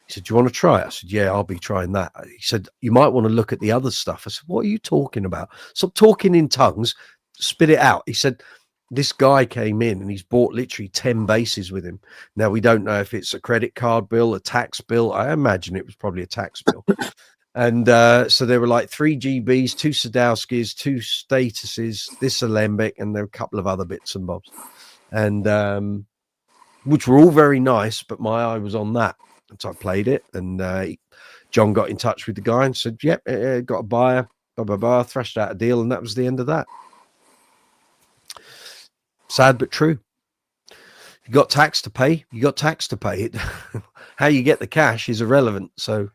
He said, do you want to try it? I said, yeah, I'll be trying that. He said, you might want to look at the other stuff. I said, what are you talking about? Stop talking in tongues, spit it out. He said, this guy came in and he's bought literally 10 basses with him. Now, we don't know if it's a credit card bill, a tax bill. I imagine it was probably a tax bill. And so there were like 3 GBs, 2 Sadowskis, 2 Statuses, this Alembic, and there were a couple of other bits and bobs. And which were all very nice, but my eye was on that. And so I played it, and John got in touch with the guy and said, yep, got a buyer, blah, blah, blah, thrashed out a deal, and that was the end of that. Sad but true. You got tax to pay, you got tax to pay. It. How you get the cash is irrelevant. So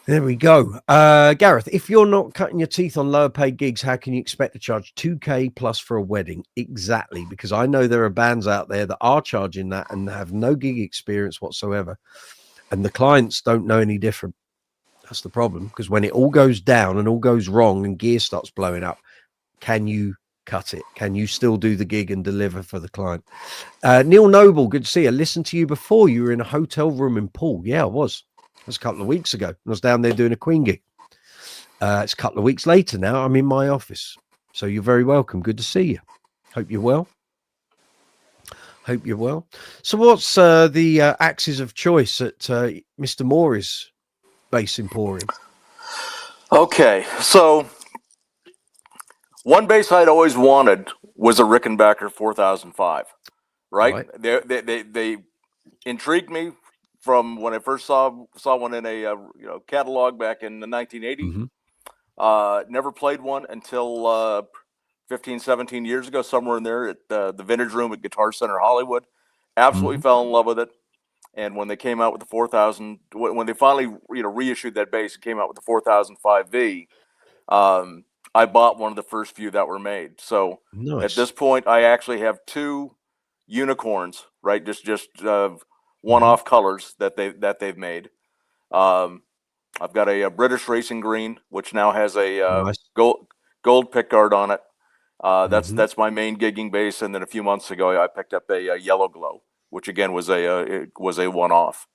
there we go. Gareth, if you're not cutting your teeth on lower paid gigs, how can you expect to charge 2K plus for a wedding? Exactly, because I know there are bands out there that are charging that and have no gig experience whatsoever. And the clients don't know any different. That's the problem, because when it all goes down and all goes wrong and gear starts blowing up, can you cut it? Can you still do the gig and deliver for the client? Neil Noble, good to see you. I listened to you before. You were in a hotel room in Poole. Yeah, I was. It was a couple of weeks ago. I was down there doing a Queen gig. It's a couple of weeks later now. I'm in my office. So you're very welcome. Good to see you. Hope you're well. Hope you're well. So what's the axes of choice at Mr. Moore's Bass Emporium? Okay, so one bass I'd always wanted was a Rickenbacker 4005, right? They intrigued me from when I first saw one in a catalog back in the 1980s. Mm-hmm. Never played one until 15, 17 years ago, somewhere in there at the Vintage Room at Guitar Center Hollywood. Absolutely fell in love with it. And when they came out with the 4000, when they finally reissued that bass and came out with the 4005V, I bought one of the first few that were made. So nice. At this point, I actually have 2 unicorns, right? Just one-off colors that they've made. I've got a British Racing Green, which now has a nice. gold pickguard on it. That's my main gigging bass, and then a few months ago I picked up a Yellow Glow, which again was a one-off.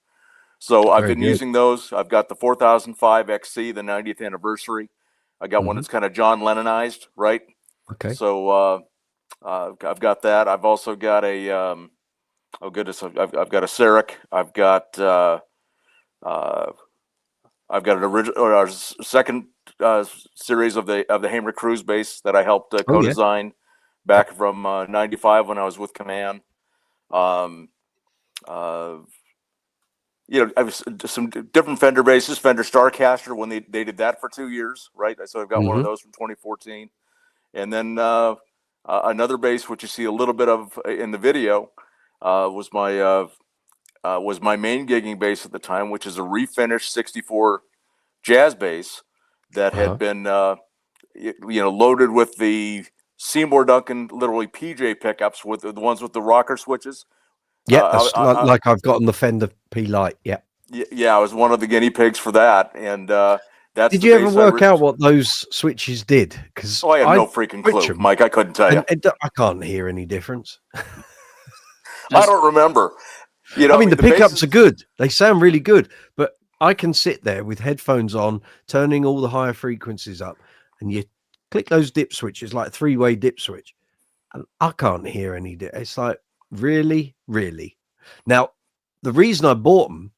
So I've been using those. I've got the 4005 XC, the 90th anniversary. I got one that's kind of John Lennonized, right? Okay. So I've got that. I've also got a oh goodness, I've got a Circa. I've got an original or our second series of the Hamer Cruise bass that I helped co-design back from '95 when I was with Command. I was some different Fender basses, Fender Starcaster when they did that for 2 years, right? So I've got one of those from 2014, and then another bass which you see a little bit of in the video was my main gigging bass at the time, which is a refinished 64 jazz bass that had been loaded with the Seymour Duncan literally PJ pickups with the ones with the rocker switches. Yeah, like I've got on the Fender P Lite. Yeah. Yeah, I was one of the guinea pigs for that, and that's. Did you ever work out what those switches did? Because I have no freaking clue, Mike. I couldn't tell you. I can't hear any difference. I don't remember. I mean, the pickups are good. They sound really good, but I can sit there with headphones on, turning all the higher frequencies up, and you click those dip switches, like 3-way dip switch, and I can't hear any. It's like, really? Now, the reason I bought them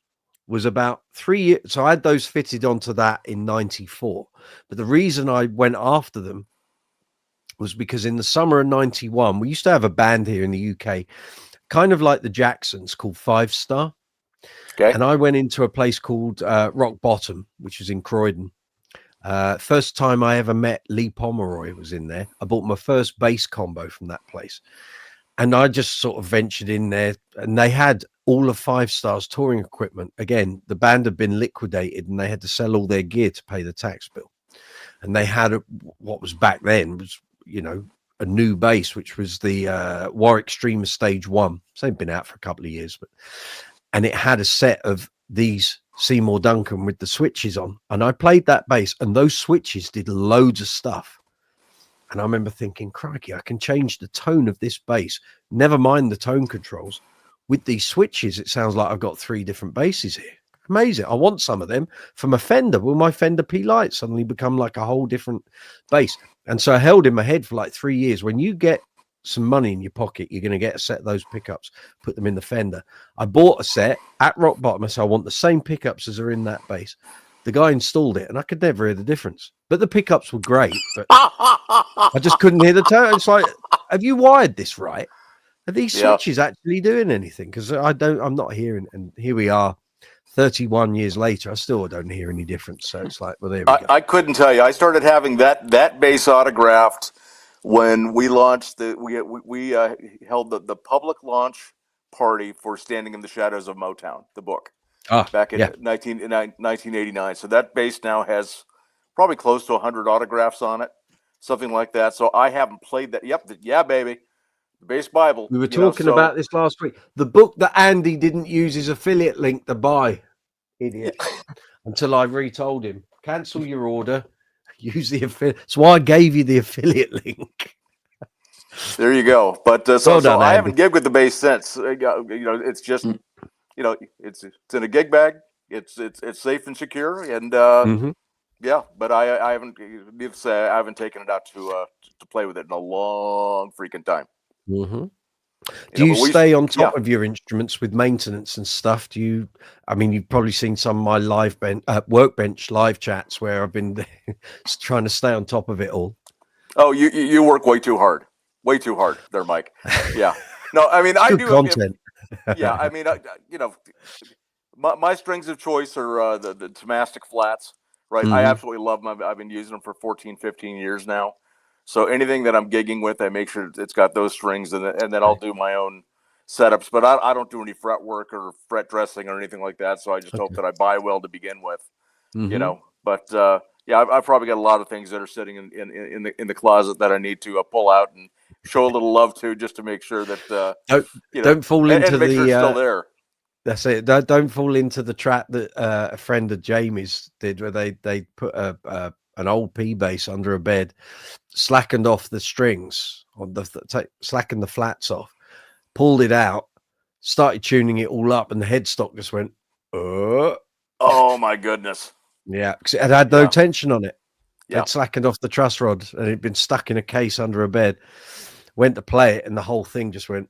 was about 3 years. So I had those fitted onto that in 94. But the reason I went after them was because in the summer of 91, we used to have a band here in the UK, kind of like the Jacksons, called 5 Star. Okay. And I went into a place called Rock Bottom, which was in Croydon. First time I ever met Lee Pomeroy was in there. I bought my first bass combo from that place. And I just sort of ventured in there, and they had all of 5 Star's touring equipment. Again, the band had been liquidated and they had to sell all their gear to pay the tax bill. And they had what was back then was, a new bass, which was the Warwick Streamer Stage 1. So they'd been out for a couple of years, and it had a set of these Seymour Duncan with the switches on, and I played that bass, and those switches did loads of stuff. And I remember thinking, crikey, I can change the tone of this bass, never mind the tone controls. With these switches, it sounds like I've got 3 different basses here. Amazing. I want some of them from a Fender. Will my Fender P Lite suddenly become like a whole different bass? And so I held in my head for like 3 years. When you get some money in your pocket, you're going to get a set of those pickups, put them in the Fender. I bought a set at rock bottom. I said, I want the same pickups as are in that bass. The guy installed it, and I could never hear the difference. But the pickups were great, but I just couldn't hear the tone. It's like, have you wired this right? Are these switches actually doing anything? Because I'm not hearing. And here we are, 31 years later, I still don't hear any difference. So it's like, well, there we go. I couldn't tell you. I started having that bass autographed when we launched we held the public launch party for Standing in the Shadows of Motown, the book. Back in 1989. So that bass now has probably close to 100 autographs on it, something like that. So I haven't played that. Yep. Yeah, baby. The Bass Bible. We were talking about this last week. The book that Andy didn't use his affiliate link to buy, idiot, until I retold him, cancel your order, use the affiliate. That's why I gave you the affiliate link. There you go. But Well done, I Andy. haven't gigged with the bass since. It's just, it's in a gig bag. It's safe and secure, and but I haven't. Needless to say, I haven't taken it out to play with it in a long freaking time. Do you stay on top of your instruments with maintenance and stuff? I mean, you've probably seen some of my workbench live chats where I've been trying to stay on top of it all. Oh, you work way too hard there, Mike. Yeah. No, I mean, I do content. I mean, my strings of choice are the Tomastic flats, right? I absolutely love them. I've been using them for 14, 15 years now. So anything that I'm gigging with, I make sure it's got those strings, and then I'll do my own setups. But I don't do any fret work or fret dressing or anything like that. So I just hope that I buy well to begin with, But I've probably got a lot of things that are sitting in the closet that I need to pull out and show a little love to, just to make sure that don't fall into and make sure it's still there. That's it. Don't fall into the trap that a friend of Jamie's did, where they put an old P bass under a bed, slackened off the strings, or slackened the flats off, pulled it out, started tuning it all up, and the headstock just went, oh my goodness. Yeah, because it had no tension on it. Yeah. It slackened off the truss rod, and it'd been stuck in a case under a bed. Went to play it, and the whole thing just went,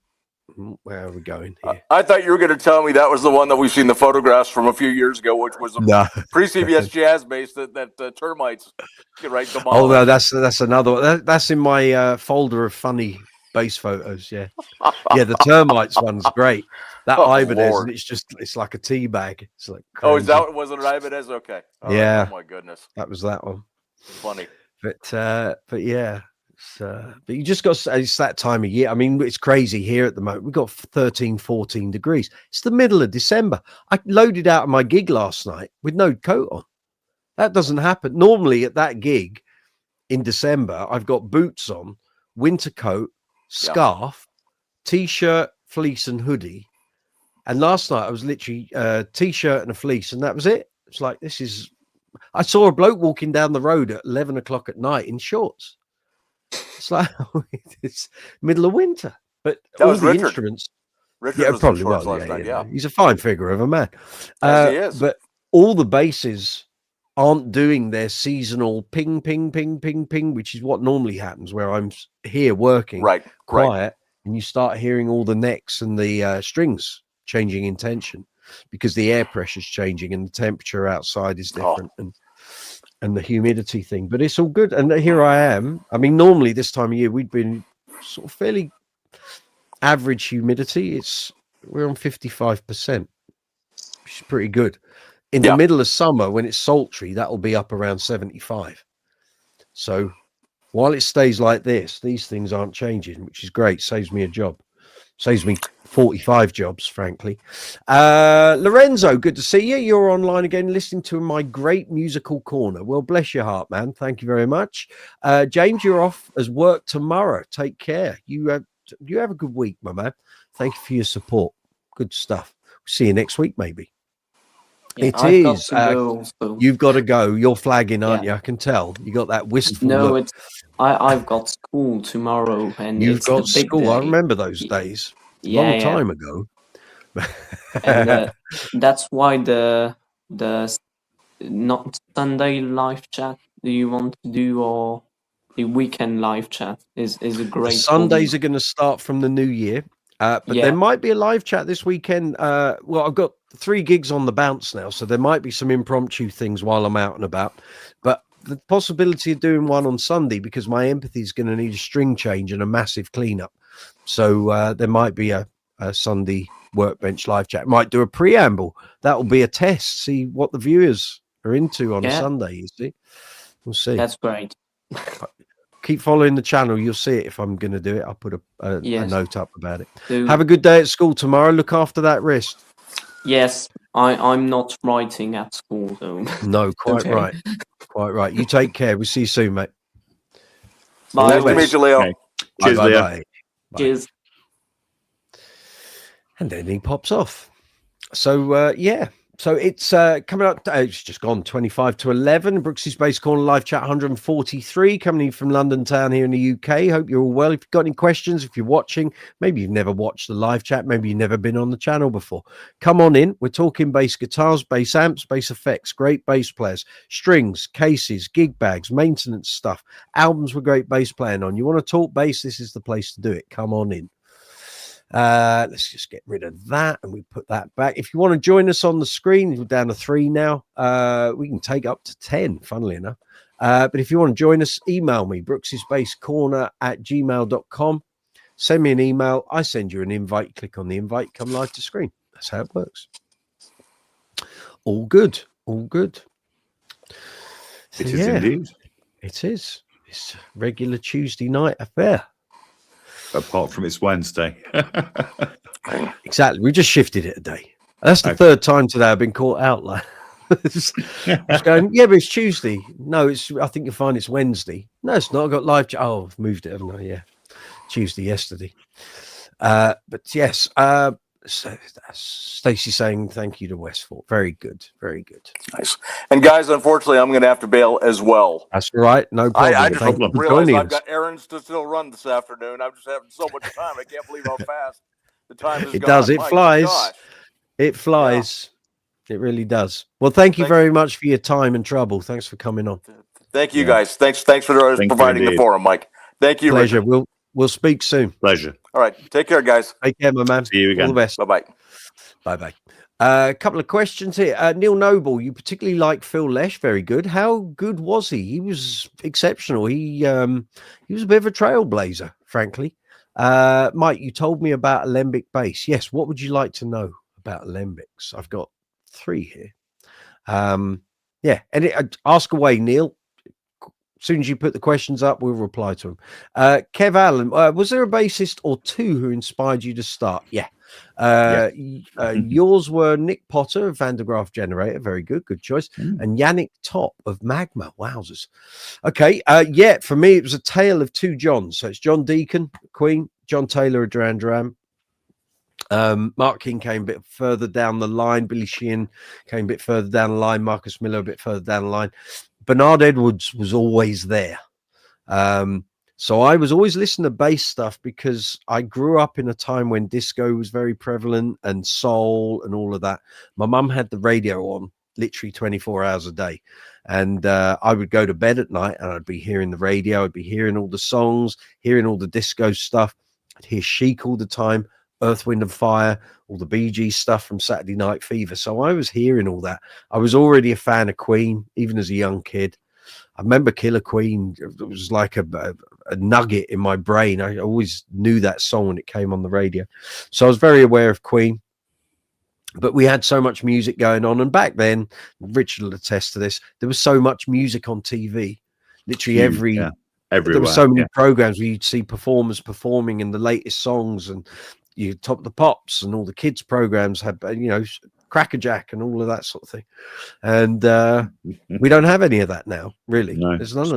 where are we going here? I thought you were going to tell me that was the one that we've seen the photographs from a few years ago, which was a pre-CBS jazz bass that termites demolished. Oh no, that's another one. That's in my folder of funny bass photos. Yeah, the termites one's great. That Ibanez, and it's like a tea bag. It's like crazy. Oh, is that was it an Ibanez? Okay. All yeah. Right. Oh my goodness. That was that one. Funny. But yeah. But you just got, it's that time of year. I mean, it's crazy here at the moment. We've got 13, 14 degrees. It's the middle of December. I loaded out of my gig last night with no coat on. That doesn't happen. Normally at that gig in December, I've got boots on, winter coat, scarf, t-shirt, fleece and hoodie. And last night I was literally t-shirt and a fleece, and that was it. It's like, I saw a bloke walking down the road at 11 o'clock at night in shorts. It's like it's middle of winter, but that all was the Richard. Instruments. Richard was probably last was. night. Yeah. He's a fine figure of a man. Yes, he is. But all the basses aren't doing their seasonal ping, ping, ping, ping, ping, which is what normally happens where I'm here working, quiet, and you start hearing all the necks and the strings changing in tension because the air pressure's changing and the temperature outside is different. And the humidity thing, but it's all good. And here I am. I mean, normally this time of year we'd been sort of fairly average humidity. We're on 55%, which is pretty good. In the middle of summer, when it's sultry, that'll be up around 75. So while it stays like this, these things aren't changing, which is great. Saves me a job. Saves me 45 jobs, frankly. Lorenzo, good to see you. You're online again, listening to my great musical corner. Well, bless your heart, man. Thank you very much. James, you're off as work tomorrow. Take care. You have a good week, my man. Thank you for your support. Good stuff. We'll see you next week, maybe. Yeah, It I've got is. to go also. You've got to go. You're flagging, aren't Yeah. you? I can tell. You got that wistful No, look. it's I've got school tomorrow, and You've it's the got big school. I day. remember those Y- days. Yeah, Long yeah, time ago. and that's why the not Sunday live chat do you want to do, or the weekend live chat is a The great Sundays one. are going to start from the new year, but there Yeah, might be a live chat this weekend. Well, I've got 3 gigs on the bounce now, so there might be some impromptu things while I'm out and about. But the possibility of doing one on Sunday, because my empathy is going to need a string change and a massive cleanup. So there might be a Sunday workbench live chat. Might do a preamble. That will be a test. See what the viewers are into on a yeah, Sunday. You see, we'll see. that's great. Keep following the channel. You'll see it if I'm going to do it. I'll put a Yes. note up about it. So, Have a good day at school tomorrow. Look after that wrist. yes, I'm not writing at school, so No, quite okay. right. Quite right. You take care. We'll see you soon, mate. Bye. Nice to meet you, Leo. Okay. Cheers, bye, Leo. bye. Bye. Cheers. And then he pops off. So yeah. So it's coming up. It's just gone 25 to 11. Brooksy's Bass Corner live chat 143 coming in from London town here in the UK. Hope you're all well. If you've got any questions, if you're watching, maybe you've never watched the live chat, maybe you've never been on the channel before, come on in. We're talking bass guitars, bass amps, bass effects, great bass players, strings, cases, gig bags, maintenance stuff, albums with great bass playing on. You want to talk bass? This is the place to do it. Come on in. Let's just get rid of that and we put that back. If you want to join us on the screen, we're down to 3 now. We can take up to 10, funnily enough. But if you want to join us, email me, brooksysbasscorner@gmail.com. Send me an email. I send you an invite. Click on the invite, come live to screen. That's how it works. All good. All good. So, It is indeed. It is. It's a regular Tuesday night affair. Apart from it's Wednesday. Exactly. We just shifted it a day. That's the Okay. third time today I've been caught out. Like, I was going, yeah, but it's Tuesday. No, it's. I think you'll find it's Wednesday. No, it's not. I've got live. Oh, I've moved it, haven't I? Yeah, Tuesday yesterday. But yes. So Stacey saying thank you to Westford. Very good. Very good. Nice. And guys, unfortunately, I'm going to have to bail as well. That's all right. No problem. I just Thank you for realized joining I've us. got errands to still run this afternoon. I'm just having so much time. I can't believe how fast the time has It gone. does. It My flies. gosh. It flies. It really does. Well, thank you Thank very much for your time and trouble. Thanks for coming on. Thank you, Yeah. guys. Thanks for Thank you providing the indeed. forum, Mike. Thank you, Pleasure. Richard. We'll speak soon. Pleasure. All right. Take care, guys. Take care, my man. See you All again. the best. Bye-bye. Bye-bye. A couple of questions here. Neil Noble, you particularly like Phil Lesh. Very good. How good was he? He was exceptional. He was a bit of a trailblazer, frankly. Mike, you told me about alembic bass. Yes. What would you like to know about alembics? I've got 3 here. Yeah. And ask away, Neil. As soon as you put the questions up, we'll reply to them. Kev Allen, was there a bassist or 2 who inspired you to start? Yeah. Yours were Nick Potter of Van de Graaff Generator. Very good. Good choice. And Yannick Top of Magma. Wowzers. Okay. Yeah, for me, it was a tale of 2 Johns. So it's John Deacon, Queen, John Taylor of Duran Duran. Mark King came a bit further down the line. Billy Sheehan came a bit further down the line. Marcus Miller a bit further down the line. Bernard Edwards was always there. So I was always listening to bass stuff because I grew up in a time when disco was very prevalent and soul and all of that. My mum had the radio on literally 24 hours a day. And I would go to bed at night and I'd be hearing the radio. I'd be hearing all the songs, hearing all the disco stuff. I'd hear Chic all the time, Earth, Wind and Fire, all the Bee Gees stuff from Saturday Night Fever. So I was hearing all that. I was already a fan of Queen, even as a young kid. I remember Killer Queen. It was like a nugget in my brain. I always knew that song when it came on the radio. So I was very aware of Queen. But we had so much music going on. And back then, Richard will attest to this, there was so much music on TV. Literally everywhere. There were so many programs where you'd see performers performing in the latest songs, and you Top the Pops and all the kids programs had, you know, Crackerjack and all of that sort of thing. And we don't have any of that now, really. No. There's none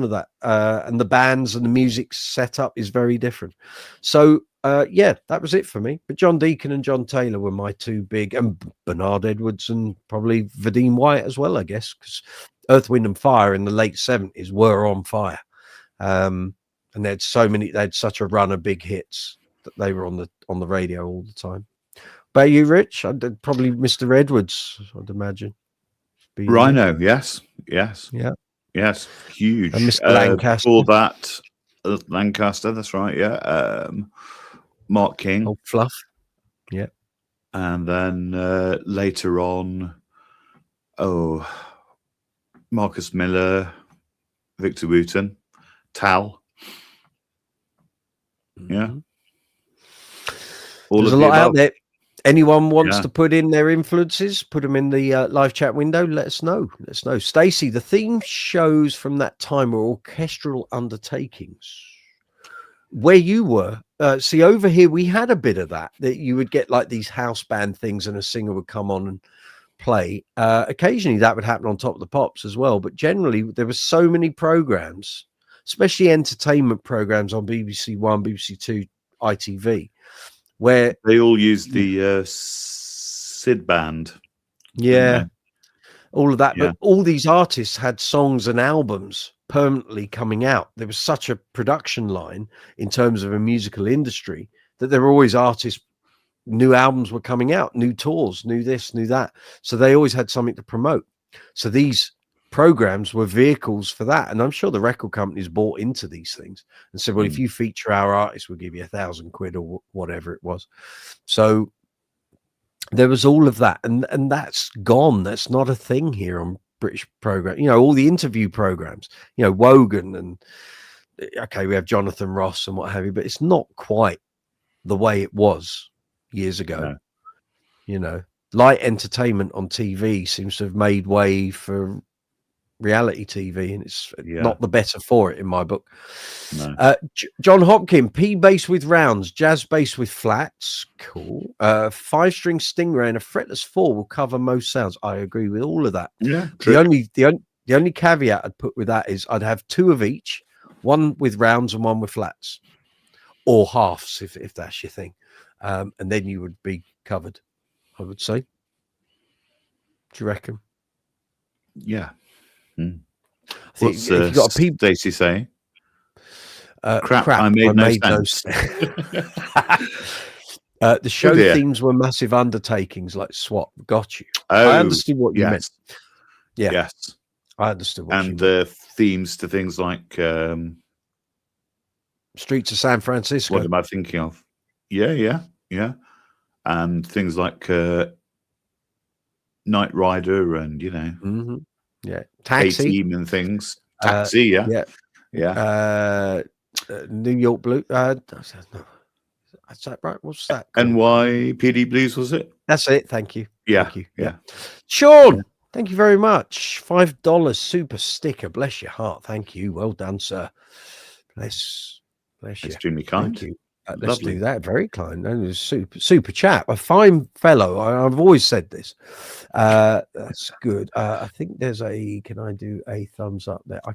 of that. And the bands and the music setup is very different. So yeah, that was it for me. But John Deacon and John Taylor were my two big, and Bernard Edwards and probably Vadim White as well, I guess, because Earth, Wind and Fire in the late 70s were on fire. And they had they had such a run of big hits that they were on the radio all the time. But you, Rich? I'd probably Mr. Edwards, I'd imagine. Rhino, yes. Yeah. Yes, huge. And Mr. Lancaster. Before that, Lancaster, that's right, yeah. Mark King. Old Fluff. Yeah. And then later on, Marcus Miller, Victor Wooten, Tal. Yeah. There's a lot out there. Anyone wants to put in their influences, put them in the live chat window, let us know. Let us know. Stacey, the theme shows from that time were orchestral undertakings. Where you were, see, over here, we had a bit of that you would get like these house band things and a singer would come on and play. Occasionally that would happen on Top of the Pops as well. But generally, there were so many programs, especially entertainment programs on BBC One, BBC Two, ITV, where they all used the Sid band. Yeah, all of that. Yeah. But all these artists had songs and albums permanently coming out. There was such a production line in terms of a musical industry that there were always artists, new albums were coming out, new tours, new this, new that. So they always had something to promote. So these programs were vehicles for that. And I'm sure the record companies bought into these things and said, well, if you feature our artist, we'll give you £1,000 or whatever it was. So there was all of that. And that's gone. That's not a thing here on British program. You know, all the interview programs, you know, Wogan and okay, we have Jonathan Ross and what have you, but it's not quite the way it was years ago. No. You know, light entertainment on TV seems to have made way for reality TV, and it's not the better for it in my book. No. John Hopkin, P bass with rounds, jazz bass with flats, cool. 5-string Stingray and a fretless 4 will cover most sounds. I agree with all of that. Yeah, the only caveat I'd put with that is I'd have 2 of each, one with rounds and one with flats, or halves if that's your thing, and then you would be covered, I would say. Do you reckon? Yeah. What's Stacey saying? Crap, I made no sense. The show themes were massive undertakings like SWAT. Got you. I understood what you meant. Yeah. Yes. I understood what you meant. And the themes to things like Streets of San Francisco. What am I thinking of? Yeah. And things like Knight Rider and, you know. Mm-hmm. Yeah, Taxi A-Team and things. Taxi, yeah. New York Blue. No, is that right? What's that called? NYPD Blues, was it? That's it. Thank you. Yeah, thank you. Yeah. Sean, thank you very much. $5 super sticker. Bless your heart. Thank you. Well done, sir. Bless you. Extremely kind. Thank you. Let's do that. Very kind. And a super chap, a fine fellow. I've always said this. That's good. I think there's can I do a thumbs up there? I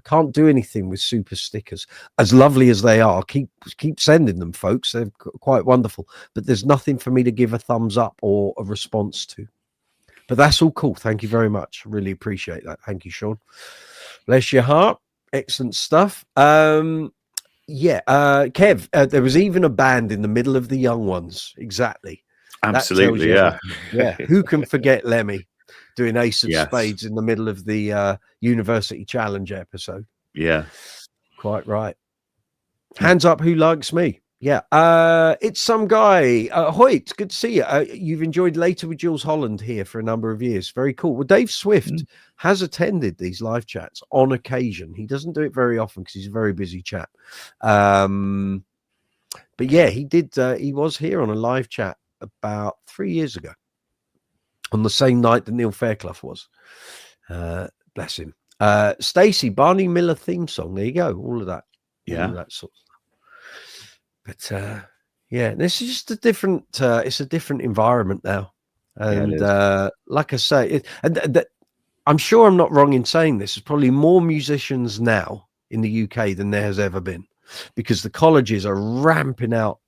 can't do anything with super stickers, as lovely as they are. Keep sending them, folks. They're quite wonderful, but there's nothing for me to give a thumbs up or a response to. But that's all cool. Thank you very much. Really appreciate that. Thank you, Sean. Bless your heart. Excellent stuff. Yeah, Kev, there was even a band in the middle of the young ones. Exactly. Absolutely, yeah. Yeah. Who can forget Lemmy doing Ace of Spades in the middle of the University Challenge episode? Yeah. Quite right. Hands up who likes me. Yeah. It's some guy. Hoyt, good to see you. You've enjoyed Later with Jules Holland here for a number of years. Very cool. Well, Dave Swift has attended these live chats on occasion. He doesn't do it very often because he's a very busy chap. But yeah, he did. He was here on a live chat about 3 years ago on the same night that Neil Fairclough was. Bless him. Stacey, Barney Miller theme song. There you go. All of that. Yeah. All of that sort of stuff. But yeah, this is just a different. It's a different environment now, and like I say, I'm sure I'm not wrong in saying this. There's probably more musicians now in the UK than there has ever been, because the colleges are ramping out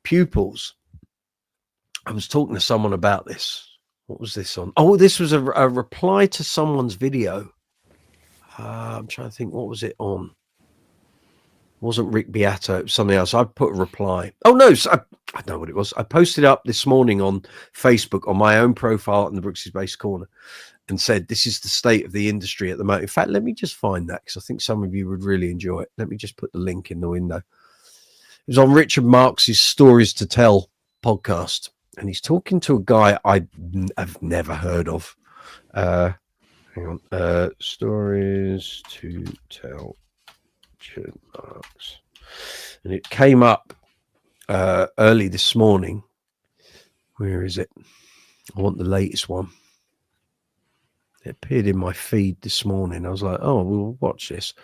pupils. I was talking to someone about this. What was this on? Oh, this was a reply to someone's video. I'm trying to think, what was it on? It wasn't Rick Beato, it was something else. I put a reply. Oh no, I know what it was. I posted up this morning on Facebook on my own profile in the Brooks's Bass Corner and said, this is the state of the industry at the moment. In fact, let me just find that, because I think some of you would really enjoy it. Let me just put the link in the window. It was on Richard Marx's Stories to Tell podcast, and he's talking to a guy I've never heard of. Hang on. Stories to Tell, Richard Marx. And it came up early this morning. Where is it? I want the latest one. It appeared in my feed this morning. I was like, oh, we'll watch this.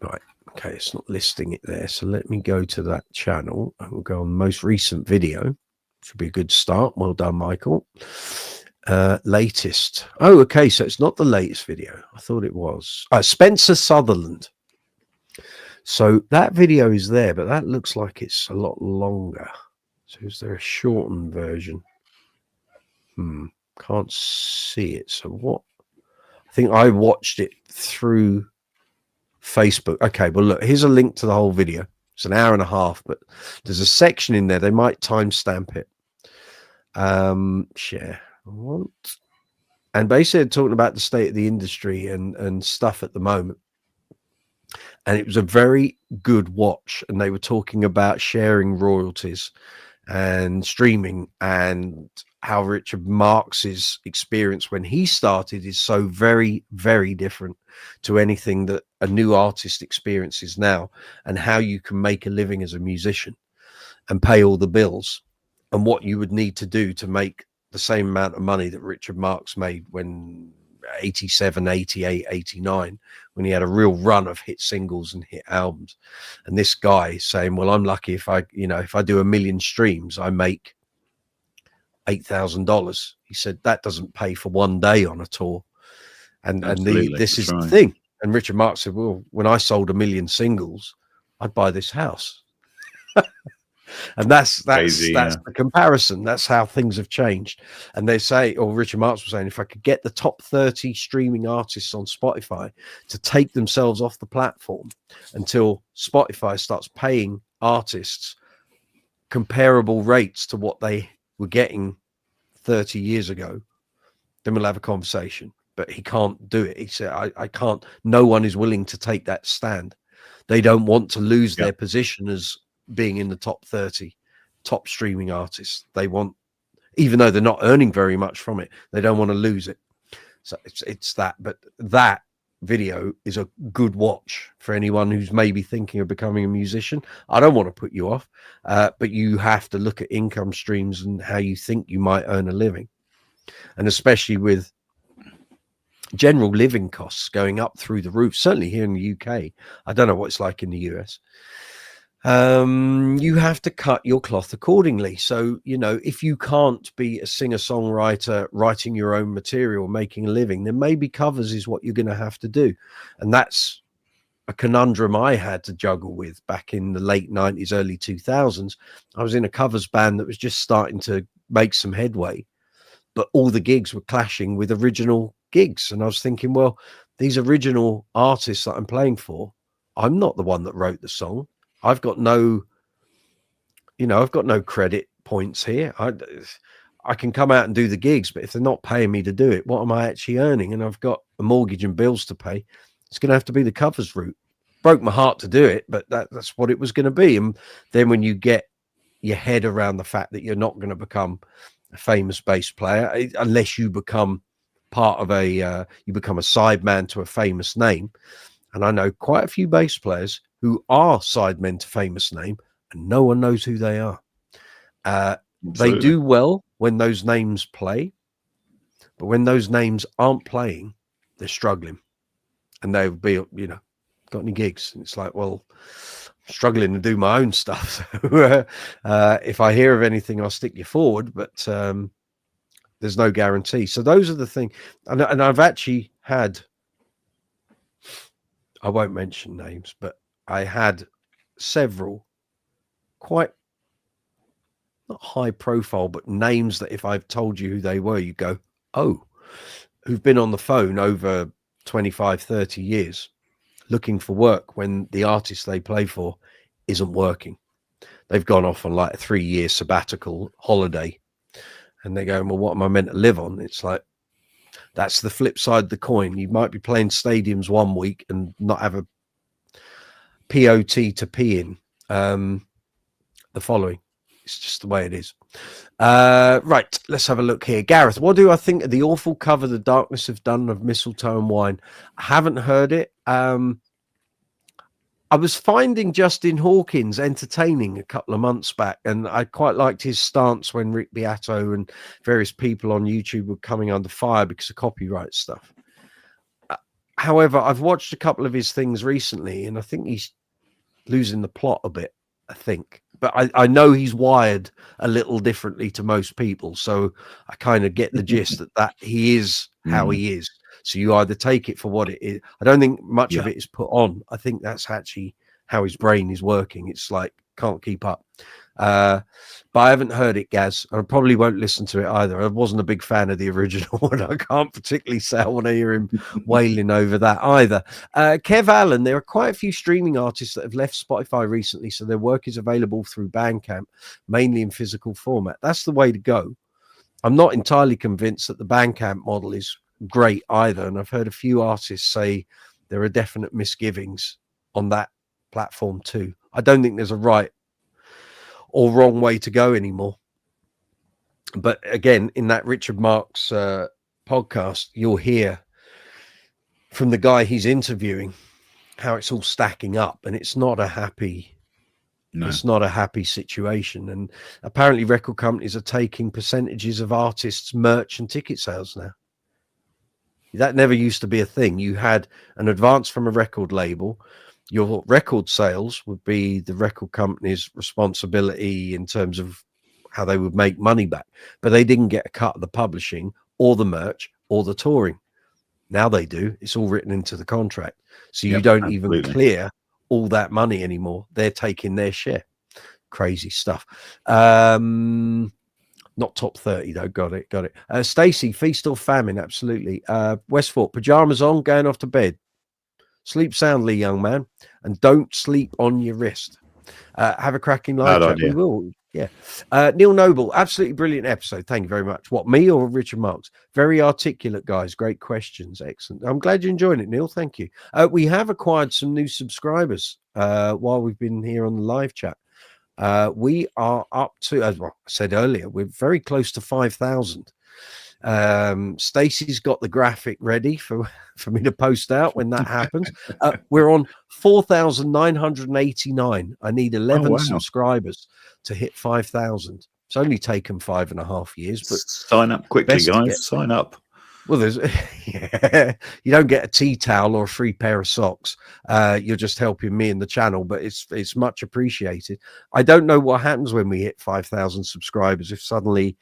Right. Okay, it's not listing it there. So let me go to that channel and we'll go on the most recent video. Should be a good start. Well done, Michael. Latest. Oh, okay. So it's not the latest video. I thought it was. Spencer Sutherland. So that video is there, but that looks like it's a lot longer. So is there a shortened version? Can't see it. So what? I think I watched it through Facebook. Okay, well, look, here's a link to the whole video. It's an hour and a half, but there's a section in there. They might timestamp it. Share. And basically they're talking about the state of the industry and stuff at the moment. And it was a very good watch. And they were talking about sharing royalties and streaming, and how Richard Marx's experience when he started is so very, very different to anything that a new artist experiences now, and how you can make a living as a musician and pay all the bills, and what you would need to do to make the same amount of money that Richard Marx made when 87, 88, 89, when he had a real run of hit singles and hit albums. And this guy saying, well, I'm lucky if I do 1 million streams, I make $8,000. He said that doesn't pay for one day on a tour. And this is the thing. And Richard Marx said, well, when I sold 1 million singles, I'd buy this house. And that's Crazy, the comparison. That's how things have changed. And they say, or Richard Marx was saying, if I could get the top 30 streaming artists on Spotify to take themselves off the platform until Spotify starts paying artists comparable rates to what they were getting 30 years ago, then we'll have a conversation. But he can't do it. He said, I can't. No one is willing to take that stand. They don't want to lose their position as being in the top 30 top streaming artists. They want, even though they're not earning very much from it, they don't want to lose it. So it's that. But that video is a good watch for anyone who's maybe thinking of becoming a musician. I don't want to put you off, but you have to look at income streams and how you think you might earn a living. And especially with general living costs going up through the roof, certainly here in the UK. I don't know what it's like in the US. You have to cut your cloth accordingly. So, if you can't be a singer-songwriter writing your own material, making a living, then maybe covers is what you're going to have to do. And that's a conundrum I had to juggle with back in the late 90s, early 2000s. I was in a covers band that was just starting to make some headway, but all the gigs were clashing with original gigs. And I was thinking, well, these original artists that I'm playing for, I'm not the one that wrote the song. I've got no credit points here. I can come out and do the gigs, but if they're not paying me to do it, what am I actually earning? And I've got a mortgage and bills to pay. It's going to have to be the covers route. Broke my heart to do it, but that's what it was going to be. And then when you get your head around the fact that you're not going to become a famous bass player unless you become part of you become a sideman to a famous name. And I know quite a few bass players who are sidemen to famous name, and no one knows who they are. They do well when those names play, but when those names aren't playing, they're struggling. And they'll be, got any gigs? And it's like, well, I'm struggling to do my own stuff. So if I hear of anything, I'll stick you forward, but there's no guarantee. So those are the things. And I've actually had, I won't mention names, but I had several quite not high profile, but names that if I've told you who they were, you go, oh, who've been on the phone over 25, 30 years looking for work when the artist they play for isn't working. They've gone off on like a 3-year sabbatical holiday and they're going, well, what am I meant to live on? It's like, that's the flip side of the coin. You might be playing stadiums one week and not have a POT to pee in the following. It's just the way it is. Right, let's have a look here. Gareth, what do I think of the awful cover The Darkness Have Done of Mistletoe and Wine? I haven't heard it. I was finding Justin Hawkins entertaining a couple of months back, and I quite liked his stance when Rick Beato and various people on YouTube were coming under fire because of copyright stuff. However, I've watched a couple of his things recently, and I think he's losing the plot a bit, I think. But I know he's wired a little differently to most people, so I kind of get the gist that he is how he is. So you either take it for what it is. I don't think much of it is put on. I think that's actually how his brain is working. It's like, can't keep up. But I haven't heard it, Gaz. I probably won't listen to it either. I wasn't a big fan of the original one. I can't particularly say I want to hear him wailing over that either. Kev Allen, there are quite a few streaming artists that have left Spotify recently, so their work is available through Bandcamp, mainly in physical format. That's the way to go. I'm not entirely convinced that the Bandcamp model is great either, and I've heard a few artists say there are definite misgivings on that platform too. I don't think there's a right or wrong way to go anymore. But again, in that Richard Marks podcast, you'll hear from the guy he's interviewing how it's all stacking up, and it's not a happy it's not a happy situation. And apparently record companies are taking percentages of artists' merch and ticket sales now. That never used to be a thing. You had an advance from a record label. Your record sales would be the record company's responsibility in terms of how they would make money back, but they didn't get a cut of the publishing or the merch or the touring. Now they do. It's all written into the contract. So you don't even clear all that money anymore. They're taking their share. Crazy stuff. Not top 30 though. Got it. Stacey, feast or famine? Absolutely. Westford, pajamas on, going off to bed. Sleep soundly, young man, and don't sleep on your wrist. Have a cracking live chat. We will. Yeah. Neil Noble, absolutely brilliant episode. Thank you very much. What, me or Richard Marks? Very articulate, guys. Great questions. Excellent. I'm glad you're enjoying it, Neil. Thank you. We have acquired some new subscribers while we've been here on the live chat. We are up to, as I said earlier, we're very close to 5,000. Stacey's got the graphic ready for me to post out when that happens. We're on 4,989. I need 11 subscribers to hit 5,000. It's only taken 5.5 years, but sign up quickly, guys. Sign up. Well, there's you don't get a tea towel or a free pair of socks. You're just helping me in the channel, but it's much appreciated. I don't know what happens when we hit 5,000 subscribers, if suddenly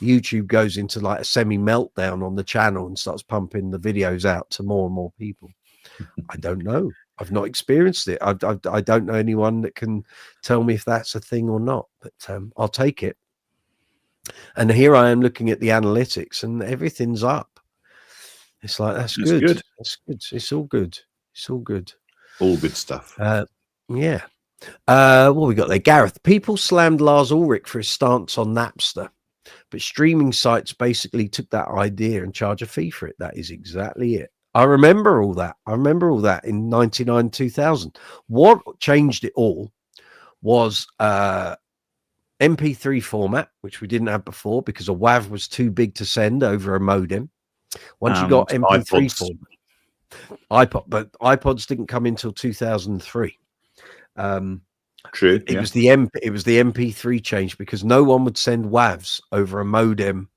YouTube goes into like a semi meltdown on the channel and starts pumping the videos out to more and more people. I don't know. I've not experienced it. I don't know anyone that can tell me if that's a thing or not, but I'll take it. And here I am looking at the analytics and everything's up. It's like, that's good. That's good. It's all good. It's all good. All good stuff. Yeah. What we got there? Gareth, people slammed Lars Ulrich for his stance on Napster, but streaming sites basically took that idea and charge a fee for it. That is exactly it. I remember all that. In 99, 2000. What changed it all was MP3 format, which we didn't have before because a WAV was too big to send over a modem. Once you got MP3 format, but iPods didn't come until 2003. True. It was the MP3 change because no one would send WAVs over a modem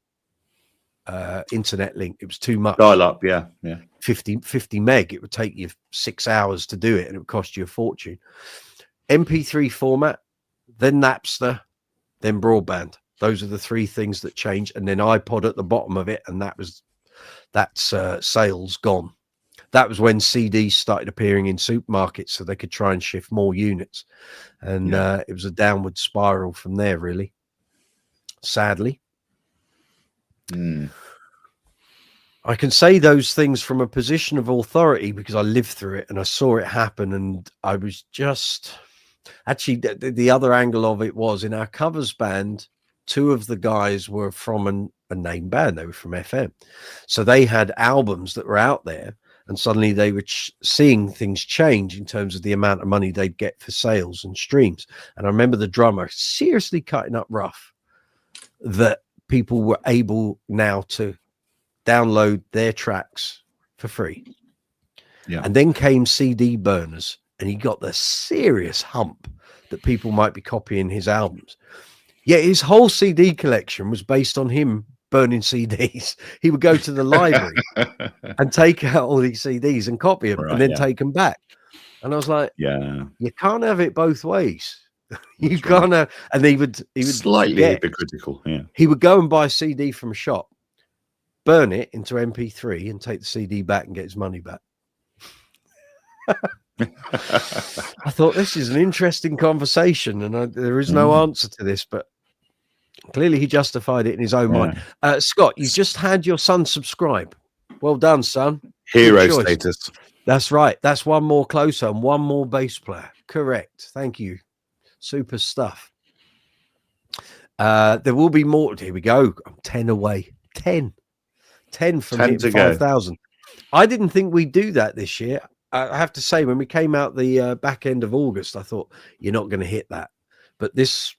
internet link. It was too much. Dial up, 50 meg. It would take you 6 hours to do it, and it would cost you a fortune. MP3 format, then Napster, then broadband. Those are the three things that changed, and then iPod at the bottom of it, and that's sales gone. That was when CDs started appearing in supermarkets, so they could try and shift more units, and it was a downward spiral from there, really. sadly. Mm. I can say those things from a position of authority because I lived through it and I saw it happen. And I was just actually the other angle of it was in our covers band. 2 of the guys were from a name band. They were from FM. So they had albums that were out there, and suddenly they were seeing things change in terms of the amount of money they'd get for sales and streams. And I remember the drummer seriously cutting up rough that people were able now to download their tracks for free. Yeah. And then came CD burners, and he got the serious hump that people might be copying his albums. Yeah, his whole CD collection was based on him burning CDs. He would go to the library and take out all these CDs and copy them, and then take them back. And I was like, yeah, you can't have it both ways. You That's can't have, and he would slightly hypocritical. Yeah, he would go and buy a CD from a shop, burn it into MP3, and take the CD back and get his money back. I thought this is an interesting conversation, and there is no answer to this, but clearly he justified it in his own mind. Scott, you just had your son subscribe. Well done, son. Hero status. That's right. That's one more closer and one more bass player. Correct. Thank you. Super stuff. There will be more. Here we go. I'm 10 away. 10 from 10 to 5,000. I didn't think we'd do that this year. I have to say, when we came out the back end of August, I thought you're not going to hit that. But this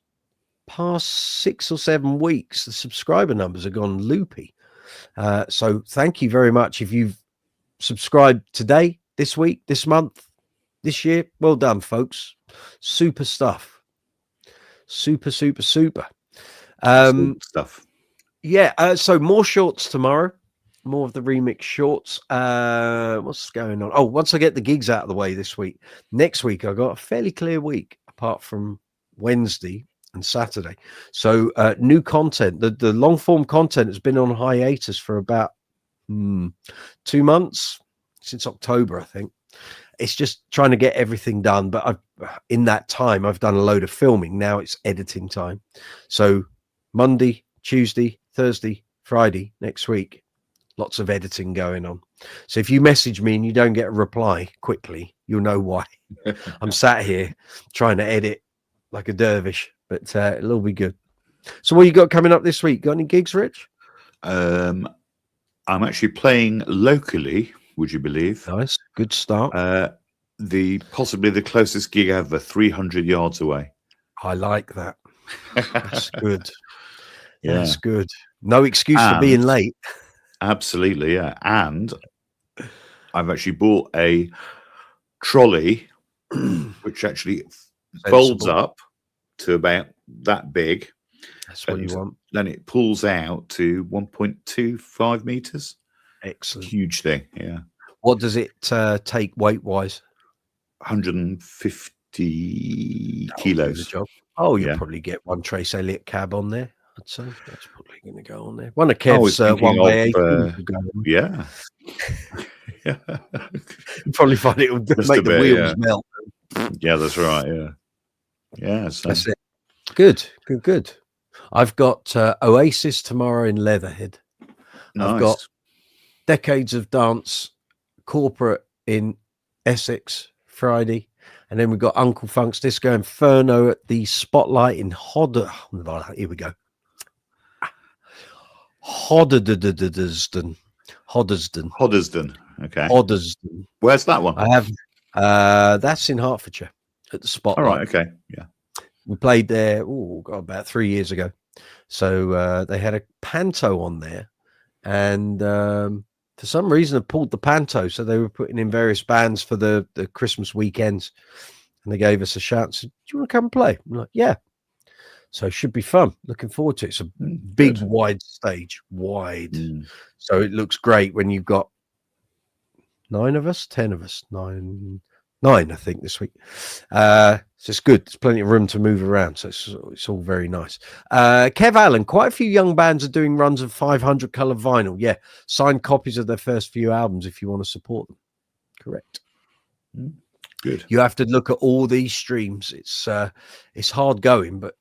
past 6 or 7 weeks, the subscriber numbers have gone loopy. So thank you very much. If you've subscribed today, this week, this month, this year, well done, folks. Super stuff. Super stuff. Yeah. So more shorts tomorrow. More of the remix shorts. What's going on? Oh, once I get the gigs out of the way this week, next week I've got a fairly clear week apart from Wednesday and Saturday. So new content. The long form content has been on hiatus for about 2 months, since October, I think. It's just trying to get everything done. But in that time, I've done a load of filming. Now it's editing time. So Monday, Tuesday, Thursday, Friday next week. Lots of editing going on. So if you message me and you don't get a reply quickly, you'll know why. I'm sat here trying to edit like a dervish, but it'll all be good. So what you got coming up this week? Got any gigs, Rich? I'm actually playing locally, would you believe? Nice. Good start. Possibly the closest gig ever, 300 yards away. I like that. That's good. Yeah. That's good. No excuse for being late. Absolutely, yeah. And I've actually bought a trolley which actually folds up to about that big. That's what you want. Then it pulls out to 1.25 meters. Excellent. Huge thing, yeah. What does it take weight-wise? 150 kilos. Oh, you'll probably get one Trace Elliott cab on there. I'd say that's probably going to go on there. One of Kev's 1x18. Yeah. You probably find it will make the wheels melt. Yeah, that's right. Yeah. Yeah. So. That's it. Good. I've got Oasis tomorrow in Leatherhead. Nice. I've got Decades of Dance corporate in Essex Friday. And then we've got Uncle Funk's Disco Inferno at the Spotlight in Here we go. Hoddesdon. Okay. Hoddesdon. Where's that one? I have that's in Hertfordshire at the Spotlight. All right, okay. Yeah. We played there about 3 years ago. So they had a panto on there, and for some reason they pulled the panto, so they were putting in various bands for the Christmas weekends, and they gave us a shout and said, "Do you want to come and play?" I'm like, "Yeah." So it should be fun. Looking forward to it. It's a big, wide stage. So it looks great when you've got 10 of us, 9, I think, this week. So it's good. There's plenty of room to move around. So it's all very nice. Kev Allen, quite a few young bands are doing runs of 500 color vinyl. Yeah. Signed copies of their first few albums if you want to support them. Correct. Good. You have to look at all these streams. It's hard going, but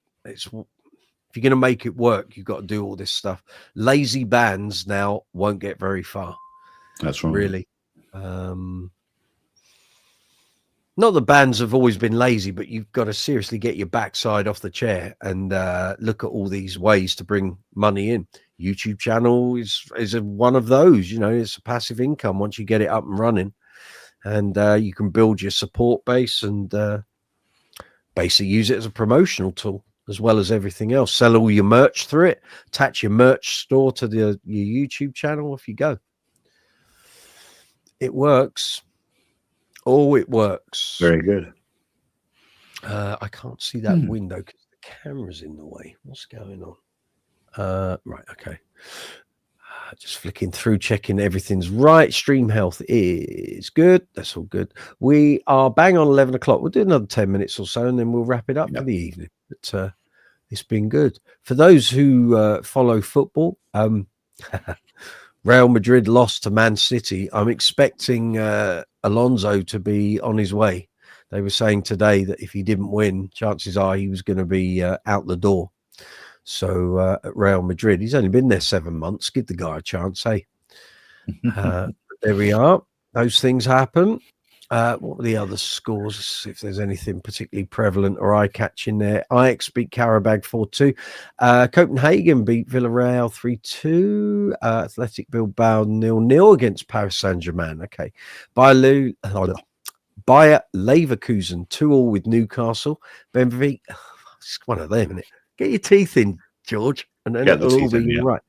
If you're going to make it work, you've got to do all this stuff. Lazy bands now won't get very far. That's right. Really. Not that bands have always been lazy, but you've got to seriously get your backside off the chair and look at all these ways to bring money in. YouTube channel is one of those. It's a passive income once you get it up and running, and you can build your support base and basically use it as a promotional tool as well as everything else. Sell all your merch through it. Attach your merch store to your YouTube channel. Off you go. It works. Oh, it works. Very good. I can't see that window because the camera's in the way. What's going on? Right, okay. Just flicking through, checking everything's right. Stream health is good. That's all good. We are bang on 11 o'clock. We'll do another 10 minutes or so, and then we'll wrap it up for the evening. But it's been good. For those who follow football, Real Madrid lost to Man City. I'm expecting Alonso to be on his way. They were saying today that if he didn't win, chances are he was going to be out the door. So at Real Madrid, he's only been there 7 months. Give the guy a chance, hey? There we are. Those things happen. What were the other scores? If there's anything particularly prevalent or eye-catching there. Ajax beat Karabag 4-2. Copenhagen beat Villarreal 3-2. Athletic Bilbao 0-0 against Paris Saint-Germain. Okay. Bayer Leverkusen 2-2 with Newcastle. Benfica, it's one of them, isn't it? Get your teeth in, George, and then it'll all be right.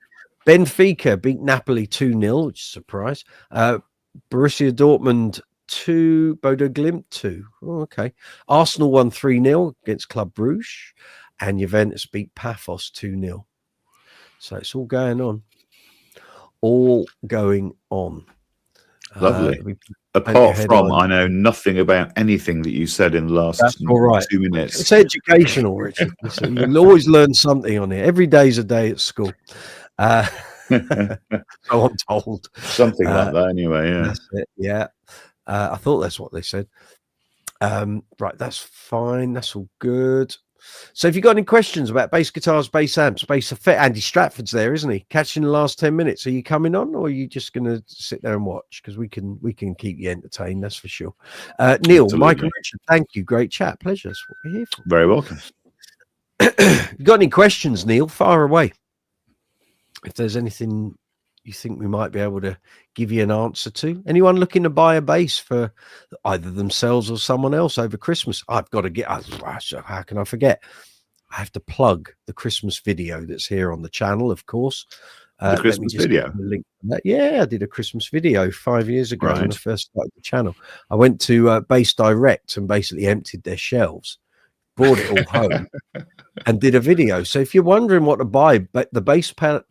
Benfica beat Napoli 2-0, which is a surprise. Borussia Dortmund 2, Bodo Glimt 2. Oh, okay. Arsenal won 3-0 against Club Brugge, and Juventus beat Paphos 2-0. So it's all going on. All going on. Lovely. Apart from, I know nothing about anything that you said in the last 2 minutes. It's educational, Richard. You'll always learn something on here. Every day's a day at school. So I'm told. Something like that anyway, yeah. That's it, yeah. I thought that's what they said. Right, that's fine. That's all good. So if you've got any questions about bass guitars, bass amps, bass effect, Andy Stratford's there, isn't he? Catching the last 10 minutes. Are you coming on, or are you just going to sit there and watch? Because we can keep you entertained, that's for sure. Neil, Absolutely. Mike and Richard, thank you. Great chat. Pleasure. That's what we're here for. Very welcome. You got any questions, Neil? Fire away. If there's anything you think we might be able to give you an answer to. Anyone looking to buy a bass for either themselves or someone else over Christmas? I've got to get, how can I forget? I have to plug the Christmas video that's here on the channel, of course. The Christmas video? Yeah, I did a Christmas video 5 years ago when I first started the channel. I went to Bass Direct and basically emptied their shelves, brought it all home and did a video. So if you're wondering what to buy, but the bass palette...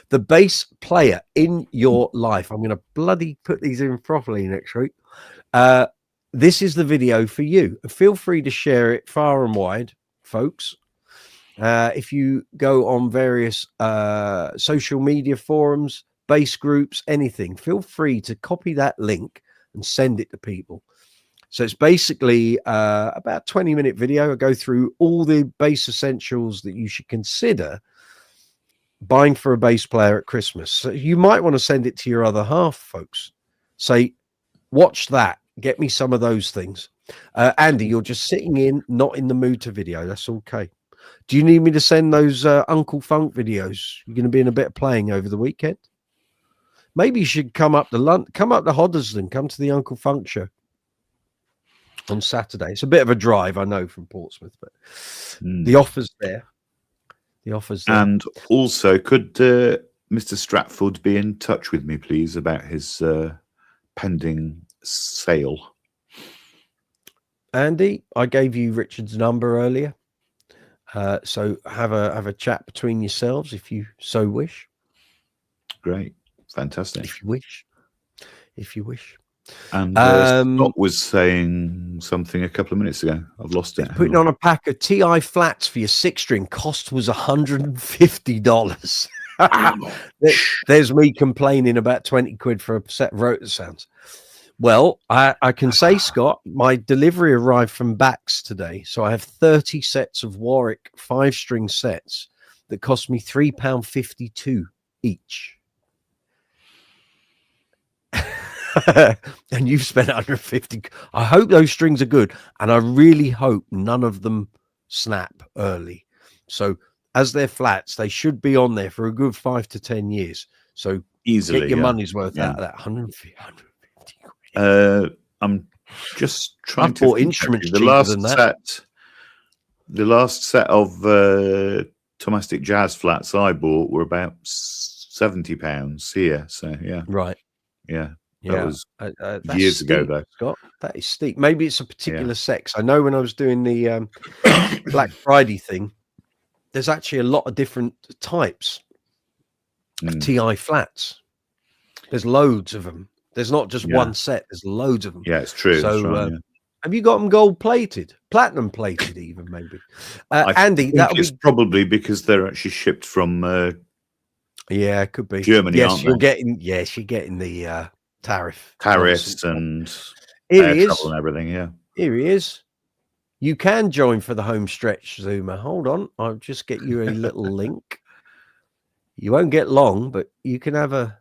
the bass player in your life, I'm going to bloody put these in properly next week. This is the video for you. Feel free to share it far and wide, folks. If you go on various social media forums, bass groups, anything, feel free to copy that link and send it to people. So it's basically about a 20-minute video. I go through all the bass essentials that you should consider buying for a bass player at Christmas. So you might want to send it to your other half, folks. Say, watch that. Get me some of those things. Andy, you're just sitting in, not in the mood to video. That's okay. Do you need me to send those Uncle Funk videos? You're going to be in a bit of playing over the weekend. Maybe you should come up to Hoddesdon, come to the Uncle Funk show on Saturday. It's a bit of a drive, I know, from Portsmouth, but the offer's there. And also, could Mr. Stratford be in touch with me, please, about his pending sale? Andy, I gave you Richard's number earlier, so have a chat between yourselves if you so wish. Great, fantastic. If you wish. And Scott was saying something a couple of minutes ago. I've lost it. Putting on a pack of TI flats for your 6-string cost was $150. There's me complaining about 20 quid for a set of rotor sounds. Well, I can say, Scott, my delivery arrived from Bax today. So I have 30 sets of Warwick 5-string sets that cost me £3.52 each. And you've spent 150. I hope those strings are good. And I really hope none of them snap early. So as they're flats, they should be on there for a good 5 to 10 years. So Easily, get your yeah. money's worth Yeah. out of that 150. I'm just trying I've to bought think, instruments actually. cheaper than that. The last set of domestic jazz flats I bought were about £70 here. So yeah, Right. yeah, Yeah. that was That's years ago, steep, though. Scott. That is steep. Maybe it's a particular sex. I know when I was doing the Black Friday thing, there's actually a lot of different types of TI flats. There's loads of them. There's not just one set. There's loads of them. Yeah, it's true. So, right, yeah. have you got them gold plated, platinum plated, even maybe? Andy, that it's probably because they're actually shipped from yeah, it could be Germany. Yes, aren't you're they? getting the tariffs and here air he travel is. and everything. Yeah, Here he is. You can join for the home stretch, Zuma. Hold on, I'll just get you a little link. You won't get long, but you can have a.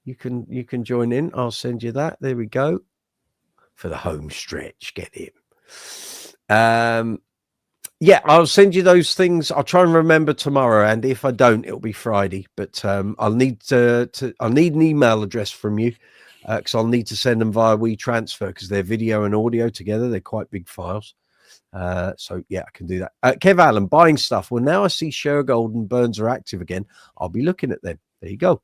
You can join in. I'll send you that. There we go. For the home stretch, get him. Yeah, I'll send you those things. I'll try and remember tomorrow, Andy. If I don't, it'll be Friday. But I'll need I'll need an email address from you because I'll need to send them via WeTransfer because they're video and audio together. They're quite big files. So yeah, I can do that. Kev Allen, buying stuff. Well, now I see Shergold and Burns are active again. I'll be looking at them. There you go.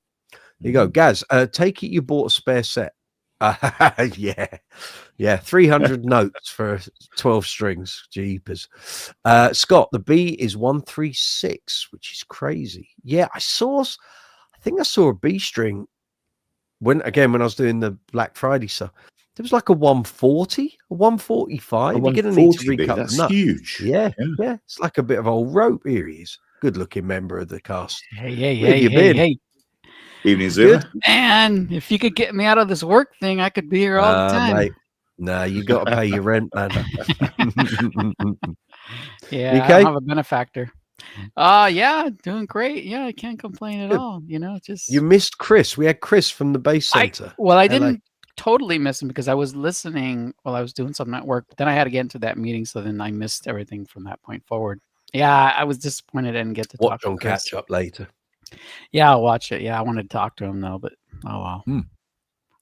There you go. Gaz, take it you bought a spare set. Yeah. 300 notes for 12 strings. Jeepers. Scott, the B is 136, which is crazy. Yeah, I think I saw a B string when I was doing the Black Friday stuff. There was like a 140, a 145. You're gonna need to recut That's the nut. huge. Yeah. It's like a bit of old rope. Here he is. Good looking member of the cast. Hey. Evening, Zuma. Man, if you could get me out of this work thing, I could be here all the time. Mate. No, you got to pay your rent, man. Yeah, You I okay? don't have a benefactor. Yeah, doing great. Yeah, I can't complain at Good. all. Just You missed Chris. We had Chris from the Bass Center. I LA. didn't totally miss him because I was listening while I was doing something at work. But then I had to get into that meeting, so then I missed everything from that point forward. Yeah, I was disappointed I didn't get to Watch talk on to Chris. catch up later. Yeah, I'll watch it. Yeah, I wanted to talk to him though, but oh well.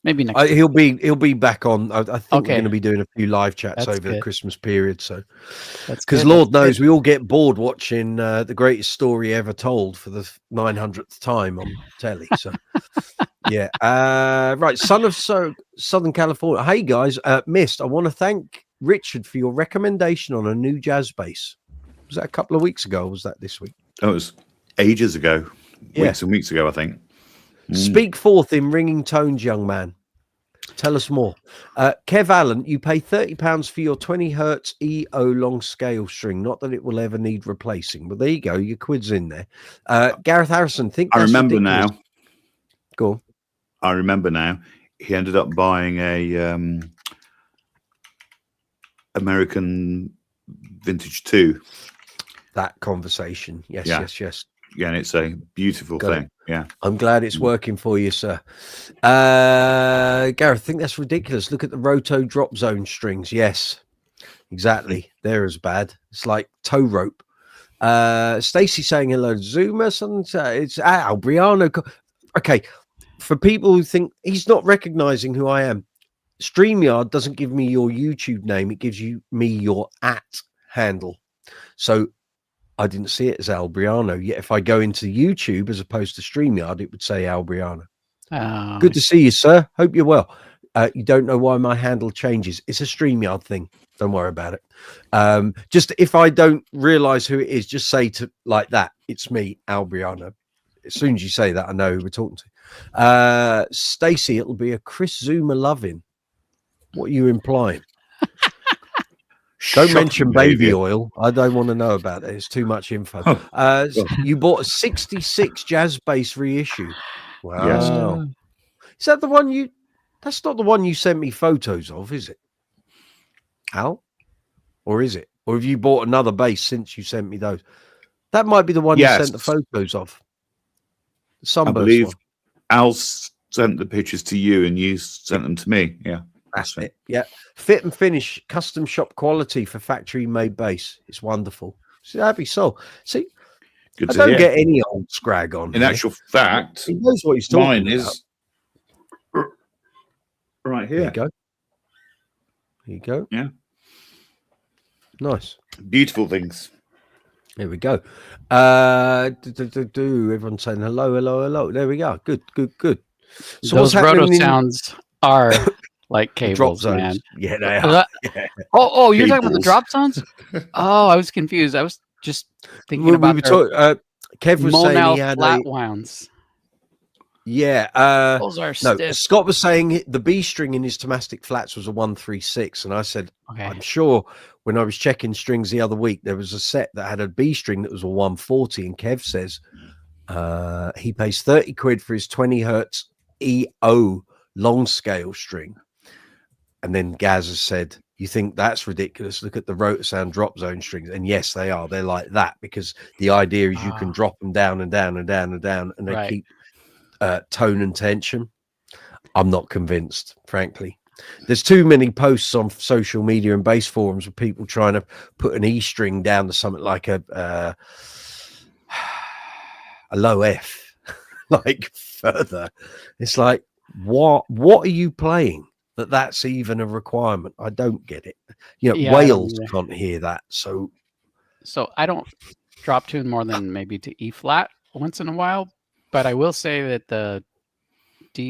Maybe next week. He'll be back on. I think we're Okay. going to be doing a few live chats That's over the good. Christmas period. So, That's because good, Lord that's knows good. we all get bored watching the greatest story ever told for the 900th time on telly. So, yeah. Right. Son of Southern California. Hey guys, Mist. I want to thank Richard for your recommendation on a new jazz bass. Was that a couple of weeks ago? Or was that this week? That was ages ago, Yeah. weeks and weeks ago, I think. Speak forth in ringing tones, young man. Tell us more. Kev Allen, you pay £30 for your 20 hertz EO long scale string. Not that it will ever need replacing. But there you go. Your quid's in there. Gareth Harrison, I remember now. Go on. I remember now. He ended up buying a American Vintage 2. That conversation. Yes. Yeah, and it's a beautiful Got thing. it. Yeah. I'm glad it's working for you, sir. Gareth, I think that's ridiculous. Look at the roto drop zone strings. Yes, exactly. They're as bad. It's like tow rope. Stacy saying hello. Zuma, it's Albriano. Okay, for people who think he's not recognizing who I am, StreamYard doesn't give me your YouTube name. It gives me your @ handle. So I didn't see it as Albriano. Yet if I go into YouTube as opposed to StreamYard, it would say Albriano. Good to see you, sir. Hope you're well. You don't know why my handle changes. It's a StreamYard thing. Don't worry about it. Just if I don't realize who it is, just say to like that. It's me, Albriano. As soon as you say that, I know who we're talking to. Stacy, it'll be a Chris Zuma loving. What are you implying? Don't mention baby oil. I don't want to know about it. It's too much info. You bought a 66 jazz bass reissue. Wow. Yes. Is that the one That's not the one you sent me photos of, is it? Al? Or is it? Or have you bought another bass since you sent me those? That might be the one you Yes. sent the photos of. The I Sunburst believe one. Al sent the pictures to you and you sent them to me. Yeah. That's it. Yeah. Fit and finish, custom shop quality for factory made bass. It's wonderful. See, that'd be so. See, Good I to don't hear. get any old scrag on In here. actual fact, He knows what he's talking mine about. is right There you here. go. There you go. Yeah. Nice. Beautiful things. There we go. Everyone's saying hello, hello, hello. There we go. Good, good, good. So Those what's roto happening in sounds are like the drop cables, zones? man. Yeah, they are. Yeah. Oh, you're talking about the Cables. drop zones? Oh, I was confused. I was just thinking We about were their talking. Kev was saying Monel he had flat a wounds. yeah. Those are No, stiff. Scott was saying the B string in his Tomastic flats was a 136, and I said Okay. I'm sure when I was checking strings the other week there was a set that had a B string that was a 140, and Kev says he pays 30 quid for his 20 hertz EO long scale string, and then Gaz has said, you think that's ridiculous? Look at the Rotosound drop zone strings, and yes, they are. They're like that because the idea is you can drop them down and down and down and down, and they Right. keep tone and tension. I'm not convinced, frankly. There's too many posts on social media and bass forums of people trying to put an E string down to something like a low F, like further. It's like, what are you playing that's even a requirement? I don't get it. You know, Yeah, I don't Wales either. can't hear that. So I don't drop tune more than maybe to E flat once in a while, but I will say that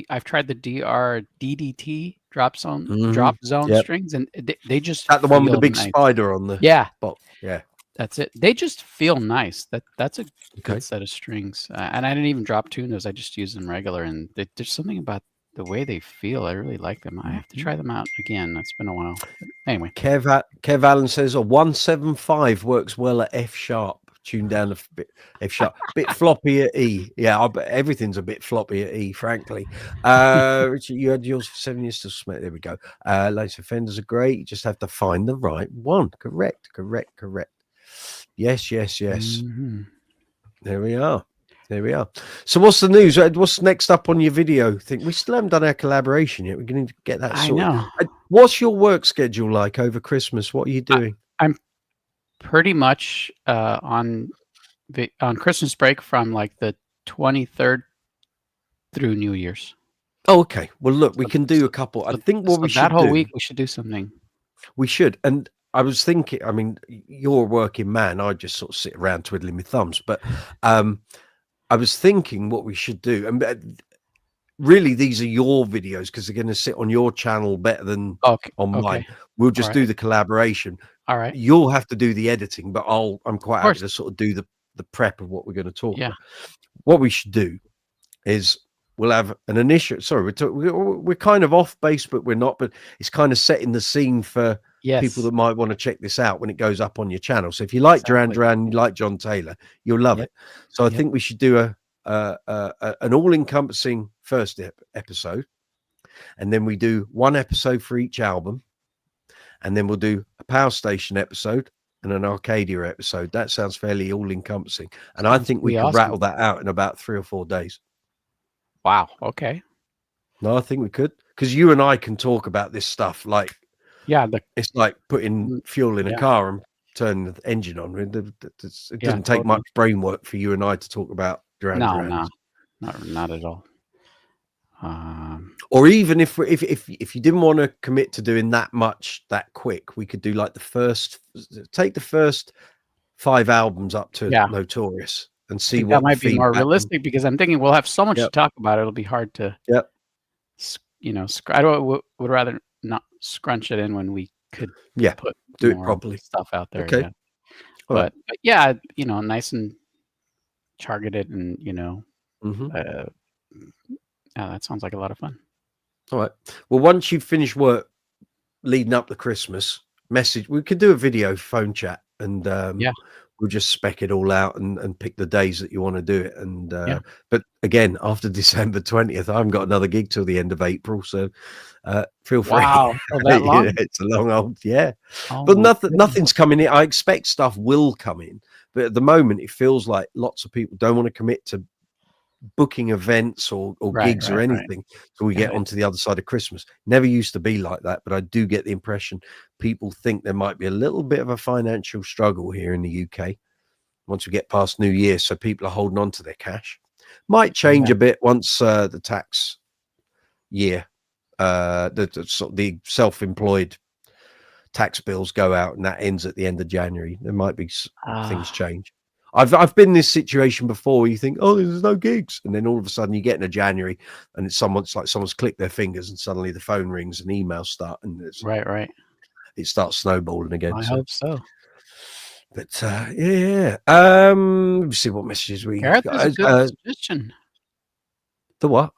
I've tried the DDT drop zone Yep. strings, and they just that the one with the feel big nice. spider on the Yeah, box. Yeah. that's it. They just feel nice. That's a Okay. good set of strings. And I didn't even drop tune those. I just use them regular, and there's something about the way they feel. I really like them. I have to try them out again. It's been a while. But anyway, Kev Allen says a 175 works well at F sharp. Tuned down a bit F sharp, bit floppy at E. Yeah, I bet everything's a bit floppy at E, frankly. Richard, you had yours for 7 years to Smith. There we go. Laser fenders are great. You just have to find the right one. Correct. Yes. Mm-hmm. There we are. So what's the news? What's next up on your video thing? We still haven't done our collaboration yet. We're going to get that I sorted. know. What's your work schedule like over Christmas? What are you doing? I'm pretty much on Christmas break from like the 23rd through New Year's. Oh, okay. Well, look, we can do a couple. I think what we should that whole do, week we should do something. we should. And I was thinking, I mean, you're a working man. I just sort of sit around twiddling my thumbs. But I was thinking what we should do. And really, these are your videos because they're going to sit on your channel better than on mine. We'll just do the collaboration. All right. You'll have to do the editing, but I'm quite happy to sort of do the prep of what we're going to talk about. What we should do is we'll have an initial. Sorry, we're kind of off base, but we're not. But it's kind of setting the scene for people that might want to check this out when it goes up on your channel. So if you like Duran Duran, you like John Taylor, you'll love it. So I think we should do an all-encompassing first episode, and then we do one episode for each album, and then we'll do a Power Station episode and an Arcadia episode. That sounds fairly all-encompassing, and I think we could rattle that out in about 3 or 4 days. Wow. Okay. No, I think we could, because you and I can talk about this stuff like it's like putting fuel in a car and turning the engine on. It doesn't take much brain work for you and I to talk about Duran Duran. No, not at all. Or even if you didn't want to commit to doing that much that quick, we could do like the first 5 albums up to Notorious and see what that might be more realistic, because I'm thinking we'll have so much to talk about. It'll be hard to I would rather not scrunch it in when we could put do it properly stuff out there. Okay. But yeah, nice and targeted, and that sounds like a lot of fun. All right. Well, once you finish work leading up to Christmas, we could do a video phone chat, and we'll just spec it all out and pick the days that you want to do it. And Yeah. but again, after December 20th, I haven't got another gig till the end of April, so feel free. Wow, oh, that long? It's a long old, yeah. Oh But my goodness. nothing's coming in. I expect stuff will come in, but at the moment, it feels like lots of people don't want to commit to booking events or gigs or anything so we get onto the other side of Christmas. Never used to be like that, but I do get the impression people think there might be a little bit of a financial struggle here in the UK once we get past New Year, so people are holding on to their cash. Might change a bit once the tax year, the self-employed tax bills go out, and that ends at the end of January. There might be things change. I've been in this situation before. You think, oh, there's no gigs, and then all of a sudden you get into January, and it's someone's clicked their fingers, and suddenly the phone rings and emails start, and it's Right. it starts snowballing again. I hope so. But yeah. Let me see what messages we Gareth got. has a good suggestion. The what?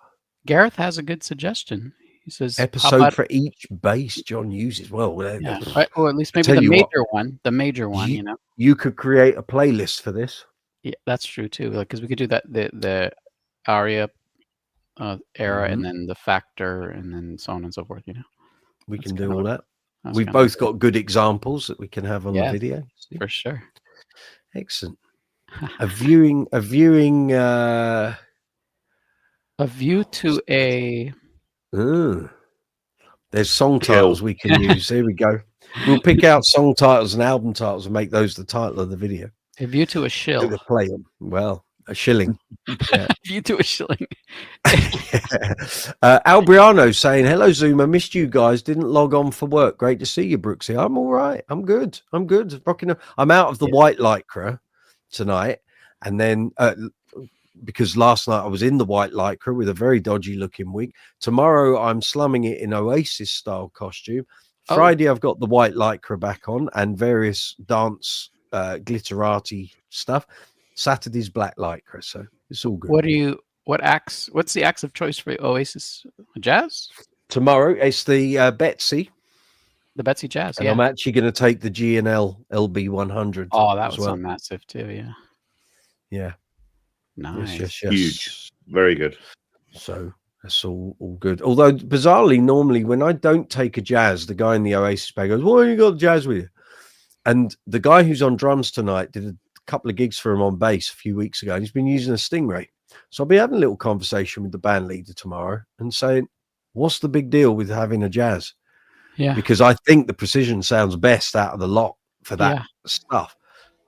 Gareth has a good suggestion. He says Episode for each bass John uses. Well, yeah, or at least maybe the major one. The major one, you know. You could create a playlist for this. Yeah, that's true too. Because we could do that the aria era, and then the factor, and then so on and so forth. You know, we can do all that. We've both got good examples that we can have on the video. For sure. Excellent. A view to a. There's song titles we can use. Here we go. We'll pick out song titles and album titles and make those the title of the video. A view to a shill. To play them. Well, a shilling. Yeah. View to a shilling. Albriano saying, hello, Zoom. I missed you guys. Didn't log on for work. Great to see you, Brooksy. I'm all right. I'm good. I'm out of the white lycra tonight. And then because last night I was in the white lycra with a very dodgy looking wig. Tomorrow I'm slumming it in Oasis style costume. Friday I've got the white lycra back on and various dance glitterati stuff. Saturday's black lycra, so it's all good. What's the acts of choice for Oasis? Jazz? Tomorrow it's the Betsy. The Betsy Jazz, and I'm actually going to take the G&L LB100. Oh, that was so massive too, yeah. Yeah. Nice. Yes. Huge. Very good. So that's all good. Although bizarrely, normally when I don't take a jazz, the guy in the Oasis band goes, "Why you got the jazz with you?" And the guy who's on drums tonight did a couple of gigs for him on bass a few weeks ago, and he's been using a Stingray. So I'll be having a little conversation with the band leader tomorrow and saying, "What's the big deal with having a jazz?" Yeah, because I think the Precision sounds best out of the lot for that stuff.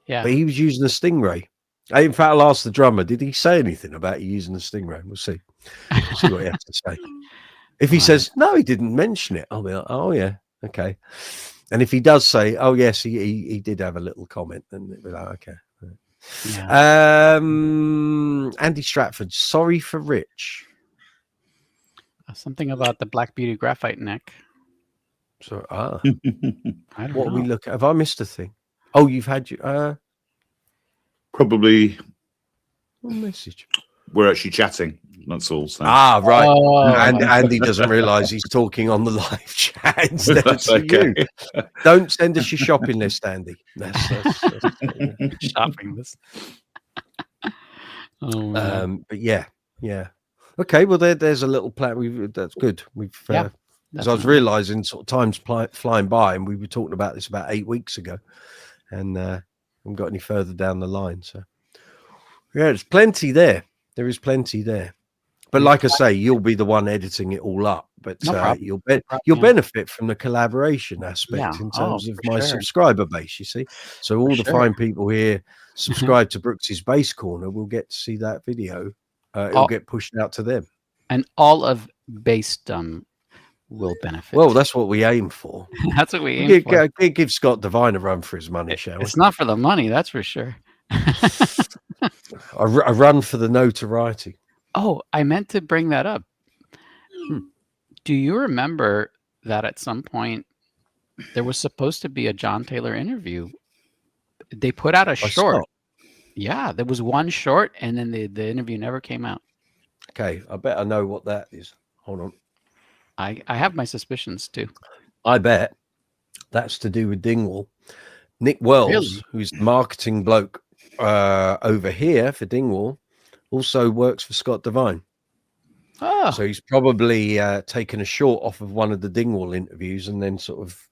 Yeah, but he was using a Stingray. In fact, I'll ask the drummer, did he say anything about you using a Stingray? We'll see. We'll see what he has to say. If he says, no, he didn't mention it, I'll be like, oh, yeah, okay. And if he does say, oh, yes, he did have a little comment, then it'll be like, okay. Yeah. Andy Stratford, sorry for Rich. Something about the Black Beauty graphite neck. So, I don't know. What we look at? Have I missed a thing? Oh, you've had you. Probably. Message. We're actually chatting. That's all. So. Ah, right. And Andy doesn't realise he's talking on the live chat instead of you. Don't send us your shopping list, Andy. That's shopping list. Oh, man. But yeah. Okay, well there's a little plan. That's good. As I was realising, sort of time's flying by, and we were talking about this about 8 weeks ago, and haven't got any further down the line. So yeah, there's plenty there. There is plenty there. But like I say, you'll be the one editing it all up. But you'll benefit from the collaboration aspect in terms of my subscriber base, you see. So all the fine people here subscribe to Brooksy's Bass Corner will get to see that video. It'll get pushed out to them. And all of Bassdom will benefit. Well, that's what we aim for. That's what we aim for. Give Scott Devine a run for his money, shall we? It's not for the money, that's for sure. A run for the notoriety. Oh, I meant to bring that up. Do you remember that at some point there was supposed to be a John Taylor interview? They put out a short. Yeah, there was one short, and then the interview never came out. Okay, I bet I know what that is. Hold on. I have my suspicions too. I bet that's to do with Dingwall. Nick Wells, Really? who's the marketing bloke over here for Dingwall, also works for Scott Devine. Oh, So he's probably taken a short off of one of the Dingwall interviews and then sort of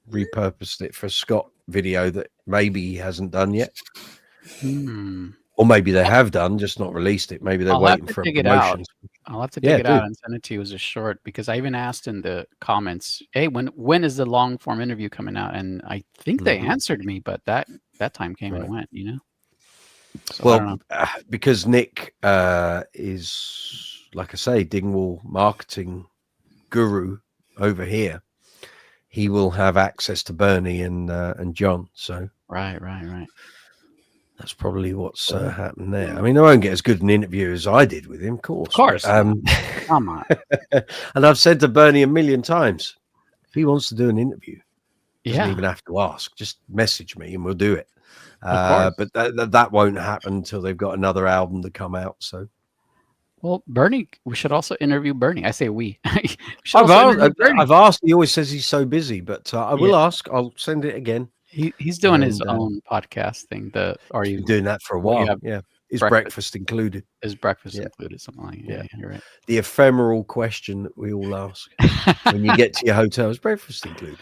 repurposed it for a Scott video that maybe he hasn't done yet. Or maybe they have done, just not released it. Maybe they're I'll waiting have to for a dig it out. promotion. I'll have to dig it out and send it to you as a short, because I even asked in the comments, hey, when is the long form interview coming out? And I think they answered me, but that time came and went, you know? So, well, because Nick is, like I say, Dingwall marketing guru over here, he will have access to Bernie and John. So right. that's probably what's happened there. I mean, I won't get as good an interview as I did with him, of course. But, come on. And I've said to Bernie a million times, if he wants to do an interview, he doesn't even have to ask. Just message me and we'll do it. But that won't happen until they've got another album to come out. So, well, Bernie, we should also interview Bernie. I say we. I've asked. He always says he's so busy, but I will ask. I'll send it again. He's doing his own podcast thing. Are you doing that for a while? Yeah. Is breakfast included? Is breakfast included? Something like that. Yeah, you're right. The ephemeral question that we all ask when you get to your hotel: is breakfast included?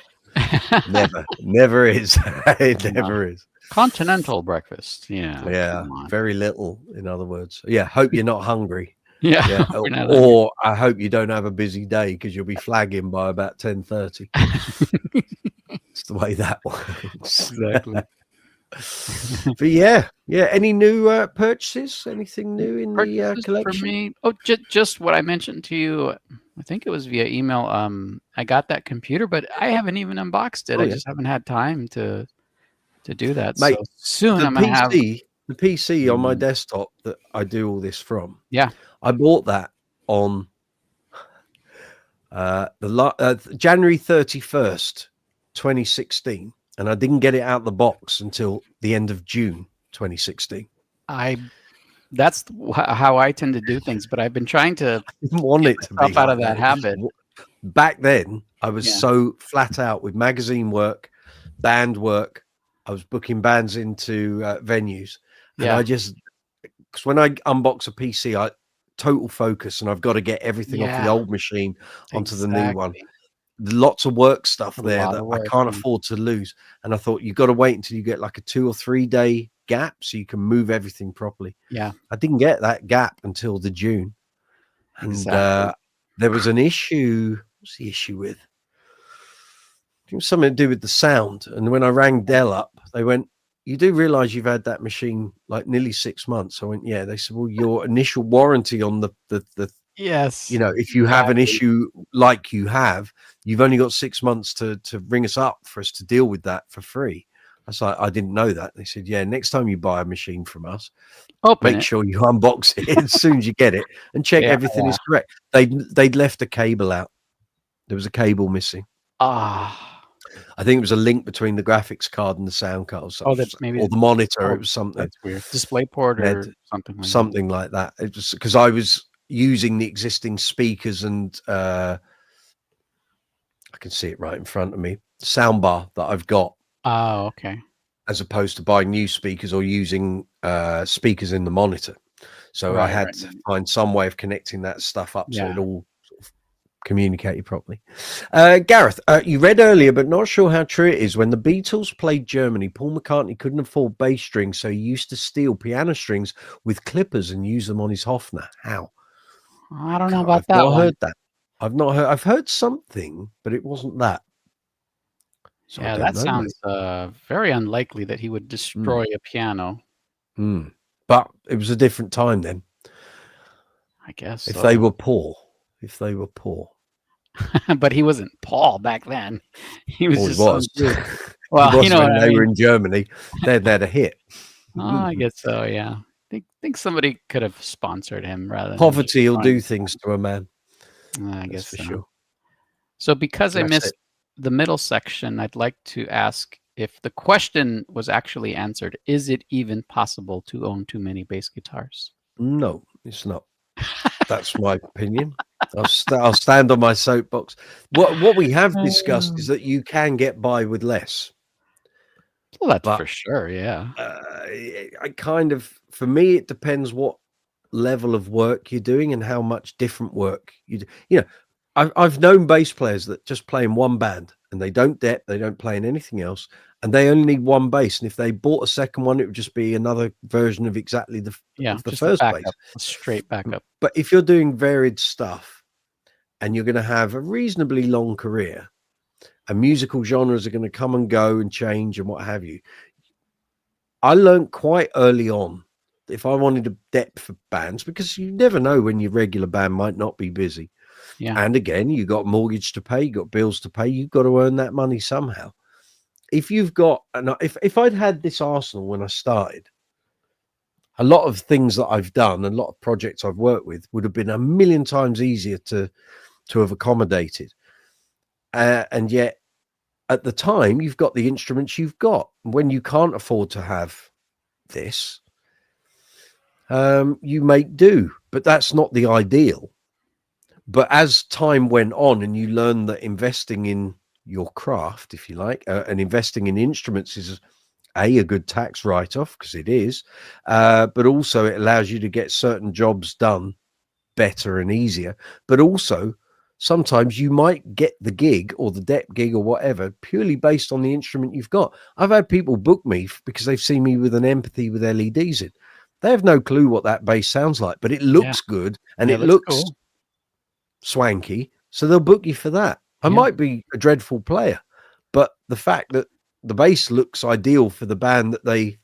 Never is. It never is. Continental breakfast. Yeah. Very little. In other words, hope you're not hungry. Yeah. Or I hope you don't have a busy day because you'll be flagging by about 10:30. It's the way that works. Exactly. But yeah. Any new purchases? Anything new in the collection? For me, just what I mentioned to you. I think it was via email. I got that computer, but I haven't even unboxed it. I just haven't had time to do that. Mate, so soon I'm gonna have the PC on my desktop that I do all this from. Yeah, I bought that on January 31st, 2016, and I didn't get it out of the box until the end of June 2016. That's how I tend to do things, but I've been trying to want it to be out of that habit. Back then, I was so flat out with magazine work, band work. I was booking bands into venues, and I just, because when I unbox a PC, I total focus, and I've got to get everything off the old machine onto the new one. Lots of work stuff there that I can't afford to lose. And I thought, you've got to wait until you get like a 2 or 3 day gap so you can move everything properly. Yeah. I didn't get that gap until the June. And there was an issue. What's the issue with? I think something to do with the sound. And when I rang Dell up, they went, you do realize you've had that machine like nearly 6 months. I went, yeah. They said, well, your initial warranty on the yes, you know, if you have an issue like you have, you've only got 6 months to ring us up for us to deal with that for free. I was like, I didn't know that. They said, yeah, next time you buy a machine from us, make sure you unbox it as soon as you get it and check everything is correct. They'd left a cable out. There was a cable missing. I think it was a link between the graphics card and the sound card or something. That's maybe, or the monitor. It was something. That's weird. DisplayPort or something like that. It was because I was using the existing speakers and I can see it right in front of me. Soundbar that I've got. Oh, okay. As opposed to buying new speakers or using speakers in the monitor. So I had to find some way of connecting that stuff up so it all sort of communicated properly. Gareth, you read earlier, but not sure how true it is. When the Beatles played Germany, Paul McCartney couldn't afford bass strings, so he used to steal piano strings with clippers and use them on his Hofner. How? I don't know about that. I've not heard that. I've not heard. I've heard something, but it wasn't that. So that sounds very unlikely that he would destroy a piano. But it was a different time then. I guess if they were poor. But he wasn't Paul back then. He was just was. Well, you know, when they were in Germany, they'd had a hit. I guess so. Yeah, I think somebody could have sponsored him rather than poverty will do things to a man. I guess for sure. So because I missed the middle section, I'd like to ask if the question was actually answered. Is it even possible to own too many bass guitars? No, it's not. That's my opinion. I'll stand on my soapbox. What we have discussed is that you can get by with less. Well, that's But for sure. Yeah. I kind of, for me, it depends what level of work you're doing and how much different work you do. You know, I've known bass players that just play in one band and they don't dep, they don't play in anything else, and they only need one bass. And if they bought a second one, it would just be another version of exactly the Just first a bass. backup, a straight backup. But if you're doing varied stuff and you're going to have a reasonably long career, and musical genres are going to come and go and change and what have you, I learned quite early on that if I wanted a depth for bands, because you never know when your regular band might not be busy. Yeah. And again, you got mortgage to pay, you got bills to pay, you've got to earn that money somehow. If you've got, and if I'd had this arsenal when I started, a lot of things that I've done, a lot of projects I've worked with would have been a million times easier to have accommodated. And yet at the time, you've got the instruments you've got. When you can't afford to have this, you make do, but that's not the ideal. But as time went on and you learn that investing in your craft, if you like, and investing in instruments is a good tax write-off, because it is, but also it allows you to get certain jobs done better and easier. But also sometimes you might get the gig or the dep gig or whatever purely based on the instrument you've got. I've had people book me because they've seen me with an Empathy with LEDs in. They have no clue what that bass sounds like, but it looks good and it looks cool, swanky, so they'll book you for that. I might be a dreadful player, but the fact that the bass looks ideal for the band that they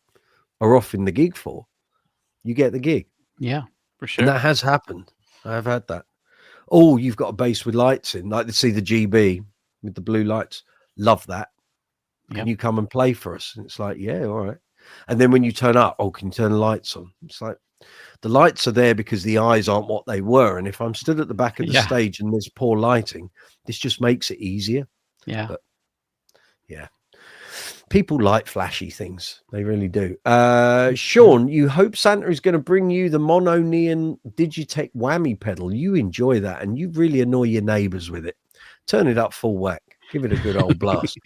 are offering the gig for, you get the gig. Yeah, for sure. And that has happened. I've had that. Oh, you've got a bass with lights in, like to see the GB with the blue lights. Love that. Can you come and play for us? And it's like, yeah, all right. And then when you turn up, oh, can you turn the lights on? It's like, the lights are there because the eyes aren't what they were. And if I'm stood at the back of the stage and there's poor lighting, this just makes it easier. Yeah. But yeah. People like flashy things. They really do. Sean, you hope Santa is going to bring you the mono neon Digitech whammy pedal. You enjoy that and you really annoy your neighbors with it. Turn it up full whack. Give it a good old blast.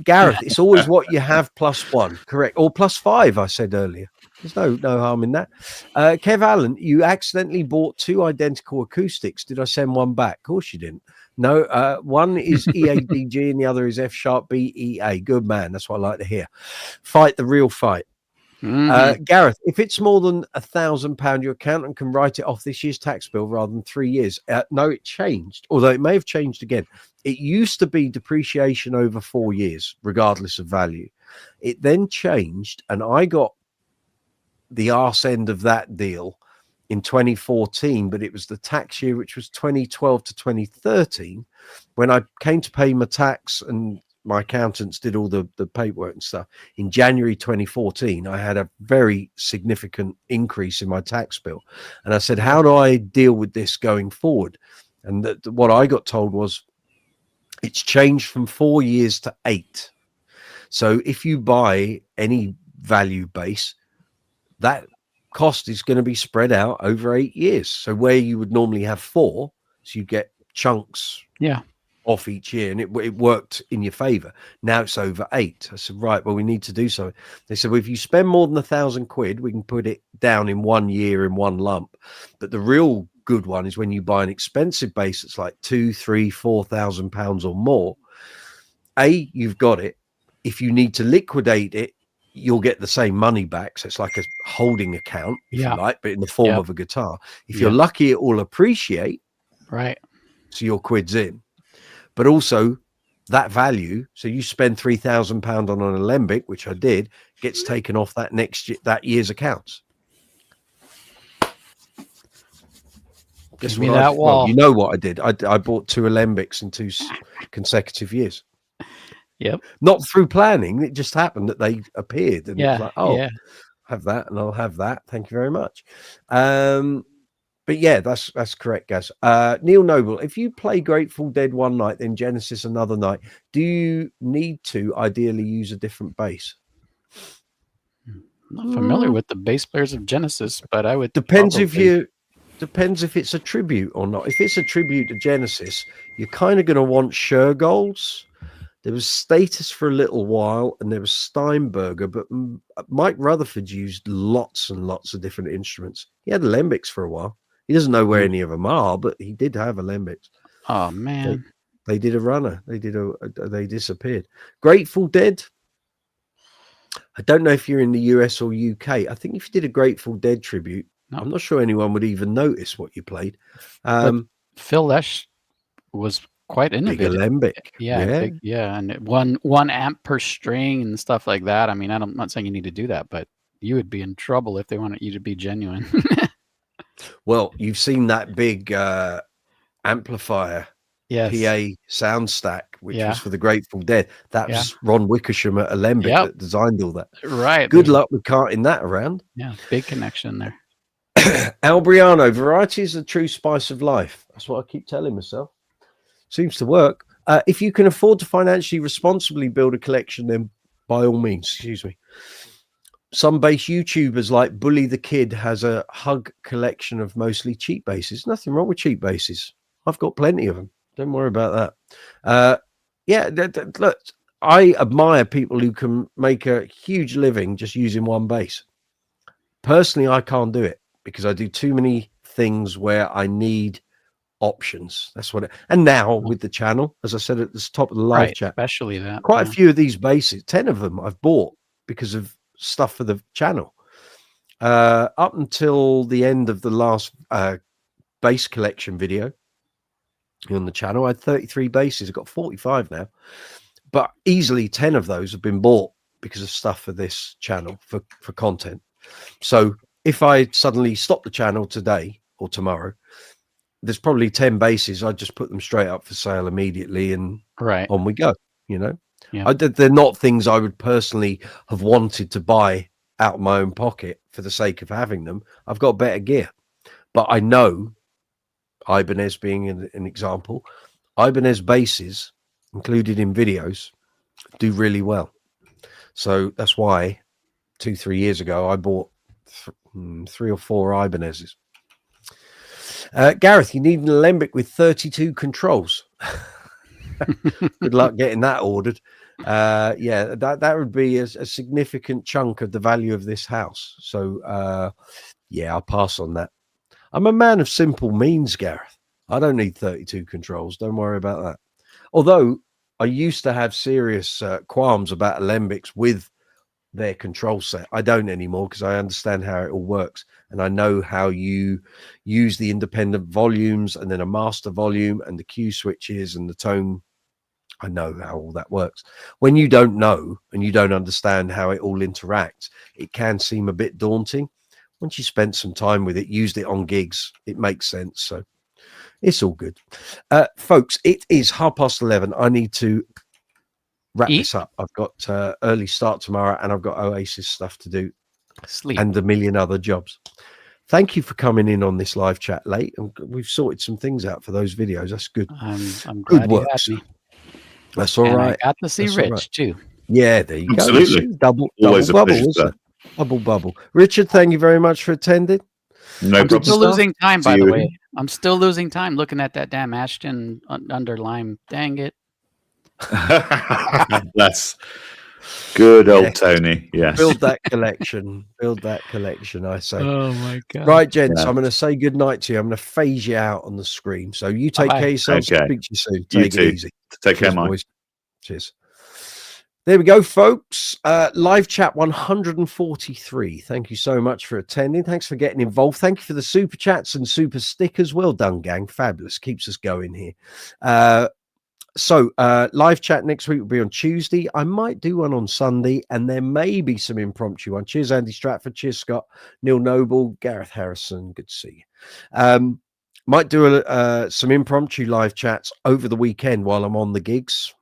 Gareth, it's always what you have plus one. Correct. Or plus five, I said earlier. There's no harm in that. Kev Allen, you accidentally bought two identical acoustics. Did I send one back? Of course you didn't. No, one is EADG and the other is F sharp B E A. Good man. That's what I like to hear. Fight the real fight. Gareth, if it's more than £1,000, your accountant can write it off this year's tax bill rather than 3 years. No, it changed, although it may have changed again. It used to be depreciation over 4 years, regardless of value. It then changed, and I got the arse end of that deal in 2014, but it was the tax year, which was 2012 to 2013, when I came to pay my tax and my accountants did all the paperwork and stuff. In January 2014, I had a very significant increase in my tax bill. And I said, how do I deal with this going forward? And what I got told was, it's changed from 4 years to 8. So if you buy any value base, that cost is going to be spread out over 8 years. So where you would normally have 4, so you get chunks off each year, and it worked in your favor. Now it's over 8. I said, right, well, we need to do something. They said, well, if you spend more than £1,000, we can put it down in 1 year in one lump. But the real good one is when you buy an expensive bass that's like £2,000, £3,000, £4,000 or more. You've got it. If you need to liquidate it, you'll get the same money back. So it's like a holding account, if you like, but in the form of a guitar. If you're lucky, it will appreciate. Right. So your quid's in. But also that value, so you spend £3,000 on an alembic, which I did, gets taken off that year's accounts. Give me that wall. Well, you know what I did. I bought 2 alembics in 2 consecutive years. Yep. Not through planning. It just happened that they appeared. And it was like, oh, have that and I'll have that. Thank you very much. But yeah, that's correct, guys. Neil Noble, if you play Grateful Dead one night, then Genesis another night, do you need to ideally use a different bass? I'm not familiar with the bass players of Genesis, but I would. Depends if it's a tribute or not. If it's a tribute to Genesis, you're kind of going to want Shergolds. There was Status for a little while, and there was Steinberger, but Mike Rutherford used lots and lots of different instruments. He had alembics for a while. He doesn't know where any of them are, but he did have alembics. Oh man, they did a runner. They disappeared. Grateful Dead. I don't know if you're in the US or UK. I think if you did a Grateful Dead tribute, I'm not sure anyone would even notice what you played. Phil Lesh was quite innovative. Big alembic. Yeah, and one amp per string and stuff like that. I mean, I'm not saying you need to do that, but you would be in trouble if they wanted you to be genuine. Well, you've seen that big amplifier PA sound stack, which was for the Grateful Dead. That was Ron Wickersham at Alembic that designed all that. Right. Good luck with carting that around. Yeah, big connection there. Albriano, variety is the true spice of life. That's what I keep telling myself. Seems to work. If you can afford to financially responsibly build a collection, then by all means, excuse me. Some bass YouTubers like Bully the Kid has a Hug collection of mostly cheap basses. Nothing wrong with cheap basses. I've got plenty of them. Don't worry about that. Look, I admire people who can make a huge living just using one bass. Personally, I can't do it because I do too many things where I need options. That's what and now with the channel, as I said at the top of the live chat, especially that quite a few of these basses, 10 of them I've bought because of stuff for the channel. Up until the end of the last bass collection video on the channel, I had 33 basses. I've got 45 now, but easily 10 of those have been bought because of stuff for this channel for content. So if I suddenly stop the channel today or tomorrow, there's probably 10 basses. I just put them straight up for sale immediately and on we go, you know. They're not things I would personally have wanted to buy out of my own pocket for the sake of having them. I've got better gear, but I know Ibanez being an example, Ibanez basses included in videos do really well. So that's why 2-3 years ago I bought 3 or 4 Ibanezes. Gareth, you need an alembic with 32 controls. Good luck getting that ordered. That would be a significant chunk of the value of this house. So I'll pass on that. I'm a man of simple means, Gareth. I don't need 32 controls. Don't worry about that. Although I used to have serious qualms about alembics with their control set. I don't anymore because I understand how it all works. And I know how you use the independent volumes and then a master volume and the Q switches and the tone. I know how all that works. When you don't know and you don't understand how it all interacts, it can seem a bit daunting. Once you spent some time with it, used it on gigs, it makes sense. So it's all good. Folks, it is 11:30. I need to wrap this up. I've got early start tomorrow and I've got Oasis stuff to do. Sleep. And a million other jobs. Thank you for coming in on this live chat late. And we've sorted some things out for those videos. That's good. I'm glad you had me. That's all right. I got to see Rich too. Yeah, there you go. Absolutely. Double Always bubble, a pleasure, isn't it? Double bubble. Richard, thank you very much for attending. No I'm problem. still losing time, by the way. I'm still losing time looking at that damn Ashton underline. Dang it. That's good old Tony. Yes. Build that collection. I say. Oh my God. Right, gents, I'm going to say good night to you. I'm going to phase you out on the screen. So you take care of yourselves. Okay. Speak to you soon. You Take too. it easy. Take care, Mike. Boys. Cheers. There we go, folks. Live chat 143. Thank you so much for attending. Thanks for getting involved. Thank you for the super chats and super stickers. Well done, gang. Fabulous. Keeps us going here. So live chat next week will be on Tuesday. I might do one on Sunday, and there may be some impromptu one. Cheers, Andy Stratford. Cheers, Scott. Neil Noble. Gareth Harrison. Good to see you. Might do some impromptu live chats over the weekend while I'm on the gigs.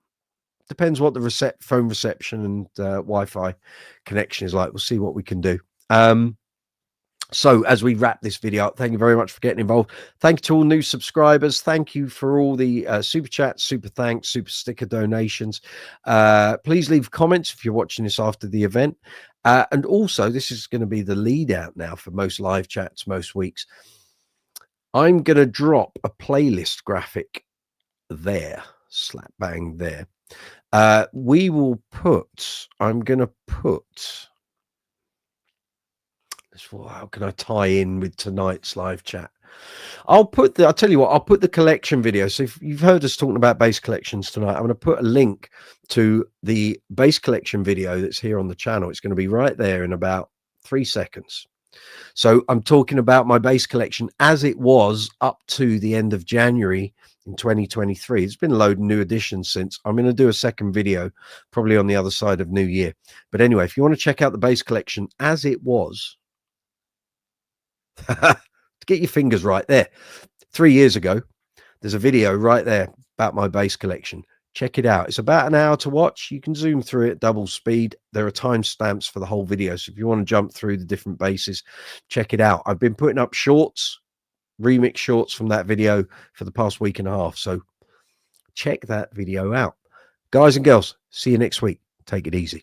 Depends what the phone reception and Wi-Fi connection is like. We'll see what we can do. So as we wrap this video up, thank you very much for getting involved. Thank you to all new subscribers. Thank you for all the super chats, super thanks, super sticker donations. Please leave comments if you're watching this after the event. And also, this is going to be the lead out now for most live chats most weeks. I'm going to drop a playlist graphic there, slap bang there. We will put, I'm going to put, how can I tie in with tonight's live chat? I'll tell you what, I'll put the collection video. So if you've heard us talking about bass collections tonight, I'm going to put a link to the bass collection video that's here on the channel. It's going to be right there in about 3 seconds. So I'm talking about my bass collection as it was up to the end of January in 2023. It's been a load of new additions since. I'm going to do a second video probably on the other side of New Year. But anyway, if you want to check out the bass collection as it was, to get your fingers right there, 3 years ago, there's a video right there about my bass collection. Check it out. It's about an hour to watch. You can zoom through it double speed. There are timestamps for the whole video. So if you want to jump through the different basses, check it out. I've been putting up shorts, remix shorts from that video for the past week and a half. So check that video out. Guys and girls, see you next week. Take it easy.